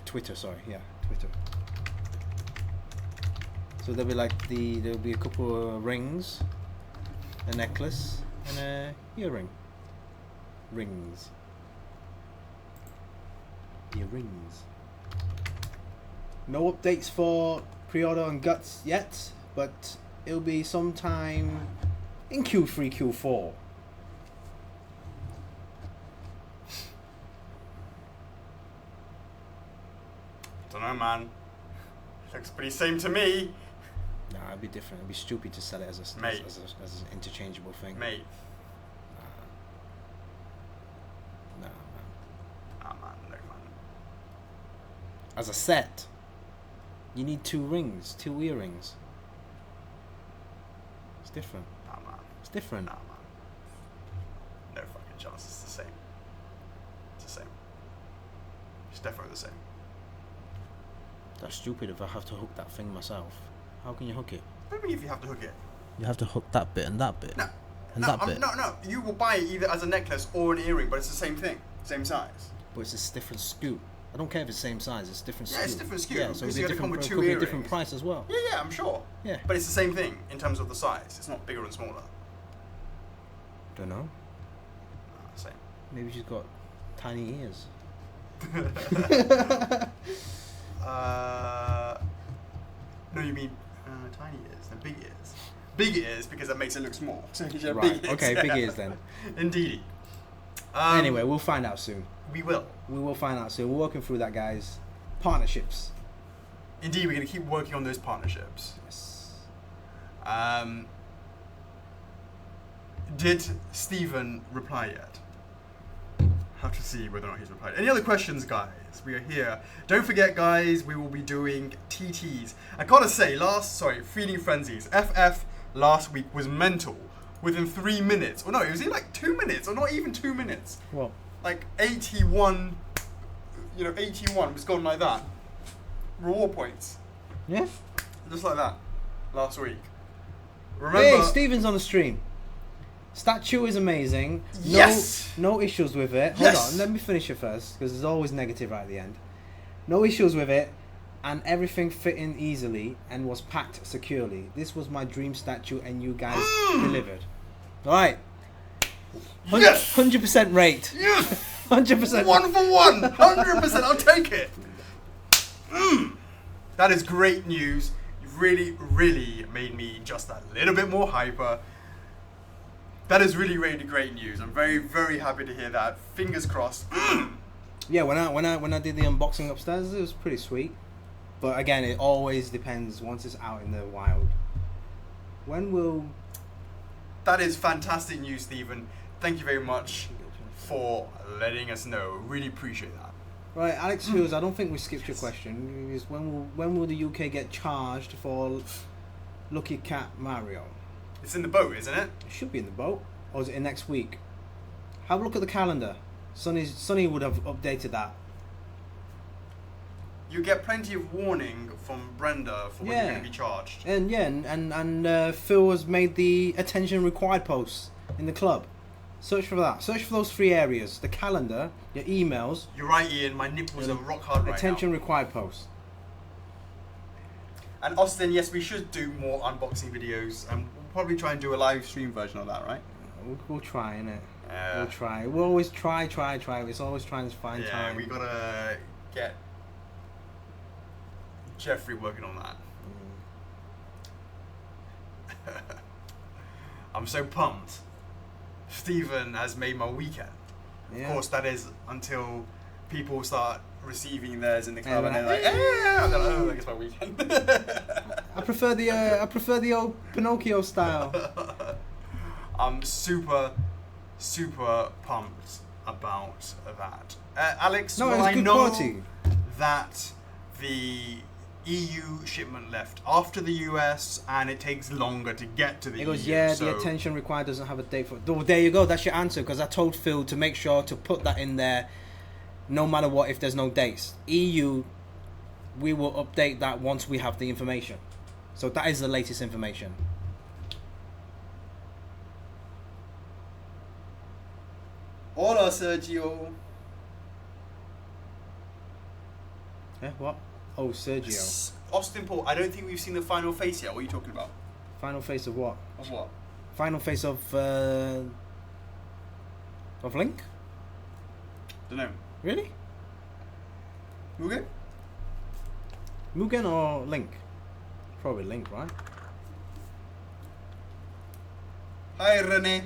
Twitter. Sorry, yeah, Twitter. So there'll be a couple of rings, a necklace, and a earring. Earrings. No updates for pre-order on Guts yet, but it'll be sometime in Q3, Q4. Don't know, man. Looks pretty same to me. Nah, it'd be different. It'd be stupid to sell it as an interchangeable thing. Mate. Nah, man. Ah, man, no, man. As a set, you need 2 rings, 2 earrings. It's different. Nah, man. It's different. Nah, man. No fucking chance. It's the same. It's the same. It's definitely the same. That's stupid if I have to hook that thing myself. How can you hook it? What do you mean if you have to hook it? You have to hook that bit and that bit. No. And No, that bit. no. You will buy it either as a necklace or an earring, but it's the same thing. Same size. But it's a different scoop. I don't care if it's the same size. It's different SKU. Yeah, it's different SKU. Yeah, so Because it'll you be gotta come with two could be a earrings. different price as well. Yeah, I'm sure. Yeah. But it's the same thing in terms of the size. It's not bigger and smaller. Don't know. Same. Maybe she's got tiny ears. No, you mean tiny ears, no, big ears. Big ears because that makes it look small. So you have Right. big ears. Okay, big ears then. Indeed. Anyway, we'll find out soon. We will. We will find out soon. We're working through that, guys. Partnerships. Indeed, we're going to keep working on those partnerships. Yes. Did Stephen reply yet? Have to see whether or not he's replied. Any other questions, guys? We are here. Don't forget, guys, we will be doing TTs. I gotta say, Feeding Frenzies. FF last week was mental. Within 3 minutes. Or no, it was in like 2 minutes, or not even 2 minutes. What? Like 81, 81 was gone like that. Reward points. Yeah? Just like that. Last week. Remember? Hey, Steven's on the stream. Statue is amazing. Yes! No issues with it. Yes! Hold on, let me finish it first, because there's always negative right at the end. No issues with it, and everything fit in easily and was packed securely. This was my dream statue, and you guys delivered. Alright. Yes! 100% rate. Yes! 100%. 1 for 1! 100%, I'll take it! That is great news. You've really, really made me just a little bit more hyper. That is really, really great news. I'm very, very happy to hear that. Fingers crossed. Yeah, when I did the unboxing upstairs, it was pretty sweet. But again, it always depends once it's out in the wild. When will... That is fantastic news, Stephen. Thank you very much for letting us know. Really appreciate that. Right, Alex Hughes, I don't think we skipped your question. Is when will the UK get charged for Lucky Cat Mario? It's in the boat, isn't it? It should be in the boat. Or is it in next week? Have a look at the calendar. Sonny would have updated that. You get plenty of warning from Brenda for when you're going to be charged. And yeah, and Phil has made the attention required posts in the club. Search for that. Search for those 3 areas: the calendar, your emails. You're right, Ian. My nipples are rock hard right attention now. required posts. And Austin, yes, we should do more unboxing videos, and we'll probably try and do a live stream version of that, right? We'll try, innit? Yeah. We'll try. We'll always try. It's always trying to find time. Yeah, we gotta get Jeffrey working on that. I'm so pumped. Stephen has made my weekend. Yeah. Of course, that is until people start receiving theirs in the club, Yeah, and they're like, "Yeah," and they're like, "Oh, I guess my weekend." I prefer the old Pinocchio style. I'm super pumped about that. Alex, No, well, it's I good know quality. that the EU shipment left after the US, and it takes longer to get to the It goes, EU. yeah, so the attention required doesn't have a date for it. Oh, there you go, that's your answer, because I told Phil to make sure to put that in there no matter what if there's no dates. EU, we will update that once we have the information. So that is the latest information. Hola, Sergio. What? Oh, Sergio. Austin Paul, I don't think we've seen the final face yet. What are you talking about? Final face of what? Of what? Final face of Link? Don't know. Really? Mugen? Mugen or Link? Probably Link, right? Hi, Rene.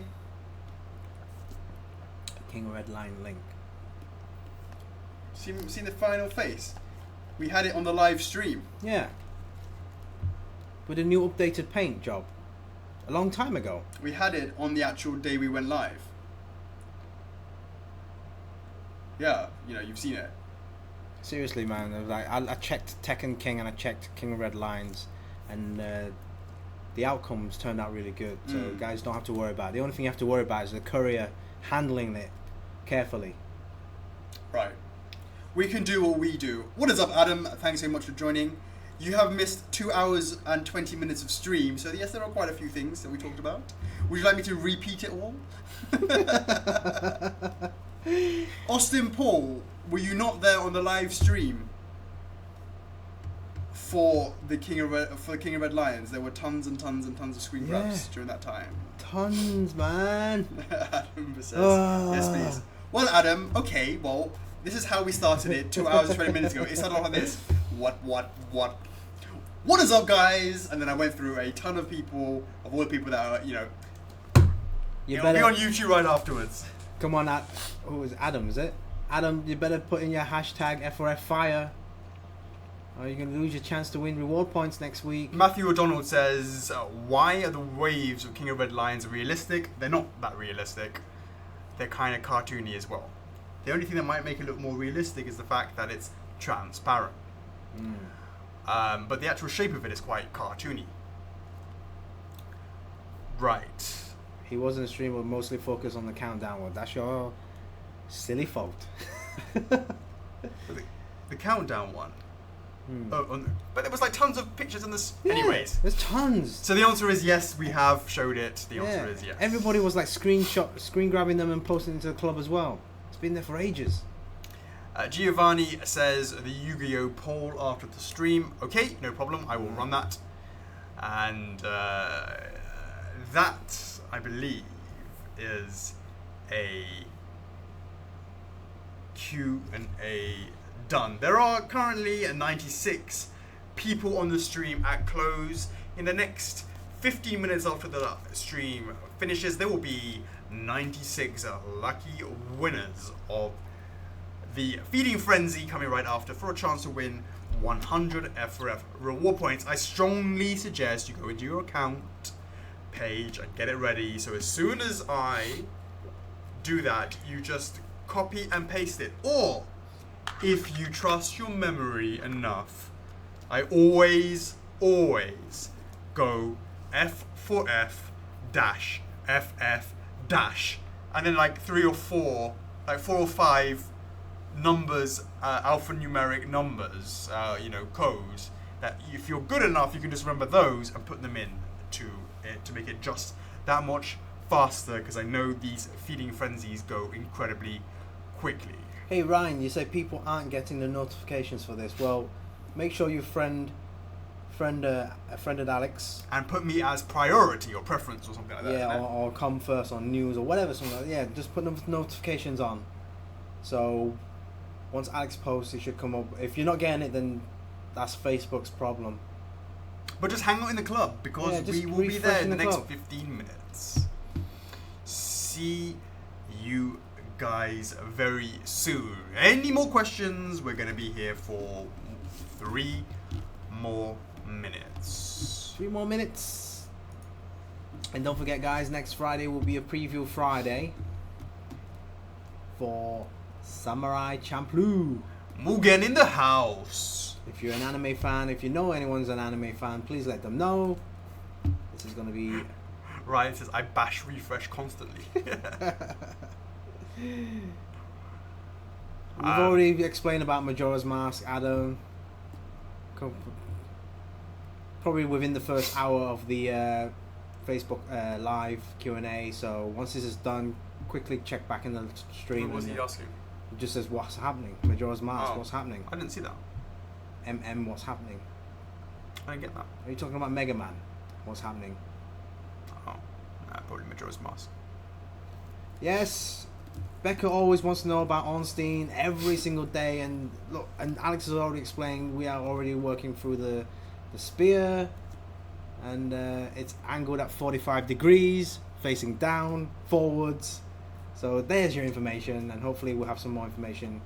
King Red Line Link. Seen the final face? We had it on the live stream. Yeah. With a new updated paint job. A long time ago. We had it on the actual day we went live. Yeah, you've seen it. Seriously, man. Like I checked Tekken King and I checked King of Red Lines, and the outcomes turned out really good. So guys don't have to worry about it. The only thing you have to worry about is the courier handling it carefully. Right. We can do what we do. What is up, Adam? Thanks so much for joining. You have missed 2 hours and 20 minutes of stream, so yes, there are quite a few things that we talked about. Would you like me to repeat it all? Austin Paul, were you not there on the live stream for the King of Red Lions? There were tons and tons and tons of screen grabs during that time. Tons, man. Adam says, yes, please. Well, Adam, okay, well, this is how we started it 2 hours and 20 minutes ago. It started off like this. What is up, guys? And then I went through a ton of people, of all the people that are, it'll be on YouTube right afterwards. Come on, who is Adam, is it? Adam, you better put in your hashtag F4F fire. Or you're going to lose your chance to win reward points next week. Matthew O'Donnell says, why are the waves of King of Red Lions realistic? They're not that realistic. They're kind of cartoony as well. The only thing that might make it look more realistic is the fact that it's transparent. But the actual shape of it is quite cartoony. Right. He wasn't a streamer, mostly focused on the countdown one. That's your silly fault. The countdown one. But there was like tons of pictures in this. Yeah, anyways, there's tons. So the answer is yes. We have showed it. The answer is yes. Everybody was like screen grabbing them and posting into the club as well. It's been there for ages. Giovanni says the Yu-Gi-Oh poll after the stream. Okay, no problem. I will run that. And that, I believe, is a Q&A done. There are currently 96 people on the stream at close. In the next 15 minutes after the stream finishes, there will be 96 lucky winners of the Feeding Frenzy coming right after for a chance to win 100 F4F reward points. I strongly suggest you go into your account page and get it ready. So as soon as I do that, you just copy and paste it. Or if you trust your memory enough, I always go F4F dash FF dash, and then like 4 or 5 numbers, alphanumeric numbers, codes, that if you're good enough, you can just remember those and put them in to make it just that much faster, because I know these feeding frenzies go incredibly quickly. Hey Ryan, you say people aren't getting the notifications for this. Well, make sure you friended Alex. And put me as priority or preference or something like that. Yeah, or come first on news or whatever. Something like that. Yeah, just put the notifications on. So once Alex posts, it should come up. If you're not getting it, then that's Facebook's problem. But just hang out in the club, because we will be there in the next 15 minutes. See you guys very soon. Any more questions? We're going to be here for 3 more minutes. 3 more minutes. And don't forget, guys, next Friday will be a preview Friday for Samurai Champloo. Mugen in the house. If you're an anime fan, if you know anyone's an anime fan, please let them know. This is going to be... Ryan says, I bash refresh constantly. We've already explained about Majora's Mask, Adam. Probably within the first hour of the Facebook live Q&A. So once this is done, quickly check back in the stream. What was he asking? It just says, what's happening? Majora's Mask, what's happening? I didn't see that. what's happening? I didn't get that. Are you talking about Mega Man? What's happening? Oh, probably Majora's Mask. Yes, Becca always wants to know about Ornstein every single day, and look, and Alex has already explained we are already working through the spear, and it's angled at 45 degrees, facing down, forwards. So there's your information, and hopefully we'll have some more information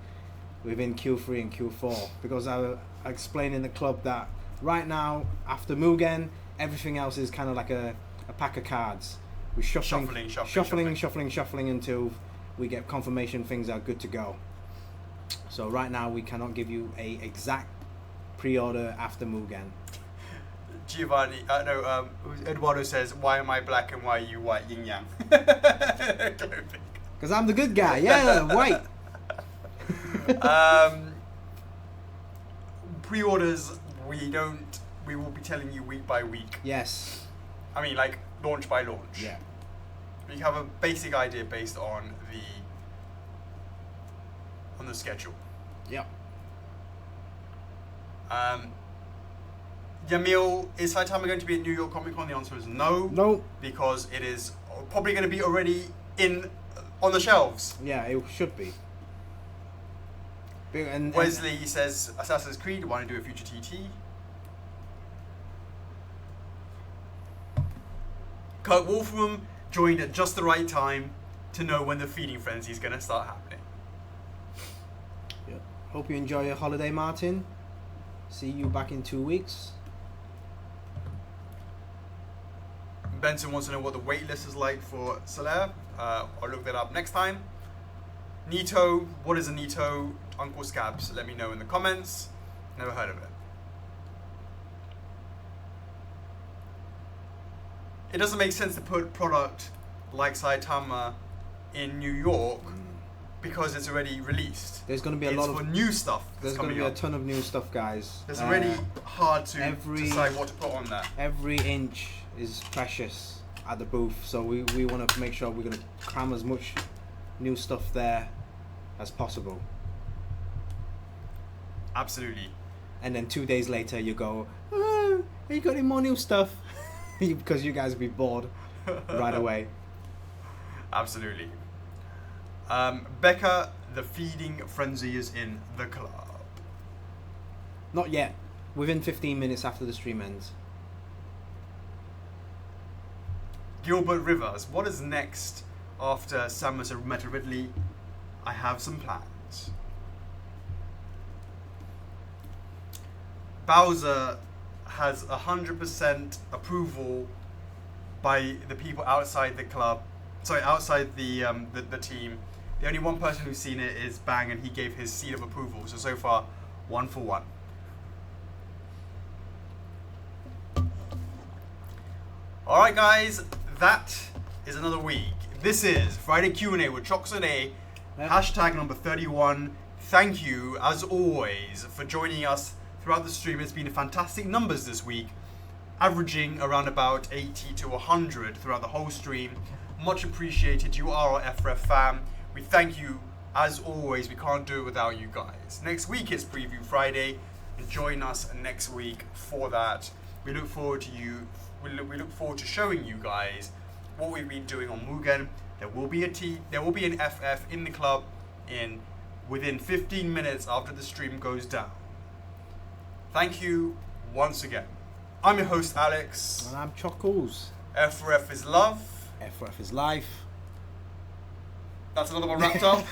within Q3 and Q4, because I explained in the club that right now, after Mugen, everything else is kind of like a pack of cards. We're shuffling until we get confirmation things are good to go. So right now we cannot give you a exact pre-order after Mugen. Giovanni, Eduardo says, why am I black and why are you white? Yin yang. Because I'm the good guy, yeah, white. Pre-orders, we will be telling you week by week. Yes. I mean, like, launch by launch. Yeah. You have a basic idea based on the schedule. Yep. Yamil, is Saitama going to be at New York Comic Con? The answer is no. No. Because it is probably going to be already on the shelves. Yeah, it should be. And Wesley says Assassin's Creed, want to do a future TT. Kurt Wolfram joined at just the right time to know when the feeding frenzy is going to start happening. Yeah. Hope you enjoy your holiday, Martin. See you back in 2 weeks. Benson wants to know what the wait list is like for Soler. I'll look that up next time. Nito, what is a Nito? Uncle Scabs, let me know in the comments. Never heard of it. It doesn't make sense to put product like Saitama in New York because it's already released. There's going to be a lot of new stuff. There's going to be a ton of new stuff, guys. It's already hard to decide what to put on there. Every inch is precious at the booth, so we want to make sure we're going to cram as much new stuff there as possible. Absolutely. And then 2 days later you go, oh, have you got any more new stuff? Because you guys will be bored right away. Absolutely. Becca, the feeding frenzy is in the club. Not yet. Within 15 minutes after the stream ends. Gilbert Rivers, what is next after Samus and Meta Ridley? I have some plans. Bowser has 100% approval by the people outside the club. Sorry, outside the team. The only one person who's seen it is Bang, and he gave his seal of approval. So far, 1 for 1. All right, guys, that is another week. This is Friday Q&A with Chocks A. Yep. Hashtag number 31. Thank you, as always, for joining us throughout the stream. It's been fantastic numbers this week, averaging around about 80 to 100 throughout the whole stream. Much appreciated. You are our F4F fam. We thank you, as always. We can't do it without you guys. Next week is Preview Friday, and join us next week for that. We look forward to you. We look forward to showing you guys what we've been doing on Mugen. There will be an FF in the club within 15 minutes after the stream goes down. Thank you once again. I'm your host, Alex. And I'm Chocks. F4F is love. F4F is life. That's another one wrapped up.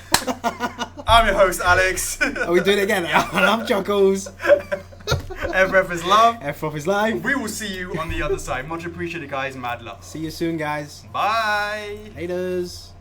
I'm your host, Alex. Are we doing it again? Yeah. And I'm Chocks. F4F is love. F4F is life. We will see you on the other side. Much appreciated, guys. Mad love. See you soon, guys. Bye. Haters.